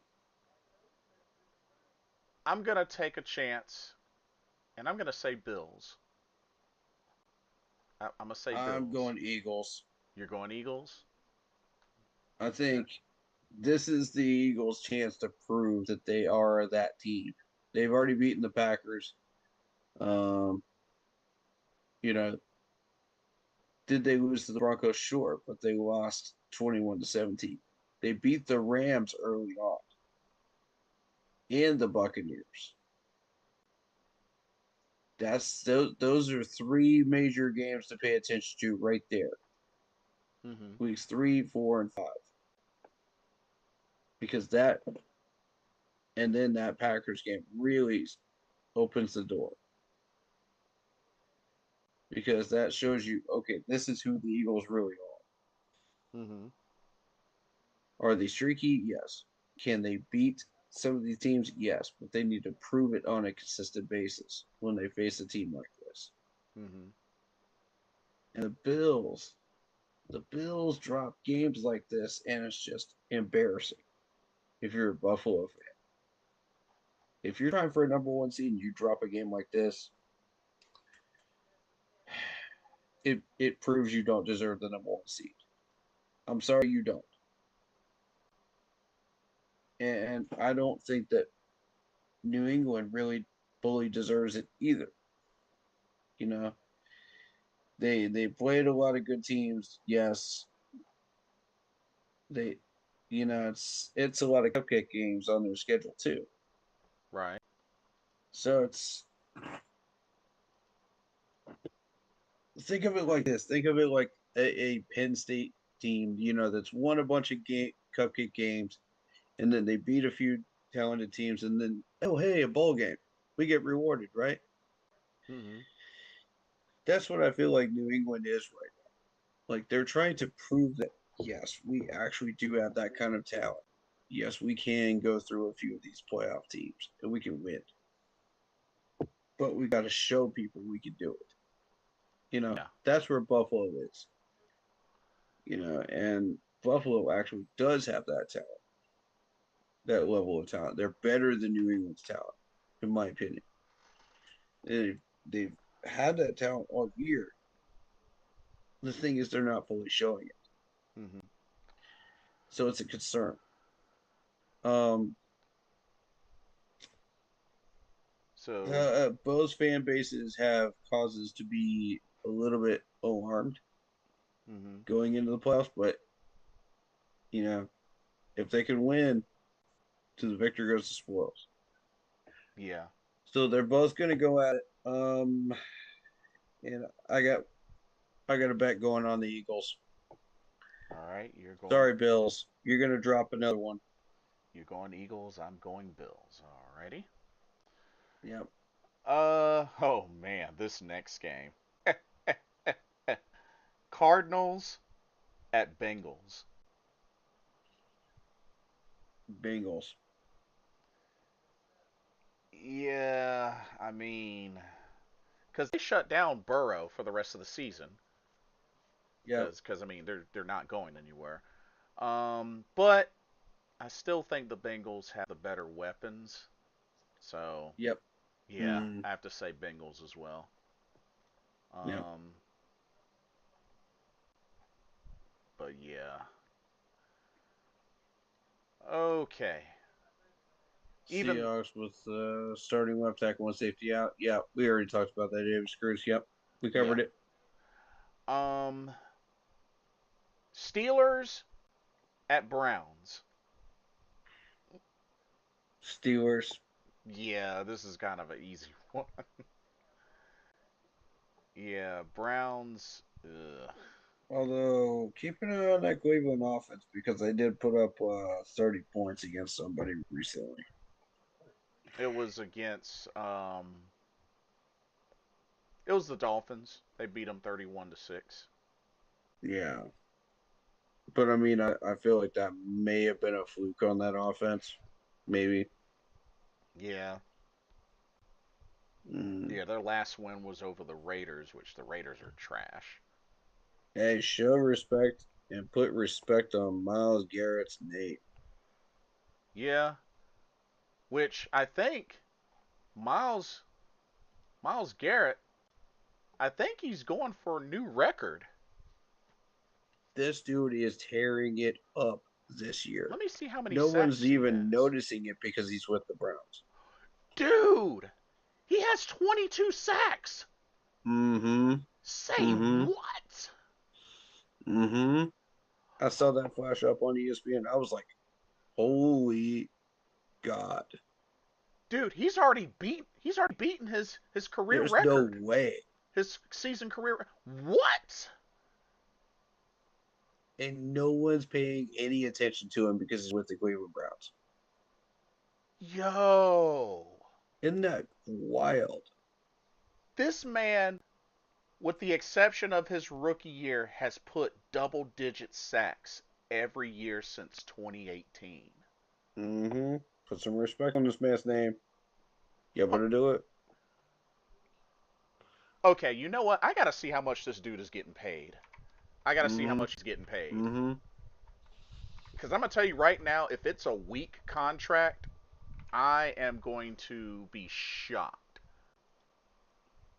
I'm gonna take a chance, and I'm gonna say Bills. I'm gonna say I'm Bills. going Eagles. You're going Eagles. I think this is the Eagles' chance to prove that they are that team. They've already beaten the Packers. Um, you know, did they lose to the Broncos? Sure, but they lost 21-17. They beat the Rams early on and the Buccaneers. Those are three major games to pay attention to right there. Mm-hmm. Weeks 3, 4, and 5. Because that and then that Packers game really opens the door. Because that shows you, okay, this is who the Eagles really Mm-hmm. are. Are they streaky? Yes. Can they beat some of these teams? Yes. But they need to prove it on a consistent basis when they face a team like this. Mm-hmm. And the Bills drop games like this, and it's just embarrassing if you're a Buffalo fan. If you're trying for a number one seed and you drop a game like this, it proves you don't deserve the number one seed. I'm sorry you don't. And I don't think that New England really fully deserves it either. You know, they played a lot of good teams. Yes, they, it's a lot of cupcake games on their schedule too. Right. So it's think of it like this. Think of it like a Penn State team. That's won a bunch of cupcake games, and then they beat a few talented teams, and then oh hey, a bowl game, we get rewarded, right? Mm-hmm. That's what I feel like New England is right now. Like they're trying to prove that yes, we actually do have that kind of talent. Yes, we can go through a few of these playoff teams and we can win. But we got to show people we can do it. Yeah. That's where Buffalo is. And Buffalo actually does have that talent, that level of talent. They're better than New England's talent, in my opinion. They've had that talent all year. The thing is, they're not fully showing it, Mm-hmm. so it's a concern. Um, So. Both fan bases have causes to be a little bit alarmed Mm-hmm. going into the playoffs, but you know, if they can win, to the victor goes the spoils. Yeah. So they're both going to go at it. And I got a bet going on the Eagles. All right. You're going. Sorry, Bills, you're going to drop another one. You're going Eagles. I'm going Bills. Alrighty. Yep. Oh man, this next game. Cardinals at Bengals. Bengals. Yeah, I mean, because they shut down Burrow for the rest of the season. Yep. Because I mean they're not going anywhere. But I still think the Bengals have the better weapons. So Yep. yeah, Mm, I have to say Bengals as well. yep. Um, but yeah. Okay. Even Seahawks with starting left tackle, one safety out. Yeah, we already talked about that. David Screws. Yep, we yeah. covered it. Um, Steelers at Browns. Steelers. Yeah, this is kind of an easy one. Yeah, Browns. Ugh. Although keep an eye on that Cleveland offense because they did put up 30 points against somebody recently. It was against. It was the Dolphins. They beat them 31-6. Yeah, but I mean, I feel like that may have been a fluke on that offense. Maybe. Yeah. Mm. Yeah, their last win was over the Raiders, which the Raiders are trash. Hey, show respect and put respect on Miles Garrett's name. Yeah, which I think Miles Miles Garrett, I think he's going for a new record. This dude is tearing it up this year. Let me see how many No one's sacks he even has. noticing it because he's with the Browns. Dude, he has 22 sacks. Mm-hmm. Say Mm-hmm. what? Mm-hmm. I saw that flash up on ESPN. I was like, holy God. Dude, he's already beaten his career There's no record. way. His season career. What? And no one's paying any attention to him because he's with the Cleveland Browns. Yo. Isn't that wild? This man, with the exception of his rookie year, has put double digit sacks every year since 2018. Mm-hmm. Put some respect on this man's name. You Oh, better do it. okay, you know what? I gotta see how much this dude is getting paid. I gotta see how Mm-hmm. much he's getting paid. Mm-hmm. Because I'm gonna tell you right now, if it's a weak contract, I am going to be shocked.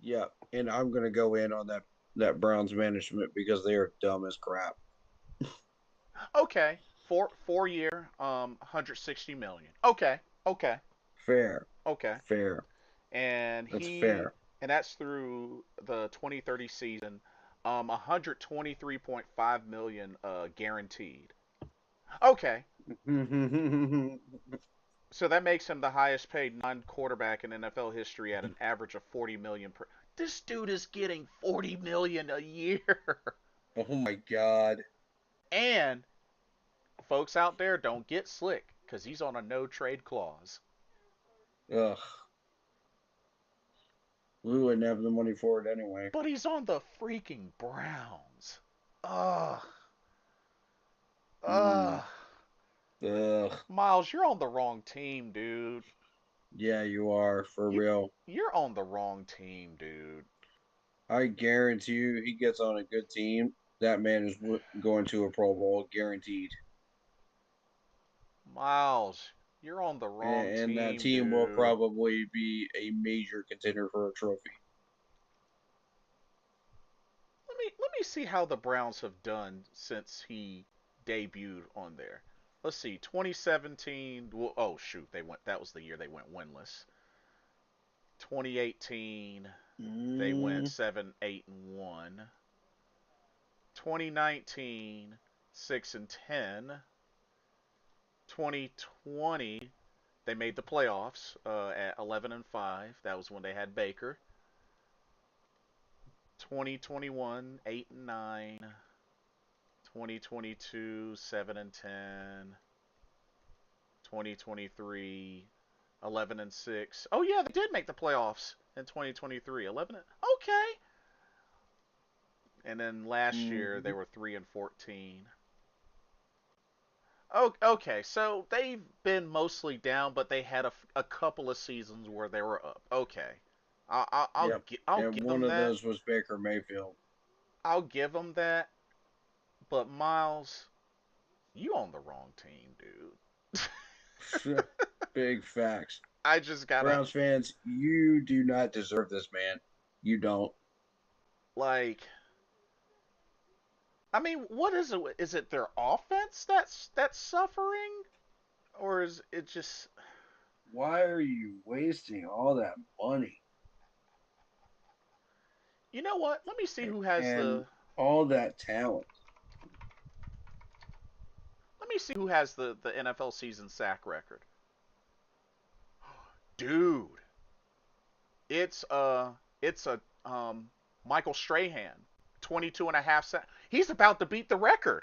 Yeah. And I'm gonna go in on that Browns management because they are dumb as crap. Okay, four year, 160 million. Okay, okay, Fair. okay. Fair. And That's he fair. and that's through the 2030 season. 123.5 million guaranteed. Okay, so that makes him the highest paid non-quarterback in NFL history at an average of 40 million per. This dude is getting 40 million a year. Oh my God. And folks out there, don't get slick because he's on a no trade clause. Ugh. We wouldn't have the money for it anyway. But he's on the freaking Browns. Ugh. Mm. Ugh. Ugh. Miles, you're on the wrong team, dude. Yeah, you are for You, real. you're on the wrong team, dude. I guarantee you, he gets on a good team. That man is going to a Pro Bowl, guaranteed. Miles, you're on the wrong And that team, team will dude. probably be a major contender for a trophy. Let me see how the Browns have done since he debuted on there. Let's see, 2017. Well, oh shoot, they went. That was the year they went winless. 2018, they went Mm, 7-8-1. 2019, 6-10. 2020, they made the playoffs at 11-5. That was when they had Baker. 2021, 8-9. 2022, 7-10. 2023, 11-6. Oh yeah, they did make the playoffs in 2023. 11. Okay. And then last year they mm, were 3-14. Oh, okay. So they've been mostly down, but they had a couple of seasons where they were up. Okay. yep. I'll And give one them of that. those was Baker Mayfield. I'll give them that. But Miles, you on the wrong team, dude. Big facts. I just gotta Browns fans, you do not deserve this man. You don't. like. I mean, what is it? Is it their offense that's suffering, or is it just? Why are you wasting all that money You know what? Let me see who has and the. all that talent? Let me see who has the NFL season sack record. Dude, it's it's a Michael Strahan, 22 and a half sack. He's about to beat the record.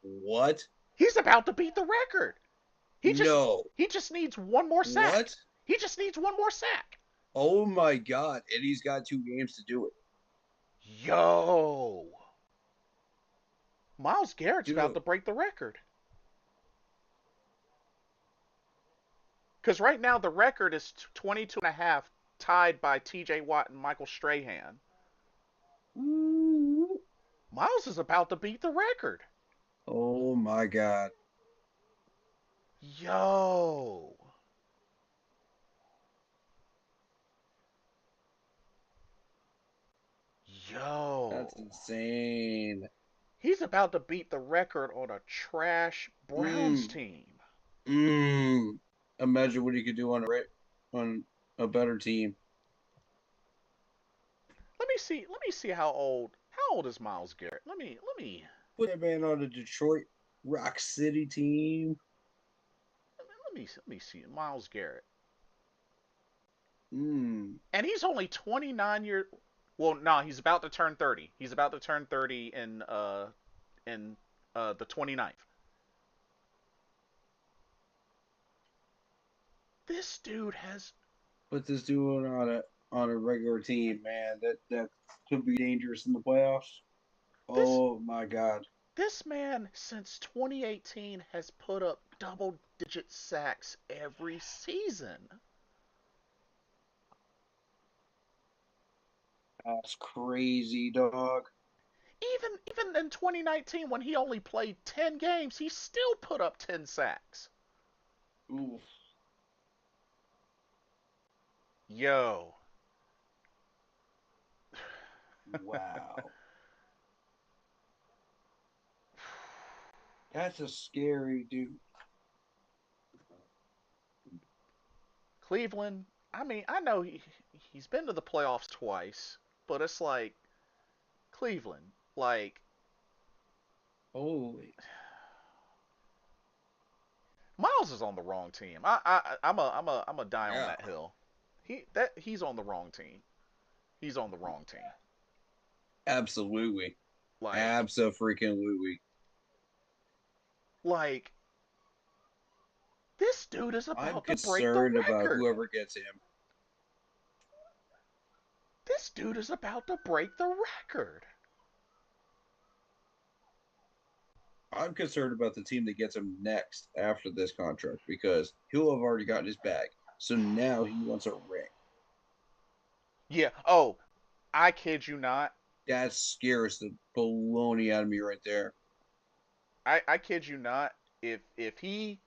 What? He's about to beat the record. He just No. he just needs one more sack. What? He just needs one more sack. Oh my God. And he's got 2 games to do it. Yo, Miles Garrett's about to Dude. break the record. Because right now the record is 22 and a half, tied by TJ Watt and Michael Strahan. Ooh. Miles is about to beat the record. Oh my God. Yo. That's Yo. insane. He's about to beat the record on a trash Browns Mm, team. mm. Imagine what he could do on a better team. Let me see how old is Miles Garrett? Let me Put that man on the Detroit Rock City team. let me see Miles Garrett. Mm. And he's only 29 years. Well, no, he's about to turn 30. He's about to turn 30 in the 29th. This dude has Put this dude on a regular team, man. That could be dangerous in the playoffs. this Oh my God, this man since 2018 has put up double digit sacks every season. that's crazy, dog. Even in 2019 when he only played 10 games, he still put up 10 sacks. Ooh, Yo. wow. That's a scary dude. Cleveland, I mean, I know he's been to the playoffs twice, but it's like Cleveland, like Holy, Miles is on the wrong team. I'm a die on yeah, that hill. He's on the wrong team. He's on the wrong team. absolutely, Like absolutely. like this dude is I'm about to break the concerned about record. whoever gets him. This dude is about to break the record. I'm concerned about the team that gets him next after this contract because he'll have already gotten his bag. So now he wants a ring. Yeah. Oh, I kid you not. That scares the baloney out of me right there. I kid you not. If he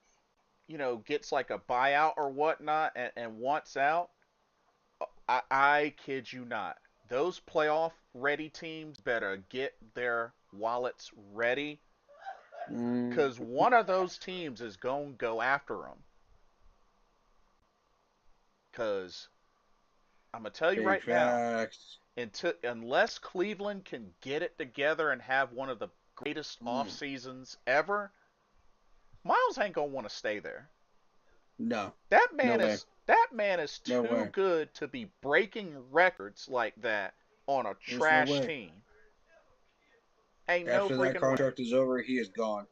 gets like a buyout or whatnot and wants out, I kid you not. Those playoff ready teams better get their wallets ready Mm, because one of those teams is going to go after him. Because I'm going to tell you big right now, facts. unless Cleveland can get it together and have one of the greatest off Mm, seasons ever, Miles ain't going to want to stay there. no, That no man way. is that man is No too way. good to be breaking records like that on a There's no trash way. team. Ain't no After that freaking way. contract is over, he is gone.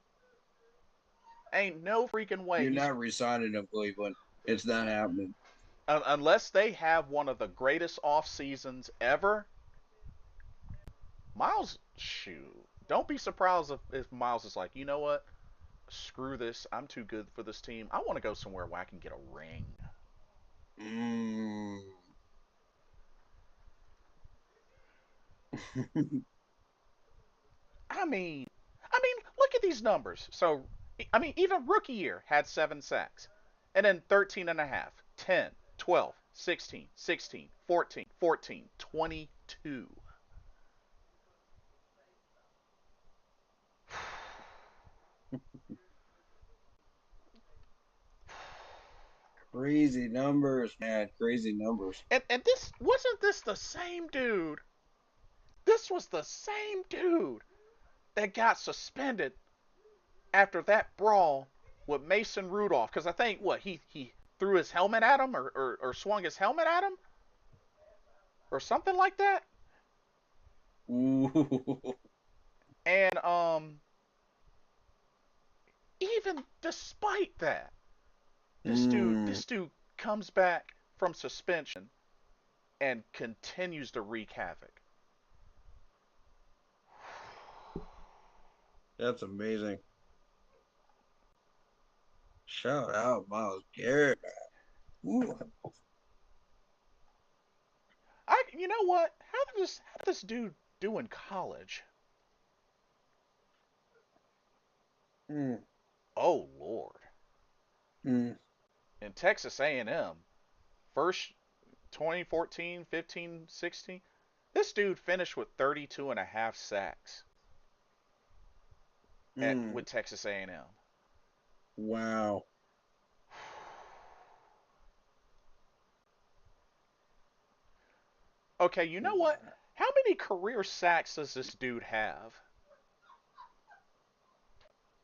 Ain't no freaking way. You're He's not resigning him, Cleveland. It's not happening. unless they have one of the greatest off seasons ever. Miles, shoot, don't be surprised if Miles is like, you know what? Screw this. I'm too good for this team. I want to go somewhere where I can get a ring. Mm. I mean, look at these numbers. So, I mean, even rookie year had 7 sacks. And then 13 and a half, 10, 12, 16, 16, 14, 14, 22. Crazy numbers, man. Crazy numbers. And this wasn't this the same dude. This was the same dude that got suspended after that brawl with Mason Rudolph. Because I think, what, he threw his helmet at him or swung his helmet at him or something like that. Ooh. And even despite that, this dude Mm. this dude comes back from suspension and continues to wreak havoc. That's amazing. Shout out Miles Garrett. Ooh. You know what? How did this dude do in college? Mm. Oh Lord. Mm. In Texas A&M, first 2014, 15, 16, this dude finished with 32 and a half sacks. Mm, with Texas A&M. wow. Okay, you know what? Wow. How many career sacks does this dude have?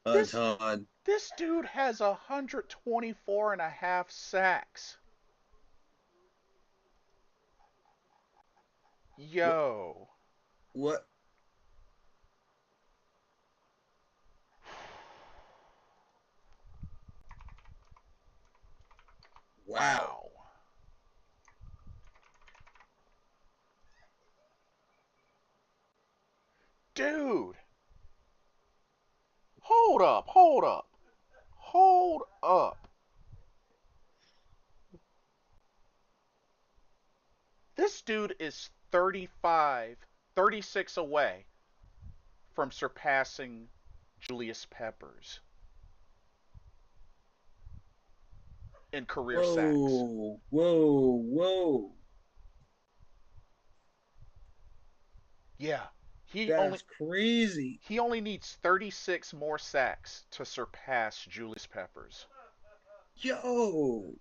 A This ton. this dude has 124 and a half sacks. What? Yo. What? Wow. Wow. Dude. Hold up. Hold up. Hold up. This dude is 35, 36 away from surpassing Julius Peppers in career sacks. Whoa. Whoa. Whoa. Yeah. He only That's crazy. he only needs 36 more sacks to surpass Julius Peppers. Yo.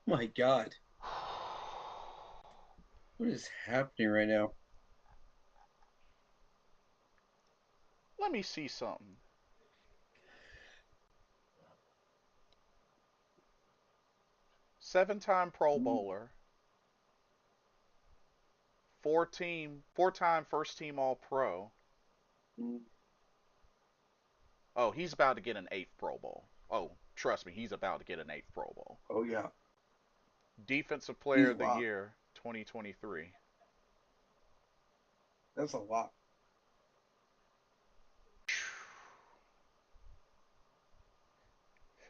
My God. What is happening right now? Let me see something. 7-time Pro Mm, Bowler, four-time first team All Pro. mm. Oh, he's about to get an eighth Pro Bowl. Oh, trust me, he's about to get an eighth Pro Bowl. Oh, yeah. Defensive He's Player a of the lot. Year 2023. That's a lot.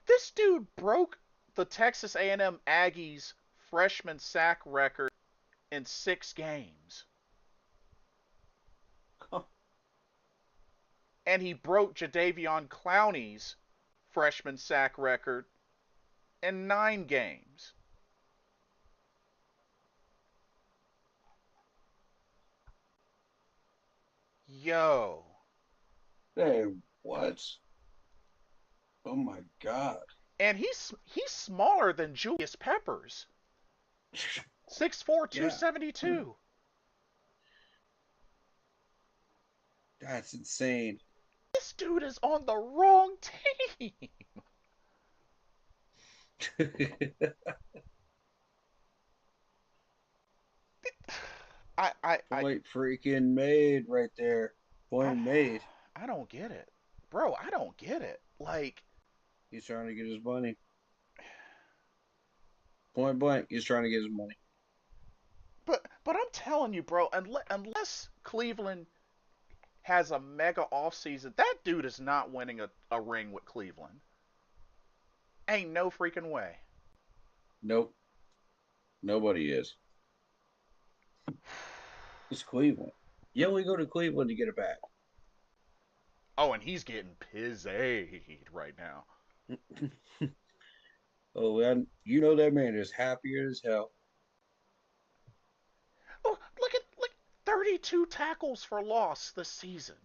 This dude broke the Texas A&M Aggies freshman sack record in 6 games. And he broke Jadeveon Clowney's freshman sack record in 9 games. Yo. Hey, what? Oh my God. And he's smaller than Julius Peppers. 6'4", Yeah, 272. that's insane. This dude is on the wrong team. I Point freaking made right there. I Point made. I don't get it. Bro, I don't get it. Like, He's trying to get his money. Point blank, he's trying to get his money. but I'm telling you, bro, unless Cleveland has a mega offseason, that dude is not winning a ring with Cleveland. Ain't no freaking way. Nope, nobody is. It's Cleveland. You only go to Cleveland to get it back. Oh, and he's getting pissed right now. Oh, man, you know that man is happier as hell. Oh, look at 32 tackles for loss this season.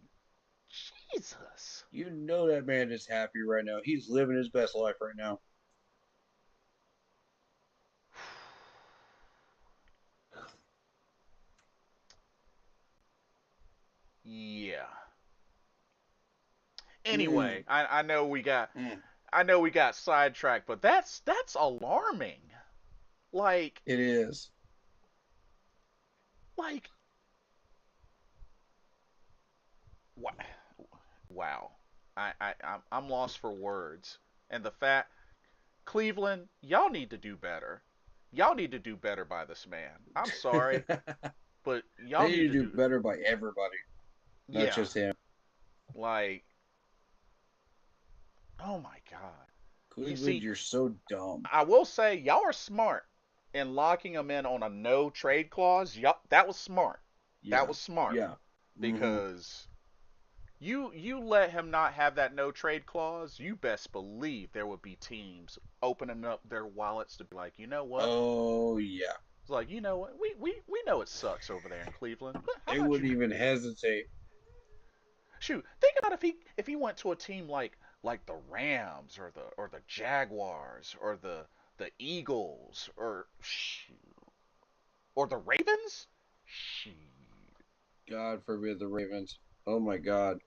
Jesus. You know that man is happy right now. He's living his best life right now. Yeah. Mm, Anyway, mm. I know we got sidetracked, but that's alarming. Like It is. like wow. I'm lost for words. And the fact Cleveland, y'all need to do better. Y'all need to do better by this man. I'm sorry, but They y'all need need to to do do better by everybody, not yeah. just him. Like oh my god. You Cleveland, see, you're so dumb. I will say y'all are smart in locking him in on a no trade clause. Y'all, that was smart. That Yeah, was smart yeah. Mm-hmm. because you let him not have that no trade clause. You best believe there would be teams opening up their wallets to be like, you know what? Oh, yeah. It's like, you know what? We know it sucks over there in Cleveland, but how They about you? wouldn't even hesitate. Shoot, think about if he went to a team like the Rams or the Jaguars or the Eagles or the Ravens. Shoot. God forbid the Ravens. Oh my God.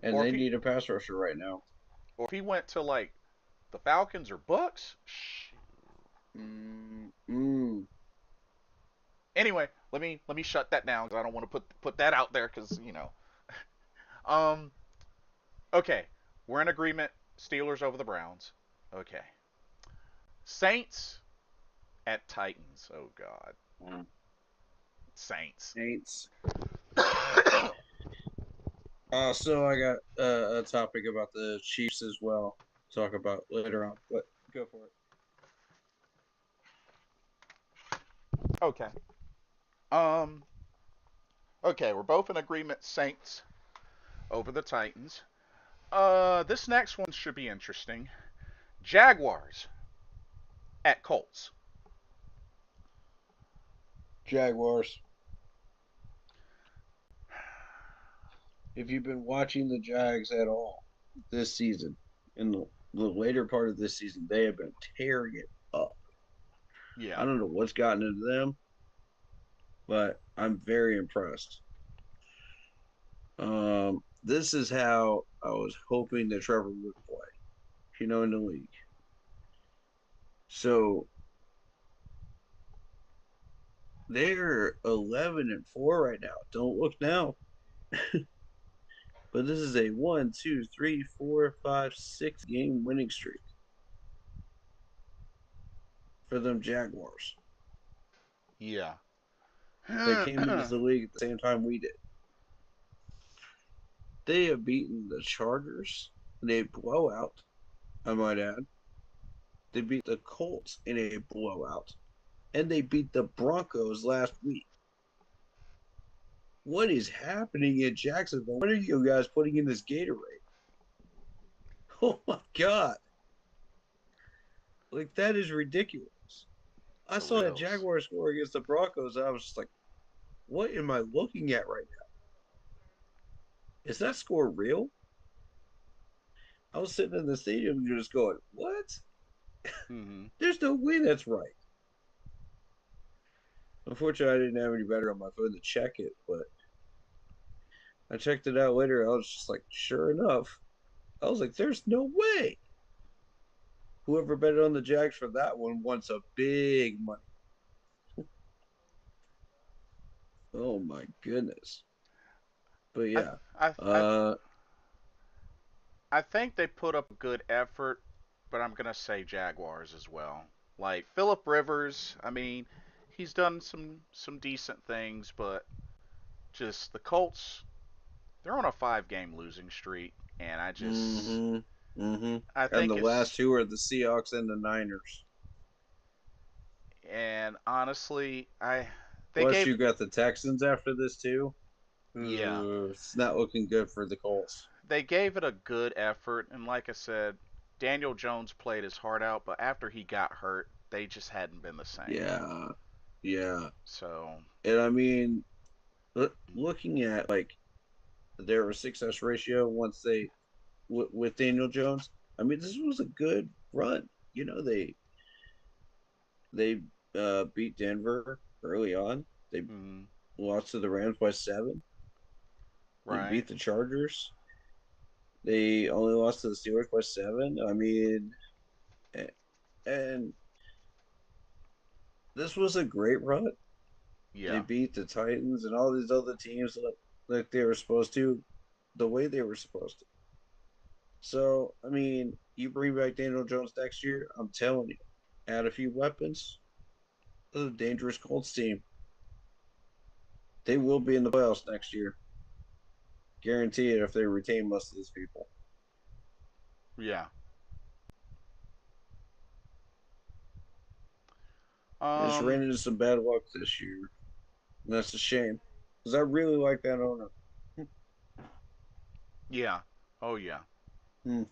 And Or if they he need a pass rusher right now. or if he went to like the Falcons or Bucks. Mm. Anyway, let me shut that down because I don't want to put that out there because you know. Um. Okay, we're in agreement. Steelers over the Browns. Okay. Saints at Titans. Oh God. Mm. Saints. Saints. So I got a topic about the Chiefs as well. Talk about later on, but go for it. Okay. Um. Okay, we're both in agreement. Saints over the Titans. This next one should be interesting. Jaguars at Colts. Jaguars. If you've been watching the Jags at all this season, in the later part of this season, they have been tearing it up. Yeah. I don't know what's gotten into them, but I'm very impressed. This is how I was hoping that Trevor would play, in the league. So they're 11-4 right now. Don't look now, but this is a 1, 2, 3, 4, 5, 6 game winning streak for them Jaguars. Yeah. They came into the league at the same time we did. They have beaten the Chargers in a blowout, I might add. They beat the Colts in a blowout, and they beat the Broncos last week. What is happening in Jacksonville? What are you guys putting in this Gatorade? Oh my God. Like, that is ridiculous. I For saw that reals. Jaguar score against the Broncos, and I was just like, what am I looking at right now? Is that score real? I was sitting in the stadium and just going, what? Mm-hmm. There's no way that's right. Unfortunately, I didn't have any better on my phone to check it, but I checked it out later. I was just like, sure enough, I was like, there's no way. Whoever betted on the Jags for that one wants a big money. Oh my goodness. But I yeah, I I uh, I think they put up a good effort, but I'm gonna say Jaguars as well. Like Philip Rivers, I mean, he's done some decent things, but just the Colts, they're on a 5 game losing streak, and mm-hmm, mm-hmm. I And think the last it's two are the Seahawks and the Niners. and honestly, they Plus, gave you got the Texans after this too. yeah It's not looking good for the Colts. they gave it a good effort, and like I said, Daniel Jones played his heart out, but after he got hurt, they just hadn't been the same. Yeah, yeah. So And I mean, looking at like their success ratio once with Daniel Jones, I mean, this was a good run. They beat Denver early on. They mm, lost to the Rams by 7. They right, beat the Chargers. They only lost to the Steelers by 7. I mean, and this was a great run. They yeah, beat the Titans and all these other teams like they were supposed to, the way they were supposed to. So, I mean, you bring back Daniel Jones next year, I'm telling you, add a few weapons, this is a dangerous Colts team. They will be in the playoffs next year. Guarantee it if they retain most of these people. yeah. They just ran Um, into some bad luck this year. And that's a shame. Because I really like that owner. yeah, oh yeah. Hmm.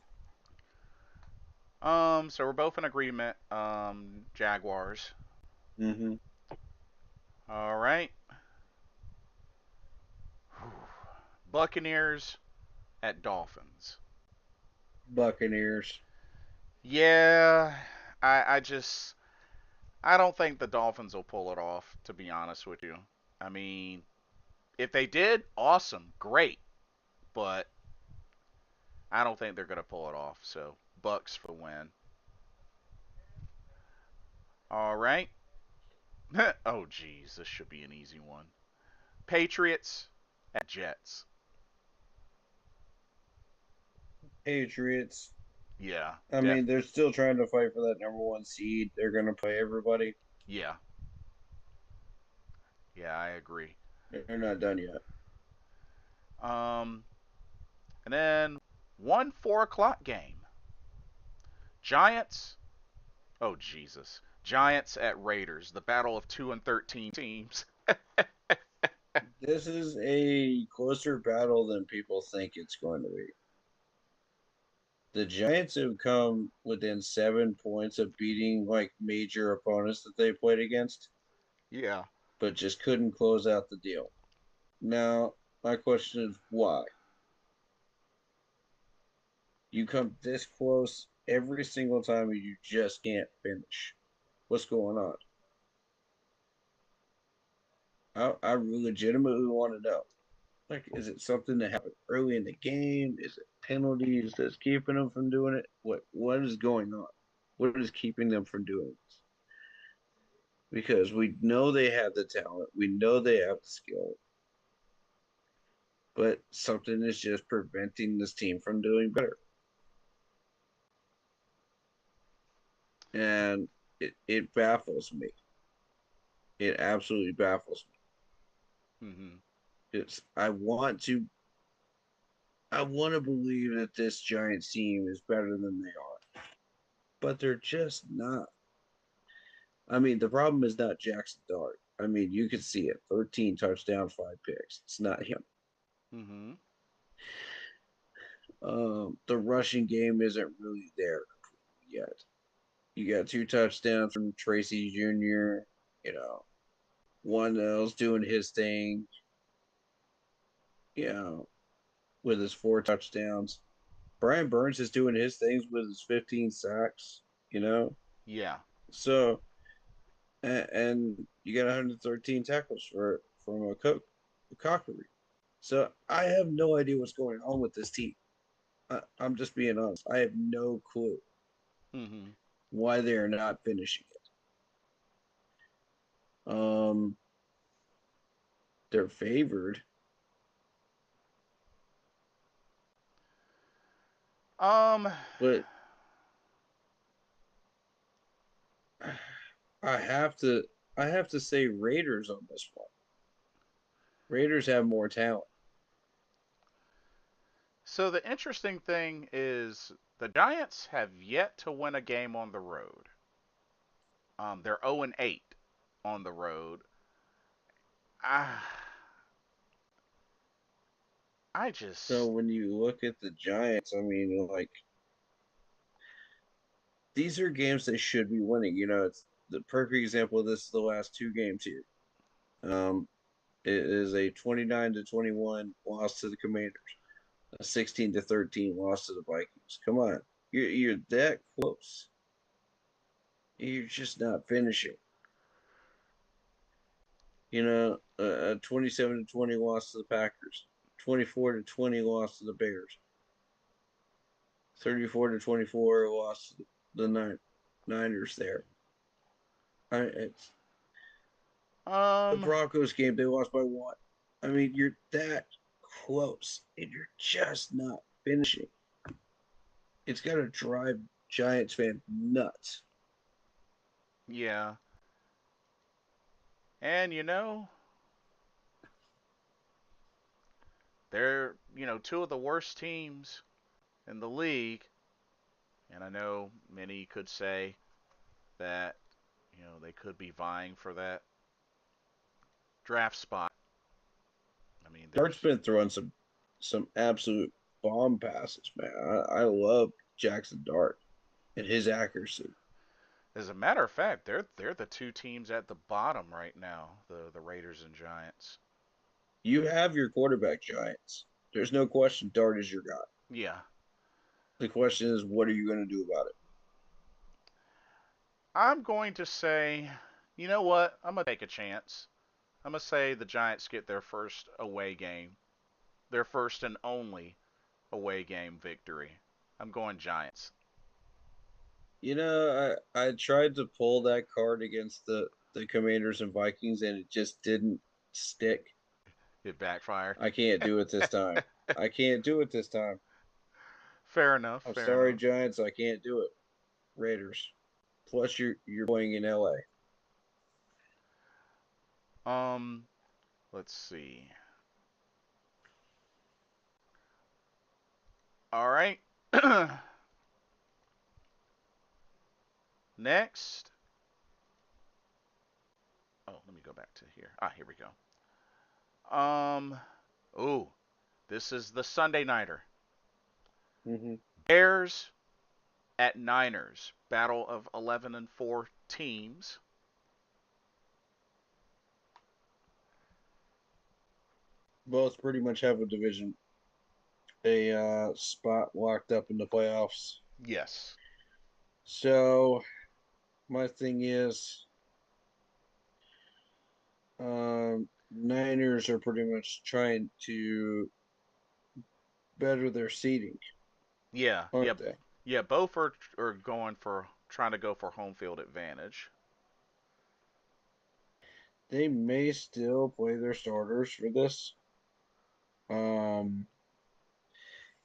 So we're both in agreement. Jaguars. Mm-hmm. All right. Buccaneers at Dolphins. Buccaneers. Yeah, I just I don't think the Dolphins will pull it off, to be honest with you. I mean, if they did, awesome, great, but I don't think they're gonna pull it off. So Bucks for the win. All right. Oh geez, this should be an easy one. Patriots at Jets. Patriots. Yeah, I mean, they're still trying to fight for that number one seed. They're going to play everybody. yeah, yeah, I agree. They're not done yet. Um, and then one 4 o'clock game. Giants. Oh Jesus, Giants at Raiders. The battle of 2-13 teams. This is a closer battle than people think it's going to be. The Giants have come within 7 points of beating like major opponents that they played against, Yeah. but just couldn't close out the deal. Now, my question is why? You come this close every single time and you just can't finish. What's going on? I legitimately want to know. Like, is it something that happened early in the game? Is it penalties that's keeping them from doing it? What is going on? What is keeping them from doing this? Because we know they have the talent, we know they have the skill, but something is just preventing this team from doing better. And it baffles me. It absolutely baffles Mm-hmm. me. I want to believe that this Giants team is better than they are, but they're just not. I mean, the problem is not Jackson Dart. I mean, you can see it. 13 touchdowns, 5 picks. It's not him. Mm-hmm. The rushing game isn't really there yet. You got 2 touchdowns from Tracy Jr., you know, one else doing his thing, you know, with his 4 touchdowns. Brian Burns is doing his things with his 15 sacks, you know. Yeah. So, and you got 113 tackles from a Cockery. So I have no idea what's going on with this team. I'm just being honest. I have no clue Mm-hmm. why they are not finishing it. They're favored, Um. but I have to I have to say Raiders on this one. Raiders have more talent. So the interesting thing is the Giants have yet to win a game on the road. They're 0-8 on the road. Ah, I So just when you look at the Giants, I mean, like these are games they should be winning. You know, it's the perfect example of this is the last 2 games here. Um, it is a 29-21 loss to the Commanders, a 16-13 loss to the Vikings. Come on, you're that close. You're just not finishing. You know, a 27-20 loss to the Packers, 24-20 loss to the Bears, 34-24 loss to the Niners. There, it's the um Broncos game. They lost by 1. I mean, you're that close, and you're just not finishing. It's got to drive Giants fan nuts. yeah. And they're, two of the worst teams in the league, and I know many could say that, they could be vying for that draft spot. I mean, Dart's there's been throwing some absolute bomb passes, man. I love Jackson Dart and his accuracy. As a matter of fact, they're the two teams at the bottom right now, the Raiders and Giants. You have your quarterback giants. There's no question Dart is your guy. Yeah. The question is, what are you going to do about it? I'm going to say, you know what? I'm going to take a chance. I'm going to say the Giants get their first away game, their first and only away game victory. I'm going Giants. I tried to pull that card against the Commanders and Vikings, and it just didn't stick. It backfired. I can't do it this time. I can't do it this time. Fair enough. I'm Fair sorry, enough. Giants. I can't do it. Raiders. Plus, you're playing in LA. Um, let's see. All right. Next. Oh, let me go back to here. Here we go. Oh, this is the Sunday nighter. Hmm. Bears at Niners. Battle of 11 and 4 teams. Both pretty much have a spot locked up in the playoffs. Yes. So my thing is, Niners are pretty much trying to better their seating, Yeah. Yeah. aren't they? Yeah. Both are going for trying to go for home field advantage. They may still play their starters for this. Um,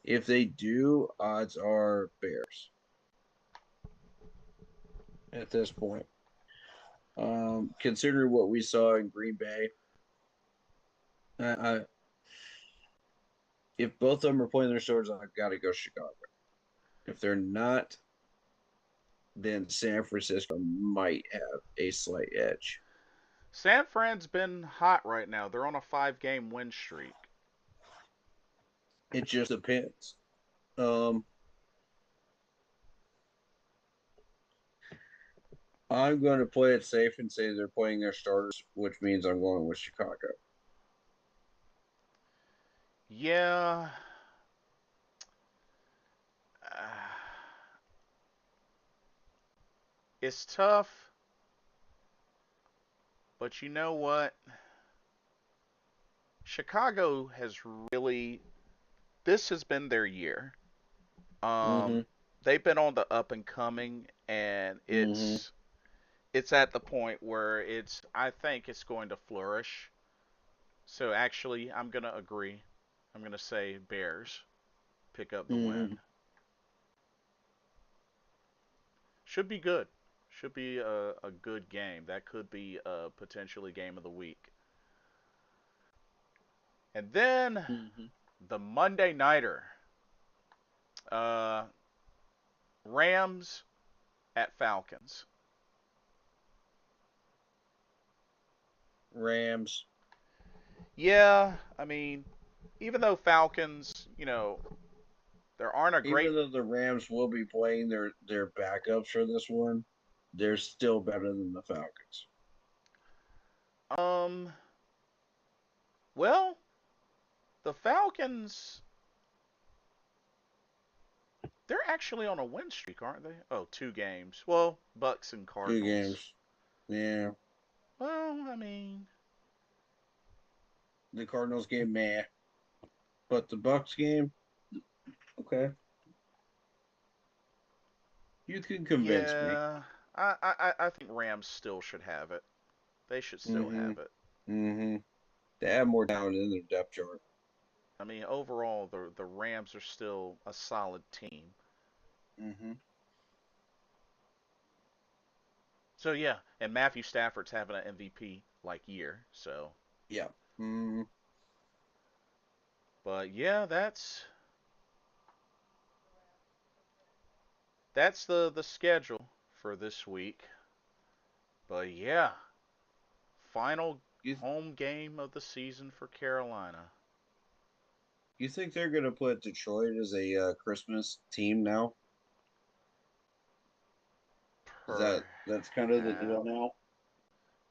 if they do, odds are Bears at this point. Considering what we saw in Green Bay, I if both of them are playing their starters, I've got to go Chicago. If they're not, then San Francisco might have a slight edge. San Fran's been hot right now. They're on a 5-game win streak. It just depends. Um, I'm going to play it safe and say they're playing their starters, which means I'm going with Chicago. Yeah. Uh, it's tough, but you know what? Chicago has really this has been their year. Mm-hmm. Um, they've been on the up and coming, and Mm-hmm. it's at the point where I think it's going to flourish. So actually, I'm gonna agree. I'm gonna say Bears pick up the Mm-hmm. win. Should be good. Should be a good game. That could be potentially game of the week. And then Mm-hmm. the Monday nighter, uh, Rams at Falcons. Rams. Yeah, I mean, even though Falcons, there aren't a great. Even though the Rams will be playing their backups for this one, they're still better than the Falcons. Um, well, the Falcons, they're actually on a win streak, aren't they? Oh, 2 games. Well, Bucks and Two Cardinals. games. Yeah. Well, I mean, The Cardinals game, meh. But the Bucks game, okay. You can convince me. yeah, I think Rams still should have it. They should still Mm-hmm. have it. Mm-hmm. They have more talent in their depth chart. I mean, overall, the Rams are still a solid team. Mm-hmm. So yeah, and Matthew Stafford's having an MVP like year. So, Yeah. Mm-hmm. but yeah, that's the schedule for this week. But yeah, final You home game of the season for Carolina. you think they're gonna put Detroit as a Christmas team now? Is that Per that's kind of the half. deal now?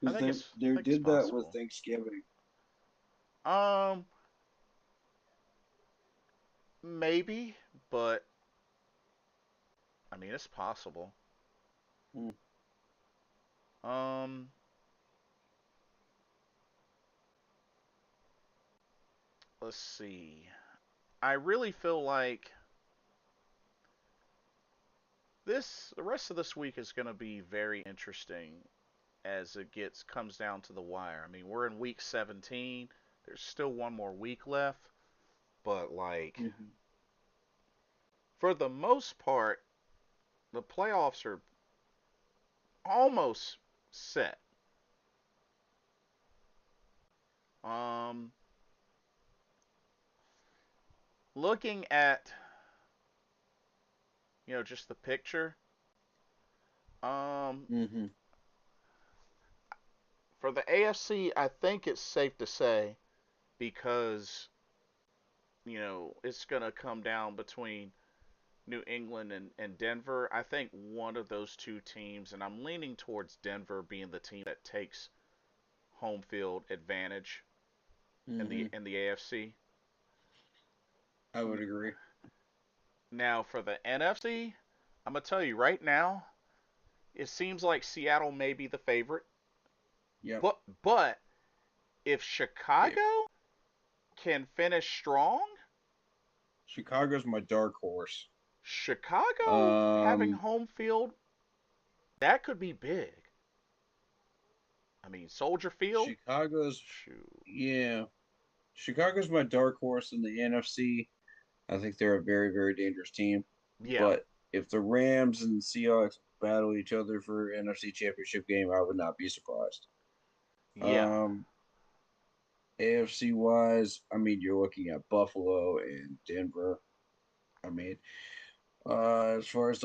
I Because think it's I they think it's did that with possible. Thanksgiving. Um, maybe, but I mean it's possible. Mm, Um, let's see. I really feel like the rest of this week is going to be very interesting as it gets comes down to the wire. I mean, we're in week 17. There's still one more week left, but like mhm, for the most part, the playoffs are almost set. Um, looking at just the picture. Um, mhm. for the AFC, I think it's safe to say because it's gonna come down between New England and Denver. I think one of those two teams, and I'm leaning towards Denver being the team that takes home field advantage in the Mhm. AFC. I would agree. Now for the NFC, I'm gonna tell you right now, it seems like Seattle may be the favorite, Yep. but if It, Chicago can finish strong, Chicago's my dark horse. Chicago having Um, home field, that could be big. I mean, Soldier Field, Chicago's shoot. yeah. Chicago's my dark horse in the NFC. I think they're a very, very dangerous team. Yeah, But if the Rams and Seahawks battle each other for NFC Championship game, I would not be surprised. yeah, Um, AFC wise, I mean, you're looking at Buffalo and Denver. I mean, as far as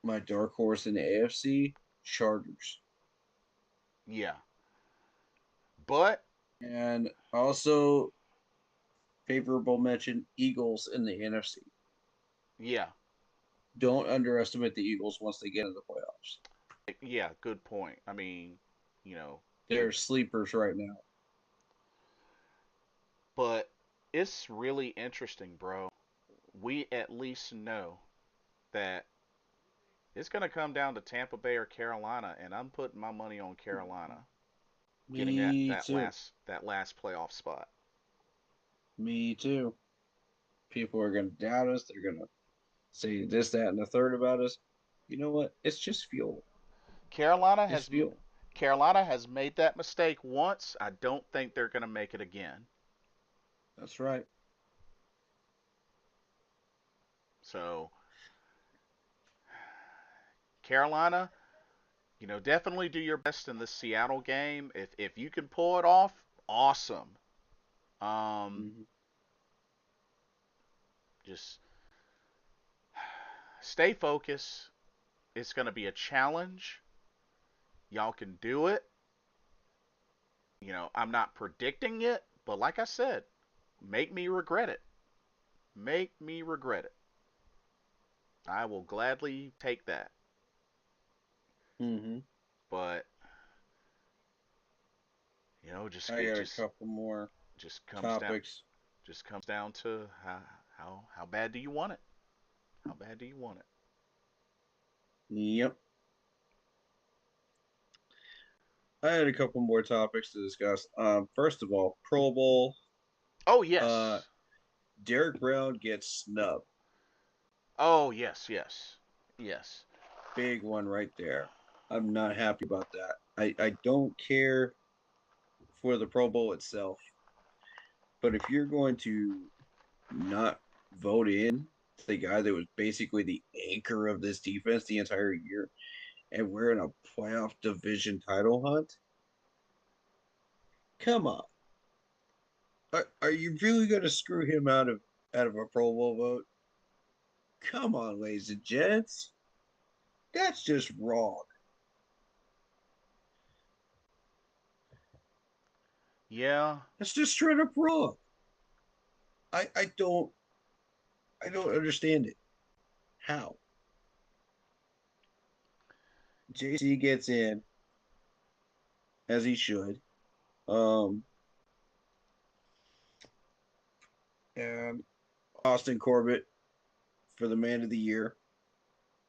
my dark horse in the AFC, Chargers, yeah. But and also favorable mention Eagles in the NFC. yeah, Don't underestimate the Eagles once they get into the playoffs. yeah, good point. I mean, you know, They're sleepers right now. but it's really interesting, bro. We at least know that it's going to come down to Tampa Bay or Carolina, and I'm putting my money on Carolina getting that Me too. that last playoff spot. Me too. People are going to doubt us. They're going to say this, that, and the third about us. You know what? It's just fuel. Carolina It's has fuel. Carolina has made that mistake once. I don't think they're going to make it again. That's right. So Carolina, definitely do your best in the Seattle game. If you can pull it off, awesome. Um, Mm-hmm. just stay focused. It's going to be a challenge. Y'all can do it. I'm not predicting it, but like I said, make me regret it. Make me regret it. I will gladly take that. Mm-hmm. But I got a couple more just comes down topics. to how bad do you want it? How bad do you want it? Yep. I had a couple more topics to discuss. First of all, Pro Bowl. Oh Uh, yes. Derek Brown gets snubbed. Oh yes, yes. Yes. Big one right there. I'm not happy about that. I don't care for the Pro Bowl itself, but if you're going to not vote in the guy that was basically the anchor of this defense the entire year, and we're in a playoff division title hunt, come on. Are you really going to screw him out of a Pro Bowl vote? Come on, ladies and gents. That's just wrong. Yeah. That's just straight up wrong. I I don't I don't understand it. How? JC gets in as he should. Um, and Austin Corbett for the Man of the Year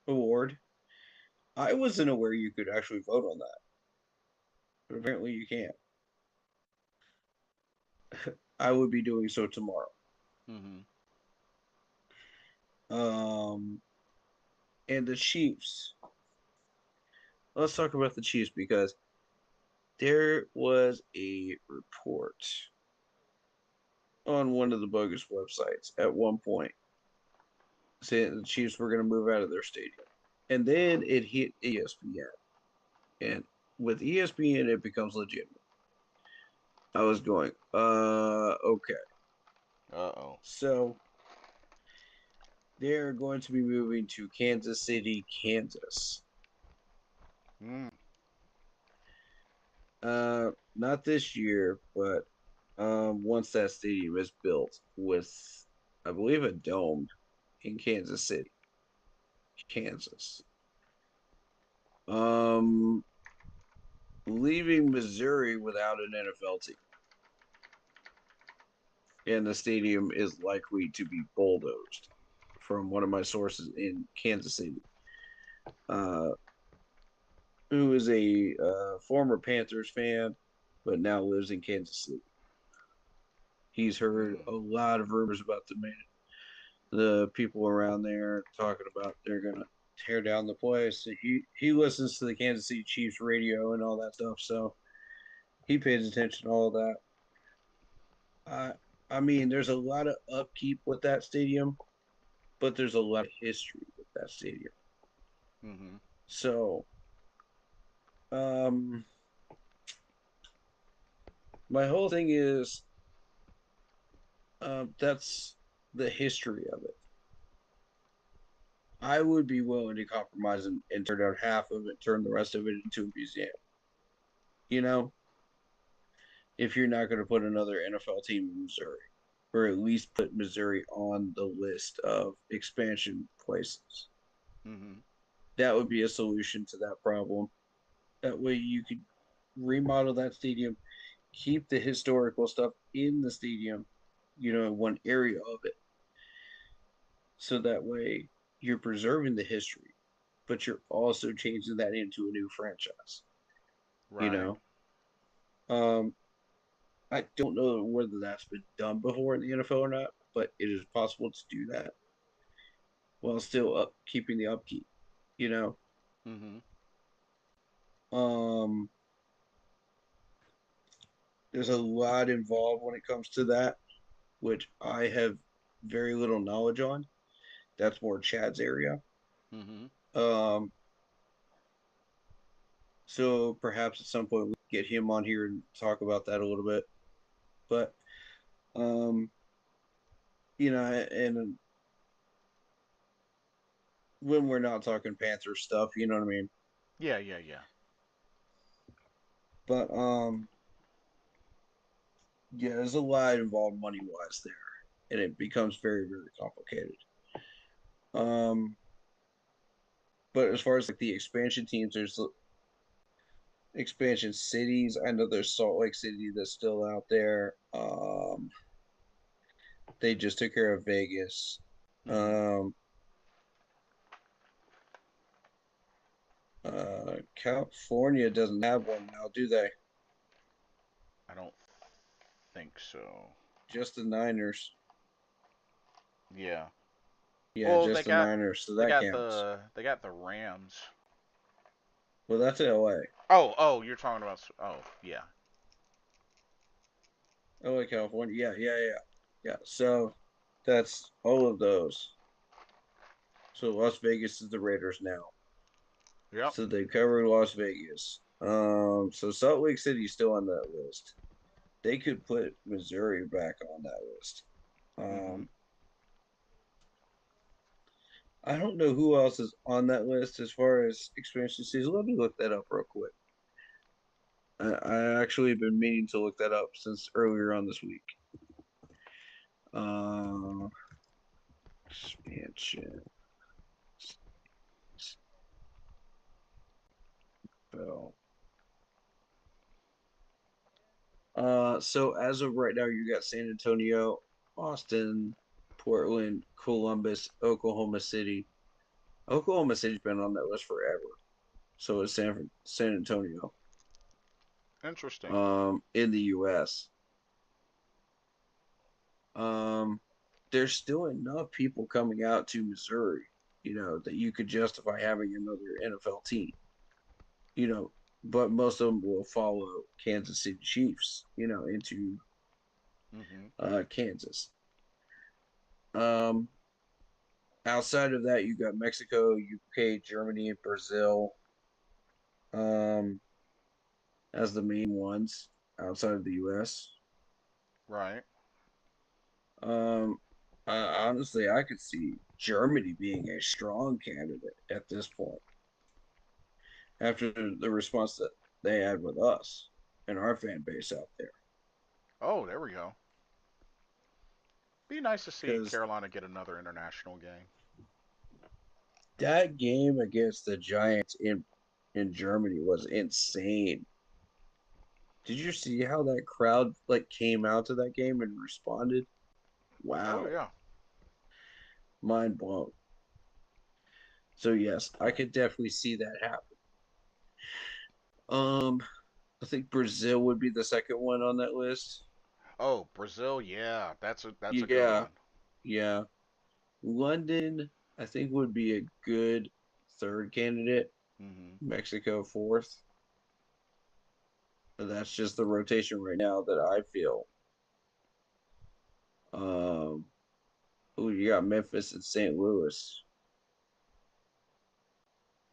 award. I wasn't aware you could actually vote on that, but apparently you can't. I would be doing so tomorrow. Mm-hmm. Um, and the Chiefs. Let's talk about the Chiefs because there was a report on one of the bogus websites at one point saying the Chiefs were going to move out of their stadium. And then it hit ESPN. And with ESPN, it becomes legitimate. I was going, okay. Uh-oh. So they're going to be moving to Kansas City, Kansas. Mm. Not this year, but once that stadium is built with, I believe, a dome in Kansas City, Kansas. Um, leaving Missouri without an NFL team, and the stadium is likely to be bulldozed, from one of my sources in Kansas City, uh, who is a former Panthers fan, but now lives in Kansas City. He's heard Mm. a lot of rumors about the people around there talking about they're gonna tear down the place. He listens to the Kansas City Chiefs radio and all that stuff, so he pays attention to all that. I mean, there's a lot of upkeep with that stadium, but there's a lot of history with that stadium. Mm-hmm. So, um, my whole thing is, that's the history of it. I would be willing to compromise and turn down half of it, turn the rest of it into a museum. You know, if you're not going to put another NFL team in Missouri, or at least put Missouri on the list of expansion places, Mm-hmm. that would be a solution to that problem. That way, you could remodel that stadium, keep the historical stuff in the stadium, in one area of it. So that way, you're preserving the history, but you're also changing that into a new franchise. You Right. know, um, I don't know whether that's been done before in the NFL or not, but it is possible to do that while still keeping the upkeep. You know, Mm-hmm. um, there's a lot involved when it comes to that, which I have very little knowledge on. That's more Chad's area. Mm-hmm. Um, so perhaps at some point we get him on here and talk about that a little bit. But um, and when we're not talking Panther stuff, you know what I mean. Yeah, yeah, yeah. But yeah, there's a lot involved money wise there, and it becomes very, very complicated. Um, but as far as like the expansion teams, there's expansion cities. I know there's Salt Lake City that's still out there. They just took care of Vegas. Mm-hmm. Um, California doesn't have one now, do they? I don't think so. Just the Niners. Yeah. Yeah, Well, just the Niners, so that counts. they got the Rams. Well, that's LA. Oh, you're talking about. Oh, yeah. LA, California. Yeah, yeah, yeah. Yeah. So that's all of those. So Las Vegas is the Raiders now. Yep. So they covered Las Vegas. So Salt Lake City's still on that list. They could put Missouri back on that list. Mm-hmm. Um, I don't know who else is on that list as far as expansion cities. Let me look that up real quick. I actually have been meaning to look that up since earlier on this week. Uh, expansion. NFL. So as of right now, you got San Antonio, Austin, Portland, Columbus, Oklahoma City. Oklahoma City's been on that list forever. So is San Antonio. Interesting. In the U.S. Um, there's still enough people coming out to Missouri, that you could justify having another NFL team, you know, but most of them will follow Kansas City Chiefs, into Hmm. Kansas. Um, Outside of that, you got Mexico, UK, Germany, and Brazil um, as the main ones outside of the US. Right. Um, Honestly, I could see Germany being a strong candidate at this point after the response that they had with us and our fan base out there. Oh, there we go. Be nice to see Because Carolina get another international game. that game against the Giants in Germany was insane. Did you see how that crowd came out to that game and responded? Oh Wow, yeah. mind blown. So yes, I could definitely see that happen. Um, I think Brazil would be the second one on that list. Oh, Brazil. Yeah, that's a good Yeah, one. yeah. London, I think would be a good third candidate. Hmm. Mexico fourth. But that's just the rotation right now that I feel. Um, ooh, you got Memphis and St. Louis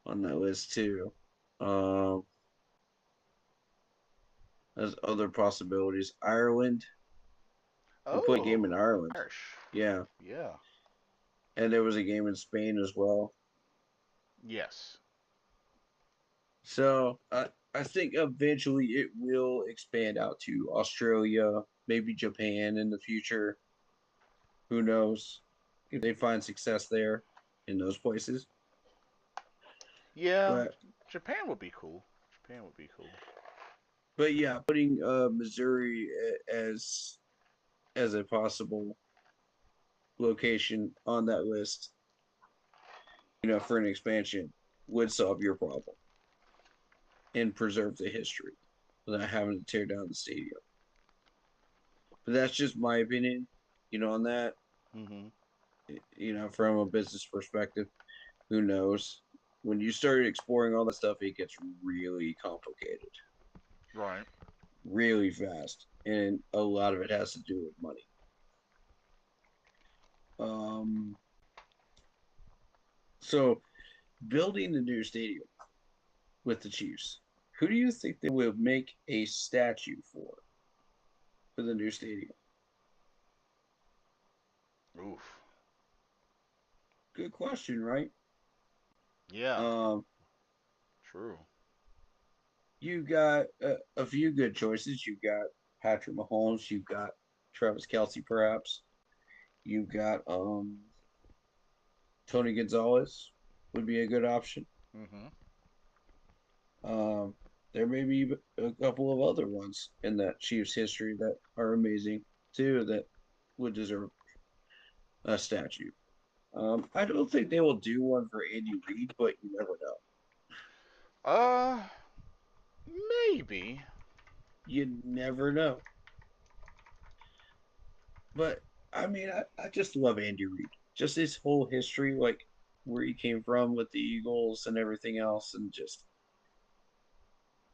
on that list too. Um, there's other possibilities. Ireland. They put a game Oh, in Ireland. Irish. Yeah. Yeah. And there was a game in Spain as well. Yes. So I think eventually it will expand out to Australia, maybe Japan in the future. Who knows if they find success there in those places. Yeah. But Japan would be cool. Japan would be cool. but yeah, putting Missouri as a possible location on that list, for an expansion would solve your problem and preserve the history without having to tear down the stadium. But that's just my opinion, on that. Hmm. From a business perspective, who knows? When you start exploring all that stuff, it gets really complicated, Right. really fast, and a lot of it has to do with money. Um, so building the new stadium with the Chiefs, who do you think they will make a statue for the new stadium? Oof. Good question, right? Yeah. Um, True. you got a few good choices. You got Patrick Mahomes. You got Travis Kelsey, perhaps. You got Tony Gonzalez would be a good option. Hmm. Um, there may be a couple of other ones in that Chiefs history that are amazing too that would deserve a statue. I don't think they will do one for Andy Reid, but you never know. Uh, maybe. You never know. But I mean, I just love Andy Reid. Just his whole history, like where he came from with the Eagles and everything else, and just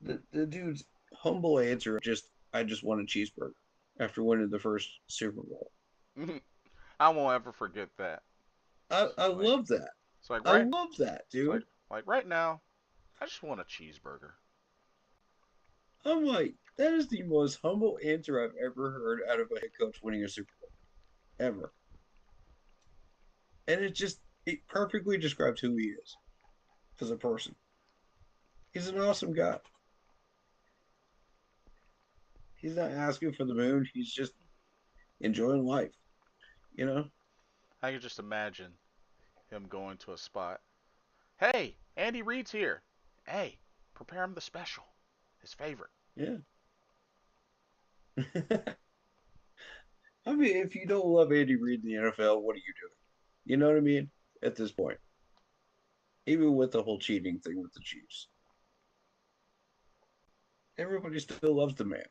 the dude's humble answer. Just I just want a cheeseburger after winning the first Super Bowl. I won't ever forget that. I Like, love that. it's like I right. love that, It's like dude. right now. I just want a cheeseburger. I'm like, that is the most humble answer I've ever heard out of a head coach winning a Super Bowl ever. And it perfectly describes who he is as a person. He's an awesome guy. He's not asking for the moon. He's just enjoying life, you know? I can just imagine him going to a spot. Hey, Andy Reid's here. Hey, Prepare him the special, his favorite. Yeah. I mean, if you don't love Andy Reid in the NFL, what are you doing? You know what I mean? At this point, even with the whole cheating thing with the Chiefs, everybody still loves the man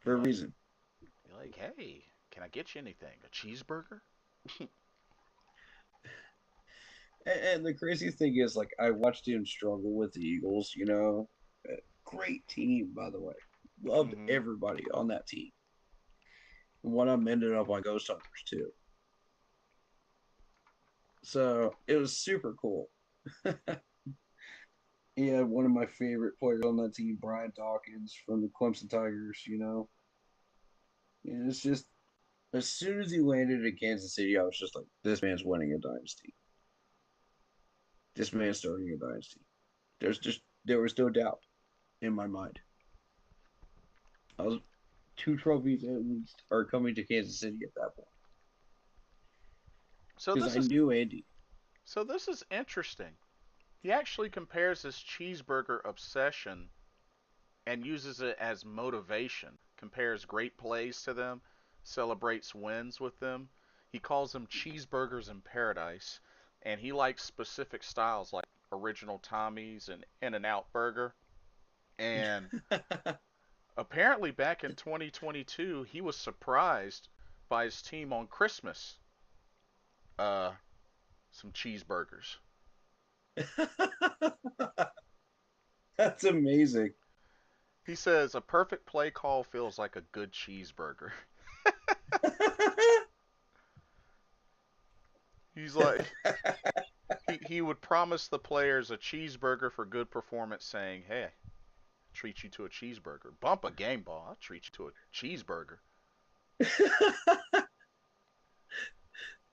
for a You're like, reason. you're like, hey, can I get you anything? A cheeseburger? And the crazy thing is, like, I watched him struggle with the Eagles. Great team, by the way. Loved Mm-hmm. everybody on that team. And one of them ended up on Ghost Hunters too. So it was super cool. He had one of my favorite players on that team, Brian Dawkins from the Clemson Tigers. And it's just as soon as he landed in Kansas City, I was just like, this man's winning a dynasty. This man's starting a dynasty. There was no doubt in my mind. I was two trophies at least are coming to Kansas City at that point So because this I is knew Andy. so this is interesting. He actually compares his cheeseburger obsession and uses it as motivation. Compares great plays to them, celebrates wins with them. He calls them cheeseburgers in paradise, and he likes specific styles like original Tommy's and In-N-Out Burger. And apparently, back in 2022, he was surprised by his team on Christmas. Uh, some cheeseburgers. That's amazing. He says a perfect play call feels like a good cheeseburger. He's like, he would promise the players a cheeseburger for good performance, saying, "Hey, I'll treat you to a cheeseburger. Bump a game ball. I'll treat you to a cheeseburger."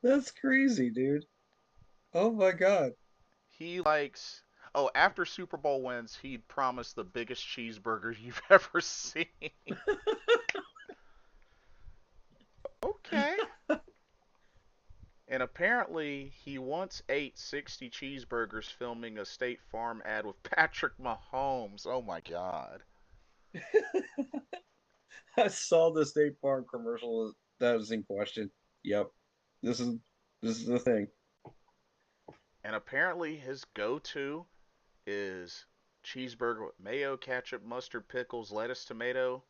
That's crazy, dude. Oh my god. He likes. Oh, after Super Bowl wins, he'd promise the biggest cheeseburger you've ever seen. Okay. And apparently, he once ate 60 cheeseburgers filming a State Farm ad with Patrick Mahomes. Oh my God. I saw the State Farm commercial that was in question. Yep. This is this is the thing. And apparently, his go to is cheeseburger with mayo, ketchup, mustard, pickles, lettuce, tomato,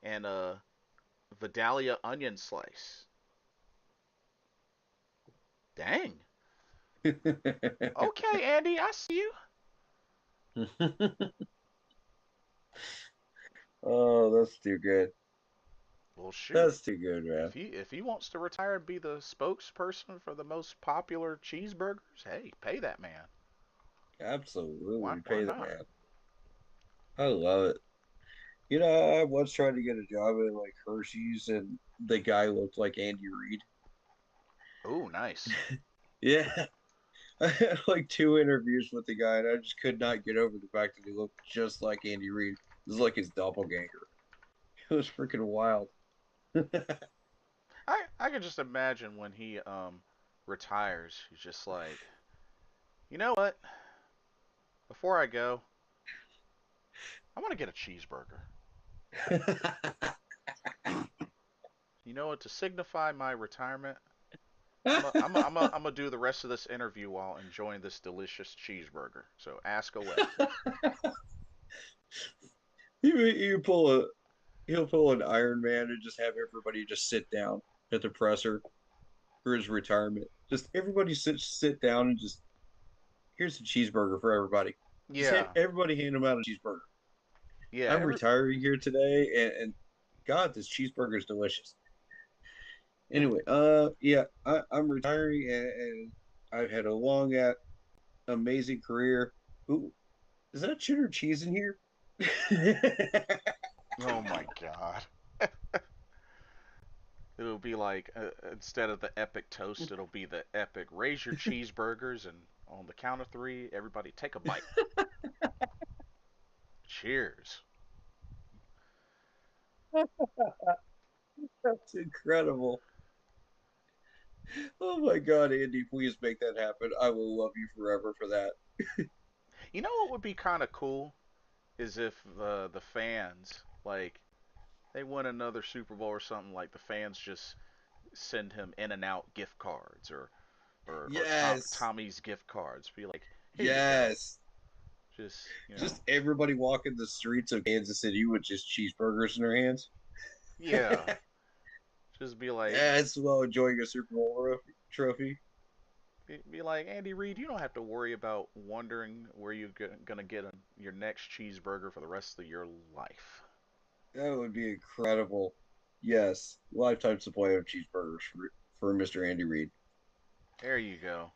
and a Vidalia onion slice. Dang. Okay, Andy, I see you. Oh, that's too good. Well, shoot. That's too good, man. If he wants to retire and be the spokesperson for the most popular cheeseburgers, hey, pay that man. Why Absolutely why pay the not? man. I love it. I once tried to get a job at like Hershey's and the guy looked like Andy Reid. Oh, nice. Yeah. I had like two interviews with the guy and I just could not get over the fact that he looked just like Andy Reid. It was like his doppelganger. It was freaking wild. I can just imagine when he retires, he's just like, you know what? Before I go, I want to get a cheeseburger. You know what? To signify my retirement, I'm gonna do the rest of this interview while enjoying this delicious cheeseburger. So ask away. you pull a he'll pull an Iron Man and just have everybody just sit down at the presser for his retirement. Just everybody sit down and just here's a cheeseburger for everybody. Just Yeah, everybody hand them out a cheeseburger. yeah. I'm retiring here today, and God, this cheeseburger is delicious. Anyway, yeah, I'm retiring, and I've had a long, amazing career. Ooh, is that cheddar cheese in here? Oh my God. It'll be like instead of the epic toast, it'll be the epic raise your cheeseburgers and on the count of three, everybody take a bite. Cheers. That's incredible. Oh my God, Andy, please make that happen. I will love you forever for that. You know what would be kind of cool is if the fans like they win another Super Bowl or something, like the fans just send him in and out gift cards or Yes, Tommy's gift cards. Be like, here you go. yes. Just Just everybody walking the streets of Kansas City with just cheeseburgers in their hands. yeah. Just be like, That's while enjoying a Super Bowl trophy. be like Andy Reid. You don't have to worry about wondering where you're gonna get your next cheeseburger for the rest of your life. That would be incredible. Yes, lifetime supply of cheeseburgers for Mr. Andy Reid. There you go.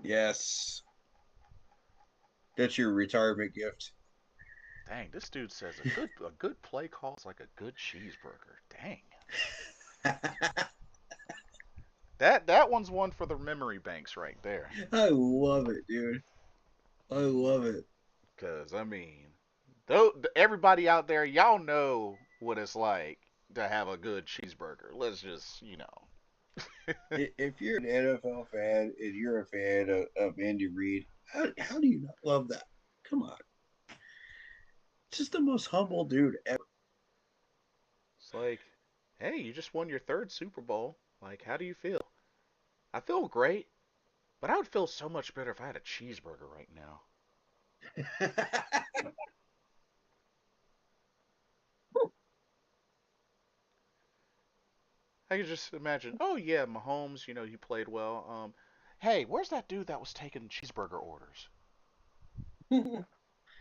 Yes, that's your retirement gift. Dang, this dude says a good play call is like a good cheeseburger. Dang. That one's one for the memory banks right there. I love it, dude. I love it. Cause I mean, though everybody out there, y'all know what it's like to have a good cheeseburger. Let's just, If you're an NFL fan and you're a fan of Andy Reid, how do you not love that? Come on, just the most humble dude ever. it's like, hey, you just won your third Super Bowl. Like, how do you feel? I feel great, but I would feel so much better if I had a cheeseburger right now. I could just imagine, oh yeah, Mahomes, he played well. Hey, where's that dude that was taking cheeseburger orders?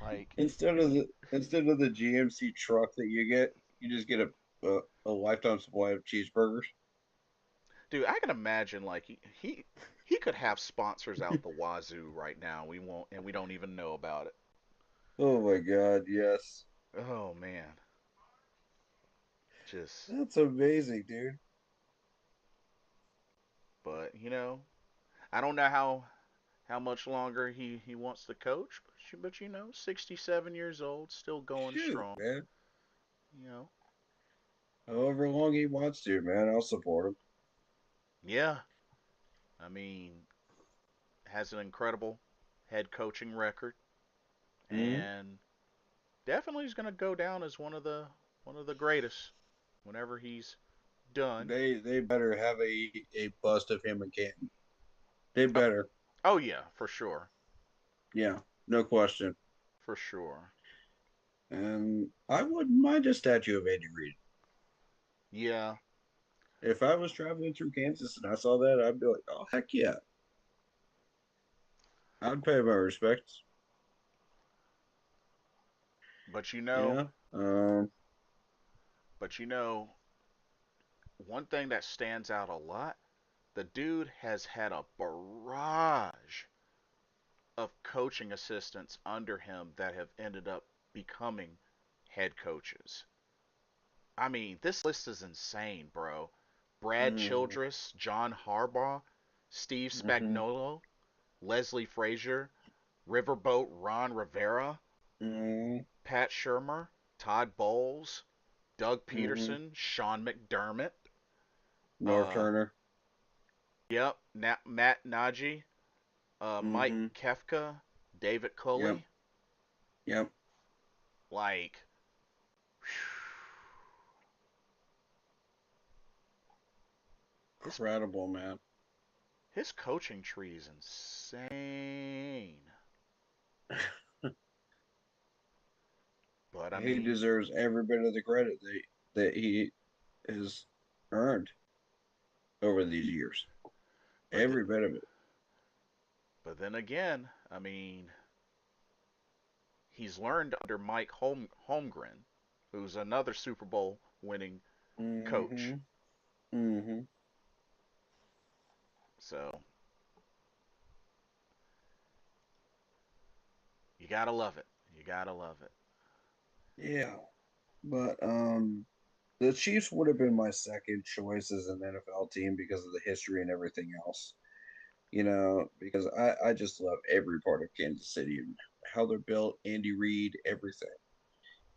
Like, instead of the GMC truck that you get, you just get a lifetime supply of cheeseburgers. dude, I can imagine like he could have sponsors out the wazoo right now. We won't, and we don't even know about it. Oh my God, yes, Oh man, just, that's amazing, dude. but I don't know how much longer he wants to coach, but 67 years old, still going Shoot, strong. man. You know, However long he wants to, man, I'll support him. yeah. I mean, has an incredible head coaching record, Hmm. and definitely is going to go down as one of the greatest whenever he's done. They better have a bust of him in Canton. They Oh, better. oh yeah, for sure, Yeah, no question. for sure. And I wouldn't mind a statue of Andy Reid. Yeah, If I was traveling through Kansas and I saw that, I'd be like, oh, heck yeah. I'd pay my respects. but Yeah. Um, but one thing that stands out a lot, the dude has had a barrage of coaching assistants under him that have ended up becoming head coaches. I mean, this list is insane, bro. Brad mm, Childress, John Harbaugh, Steve mm-hmm, Spagnuolo, Leslie Frazier, Riverboat Ron Rivera, mm, Pat Shermer, Todd Bowles, Doug mm-hmm. Peterson, Sean McDermott, North uh, Turner. yep, Matt Nagy, Mike Mm-hmm. Kefka, David Yep. Culley. Yep. Like, his Incredible, man. his coaching tree is insane. But I He mean, deserves every bit of the credit that he has earned over these years. but th- Every bit of it. but then again, I mean, he's learned under Mike Holmgren, who's another Super Bowl winning coach. Mm-hmm. Mm-hmm. So you gotta love it. You gotta love it. Yeah. But the Chiefs would have been my second choice as an NFL team because of the history and everything else. Because I just love every part of Kansas City and how they're built, Andy Reid, everything.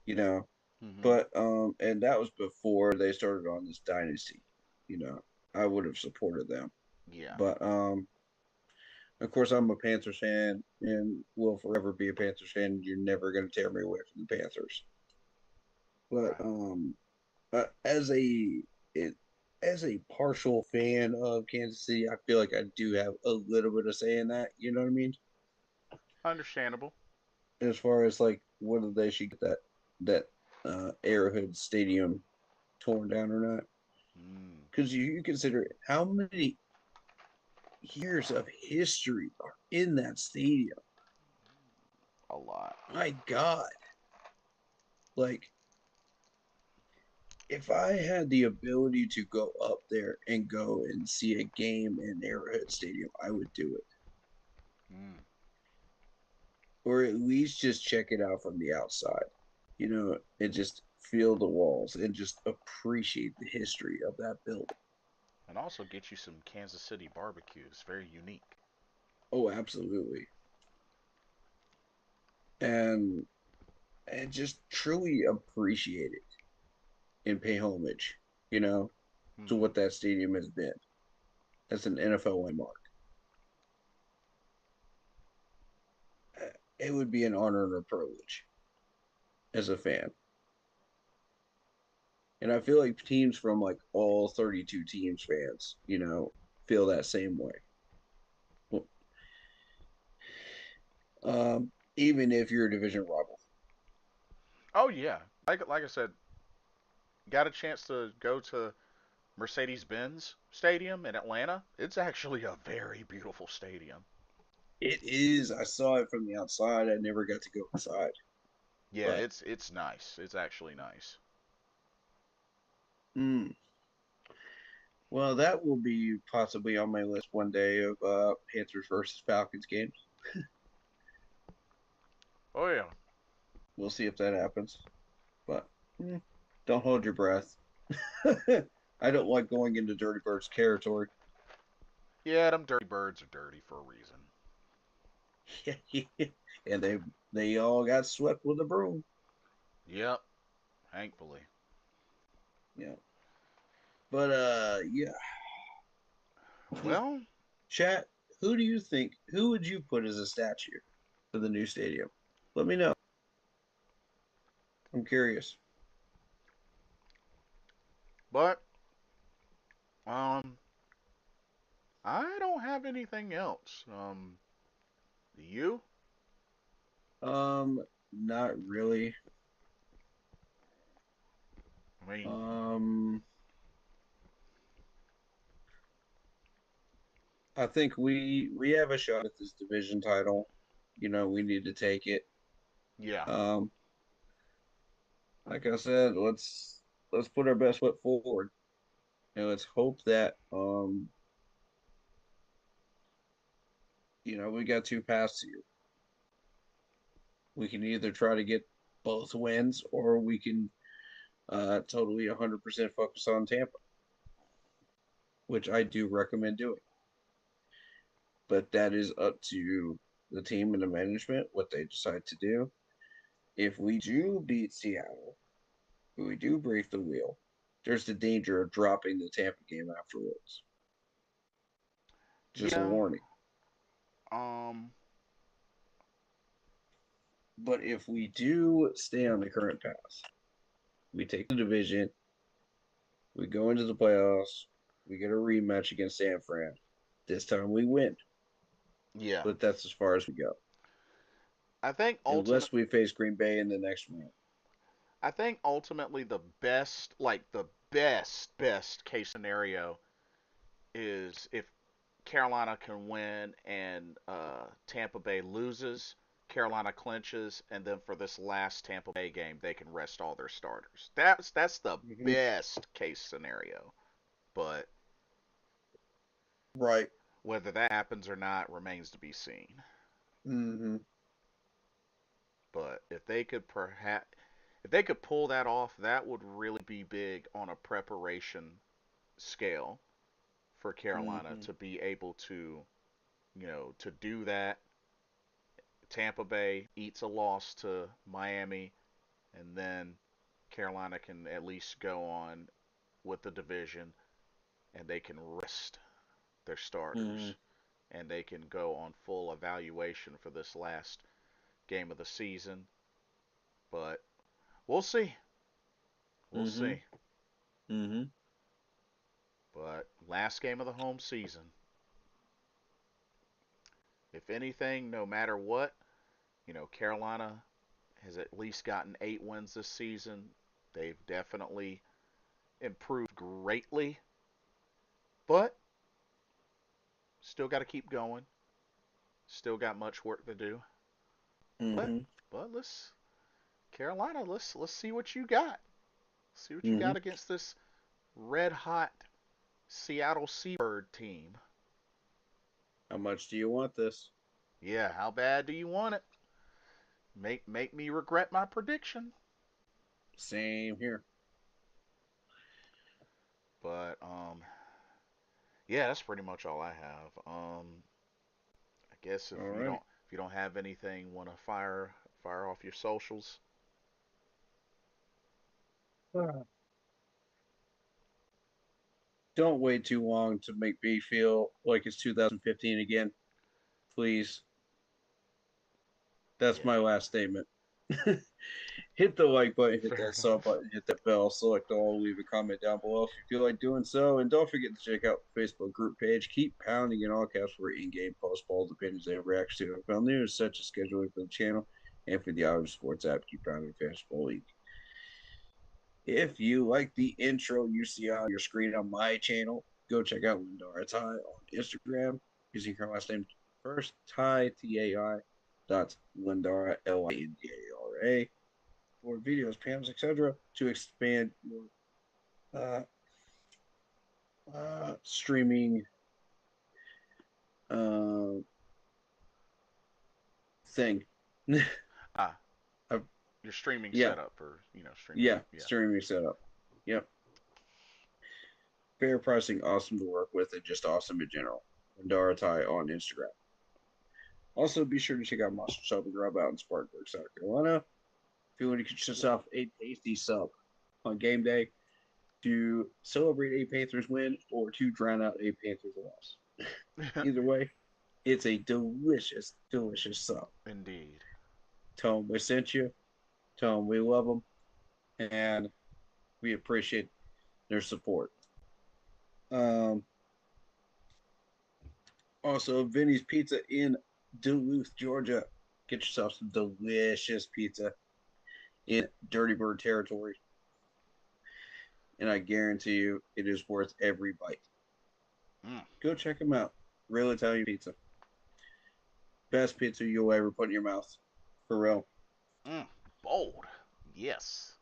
You know. Hmm. But and that was before they started on this dynasty. You know, I would have supported them. Yeah. But Of course, I'm a Panthers fan and will forever be a Panthers fan. You're never going to tear me away from the Panthers. But Right. uh, as a it, as a partial fan of Kansas City, I feel like I do have a little bit of say in that. You know what I mean? Understandable. As far as like whether they should get that Arrowhead Stadium torn down or not, Mm, because you consider how many years of history are in that stadium. a lot. My God, like if I had the ability to go up there and go and see a game in Arrowhead Stadium, I would do it. Mm. Or at least just check it out from the outside, and just feel the walls and just appreciate the history of that building. And also get you some Kansas City barbecue. It's very unique. Oh, absolutely. And just truly appreciate it and pay homage, you know, to Hmm. what that stadium has been as an NFL landmark. It would be an honor and a privilege as a fan. And I feel like teams from like all 32 teams fans, feel that same way. Well, even if you're a division rival. Oh yeah. Like I said, got a chance to go to Mercedes-Benz Stadium in Atlanta. It's actually a very beautiful stadium. It is. I saw it from the outside. I never got to go inside. Yeah, But it's nice. It's actually nice. mm, well, that will be possibly on my list one day of Panthers versus Falcons games. Oh yeah. We'll see if that happens. But mm, don't hold your breath. I don't like going into Dirty Birds territory. Yeah, them dirty birds are dirty for a reason. And they all got swept with a broom. Yep, thankfully. Yeah. But yeah. Well, Chat, who would you put as a statue for the new stadium? Let me know. I'm curious. but um I don't have anything else. You? Not really. I mean, Um, I think we have a shot at this division title. We need to take it. yeah. Um, like I said, let's put our best foot forward, and let's hope that we got two paths here. We can either try to get both wins, or we can totally 100% focus on Tampa, which I do recommend doing. But that is up to the team and the management what they decide to do. If we do beat Seattle, if we do break the wheel, there's the danger of dropping the Tampa game afterwards. Just a Yeah. warning. Um But if we do stay on the current path, we take the division, we go into the playoffs, we get a rematch against San Fran. This time we win, yeah. but that's as far as we go. I think ultimate Unless we face Green Bay in the next round. I think ultimately the best case scenario is if Carolina can win and Tampa Bay loses, Carolina clinches, and then for this last Tampa Bay game, they can rest all their starters. That's the Mm-hmm. best case scenario. But Right. whether that happens or not remains to be seen. Mm-hmm. But if they could pull that off, that would really be big on a preparation scale for Carolina Mm-hmm. to be able to, to do that. Tampa Bay eats a loss to Miami, and then Carolina can at least go on with the division, and they can rest their Mm-hmm. starters and they can go on full evaluation for this last game of the season. But we'll see. We'll Mm-hmm. see. Mm-hmm. But last game of the home season. If anything, no matter what, Carolina has at least gotten 8 wins this season. They've definitely improved greatly, but still got to keep going. Still got much work to do. But Mm-hmm. but let's Carolina, let's see what you got. See what you Mm-hmm. got against this red hot Seattle Seabird team. How much do you want this? Yeah, how bad do you want it? Make me regret my prediction. Same here. But yeah, that's pretty much all I have. I guess if All you right. don't have anything, want to fire off your socials. Don't wait too long to make me feel like it's 2015 again. Please. That's Yeah, my last statement. Hit the like button, hit fair that sub enough. button, hit that bell, select all, leave a comment down below if you feel like doing so. And don't forget to check out the Facebook group page. Keep pounding in all caps for in-game post polls, opinions, and reactions to NFL news, such as scheduling for the channel and for the Auto Sports app. Keep pounding Fantasy Football League. If you like the intro you see on your screen on my channel, go check out Lindara Ty on Instagram using her last name first, Ty, T-A-I, dot Lindara, Lindara, for videos, panels, etc. to expand your uh, streaming uh, thing. Ah, uh, your streaming yeah, setup for streaming. yeah, Yeah. streaming setup. Yep. Fair pricing, awesome to work with, and just awesome in general. Lindara Ty on Instagram. Also, be sure to check out Monster Sub and Grub out in Spartanburg, South Carolina. If you want to get yourself a tasty sub on game day to celebrate a Panthers win or to drown out a Panthers loss. Either way, it's a delicious, delicious sub. Indeed. Tell them we sent you. Tell them we love them. And we appreciate their support. Um, Also, Vinny's Pizza in Duluth, Georgia. Get yourself some delicious pizza in Dirty Bird territory. And I guarantee you it is worth every bite. Mm, Go check them out. Real Italian pizza. Best pizza you'll ever put in your mouth. For real. mm. Bold. Yes.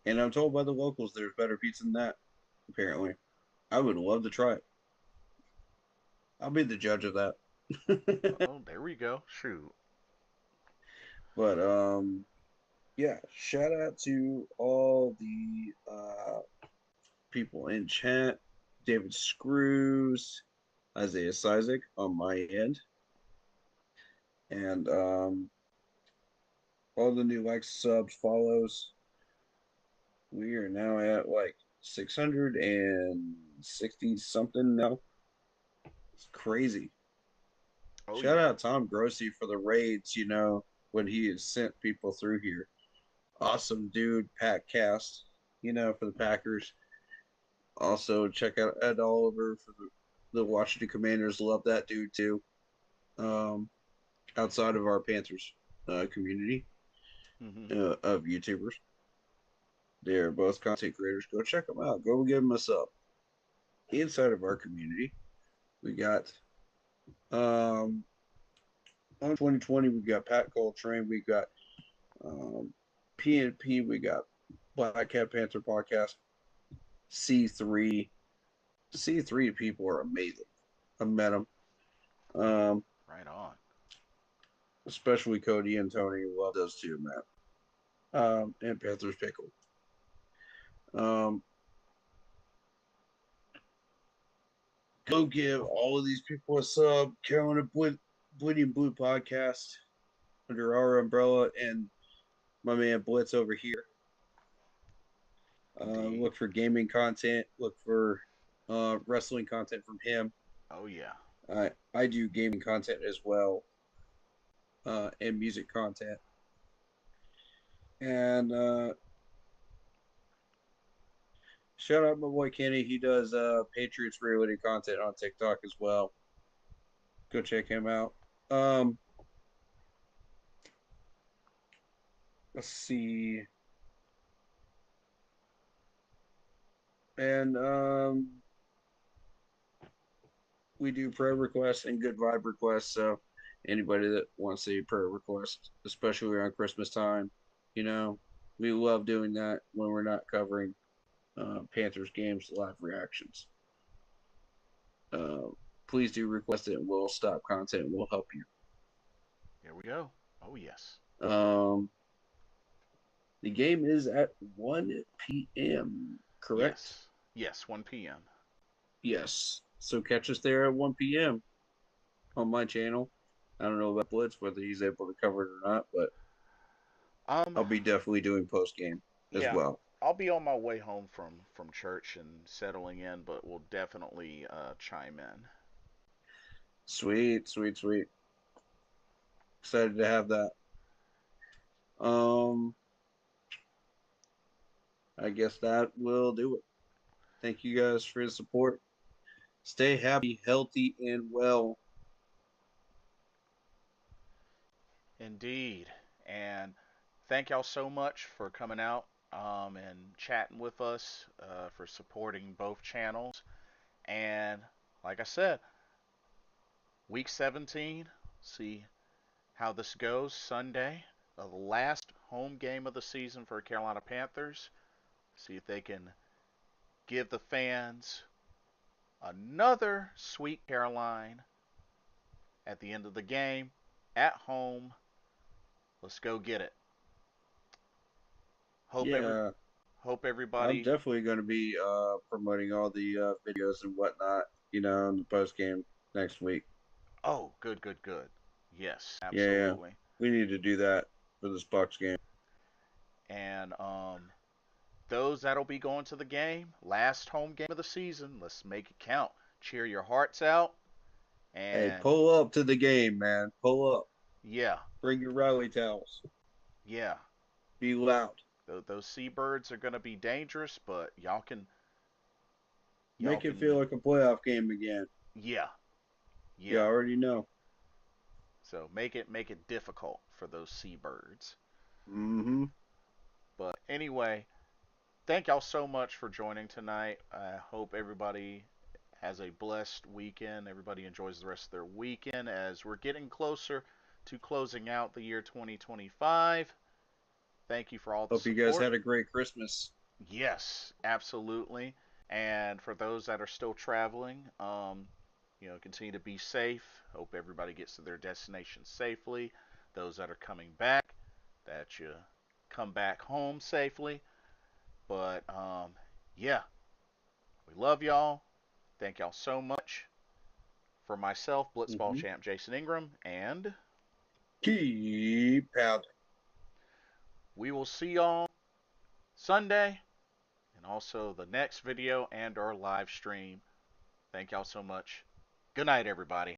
And I'm told by the locals there's better pizza than that, apparently. I would love to try it. I'll be the judge of that. Oh, there we go. Shoot. But yeah, shout out to all the people in chat. David Screws, Isaiah Sizik on my end. And all the new likes, subs, follows. We are now at like 660 something now. It's crazy. Oh Shout yeah. out Tom Grossi for the raids, when he has sent people through here. Awesome dude, Pat Cast, for the Packers. Also, check out Ed Oliver for the Washington Commanders. Love that dude too. Um, Outside of our Panthers community Hmm. of YouTubers, they're both content creators. Go check them out. Go give them a sub. Inside of our community, we got on 2020, we got Pat Coltrane, we got um, PNP, we got Black Cat Panther Podcast, C3. C3 people are amazing. I met them. Um, Right on. Especially Cody and Tony. Love those two, man. And Panthers Pickle. Um, Go give all of these people a sub. Carolina Blitty and Blue podcast under our umbrella, and my man Blitz over here. Indeed. Look for gaming content. Look for wrestling content from him. Oh yeah. I do gaming content as well, and music content. And shout out my boy Kenny. He does Patriots related content on TikTok as well. Go check him out. Um, let's see. And we do prayer requests and good vibe requests. So anybody that wants a prayer request, especially around Christmas time, we love doing that when we're not covering Panthers games live reactions. Uh, please do request it, and we'll stop content and we'll help you. Here we go. Oh, yes. Um, the game is at 1 p.m., correct? Yes. Yes, 1 p.m. Yes. So catch us there at 1 p.m. on my channel. I don't know about Blitz, whether he's able to cover it or not, but Um, I'll be definitely doing post game as yeah, well. I'll be on my way home from church and settling in, but we'll definitely chime in. Sweet, sweet, sweet. Excited to have that. Um, I guess that will do it. Thank you guys for the support. Stay happy, healthy, and well. Indeed. And thank y'all so much for coming out and chatting with us, for supporting both channels. And like I said, week 17, see how this goes Sunday, the last home game of the season for Carolina Panthers. See if they can give the fans another sweet Caroline at the end of the game at home. Let's go get it. Hope every Yeah, hope I'm everybody. definitely going to be promoting all the videos and whatnot, in the post game next week. Oh, good, good, good. Yes, Yeah, yeah. absolutely. We need to do that for this Bucks game. And those that'll be going to the game, last home game of the season, let's make it count. Cheer your hearts out. Hey, And pull up to the game, man. Pull up. yeah, Bring your rally towels. yeah. Be loud. Those seabirds are gonna be dangerous, but y'all Make it feel can, like a playoff game again. yeah, You yeah. already know. So make it difficult for those seabirds. Mm-hmm. But anyway, thank y'all so much for joining tonight. I hope everybody has a blessed weekend. Everybody enjoys the rest of their weekend as we're getting closer to closing out the year 2025. Thank you for all the Hope you guys support. had a great Christmas. Yes, absolutely. And for those that are still traveling, continue to be safe. Hope everybody gets to their destination safely. Those that are coming back, that you come back home safely. But yeah, we love y'all. Thank y'all so much. For myself, Blitzball Mm-hmm. champ Jason Ingram, and Keep pounding. we will see y'all Sunday and also the next video and our live stream. Thank y'all so much. Good night, everybody.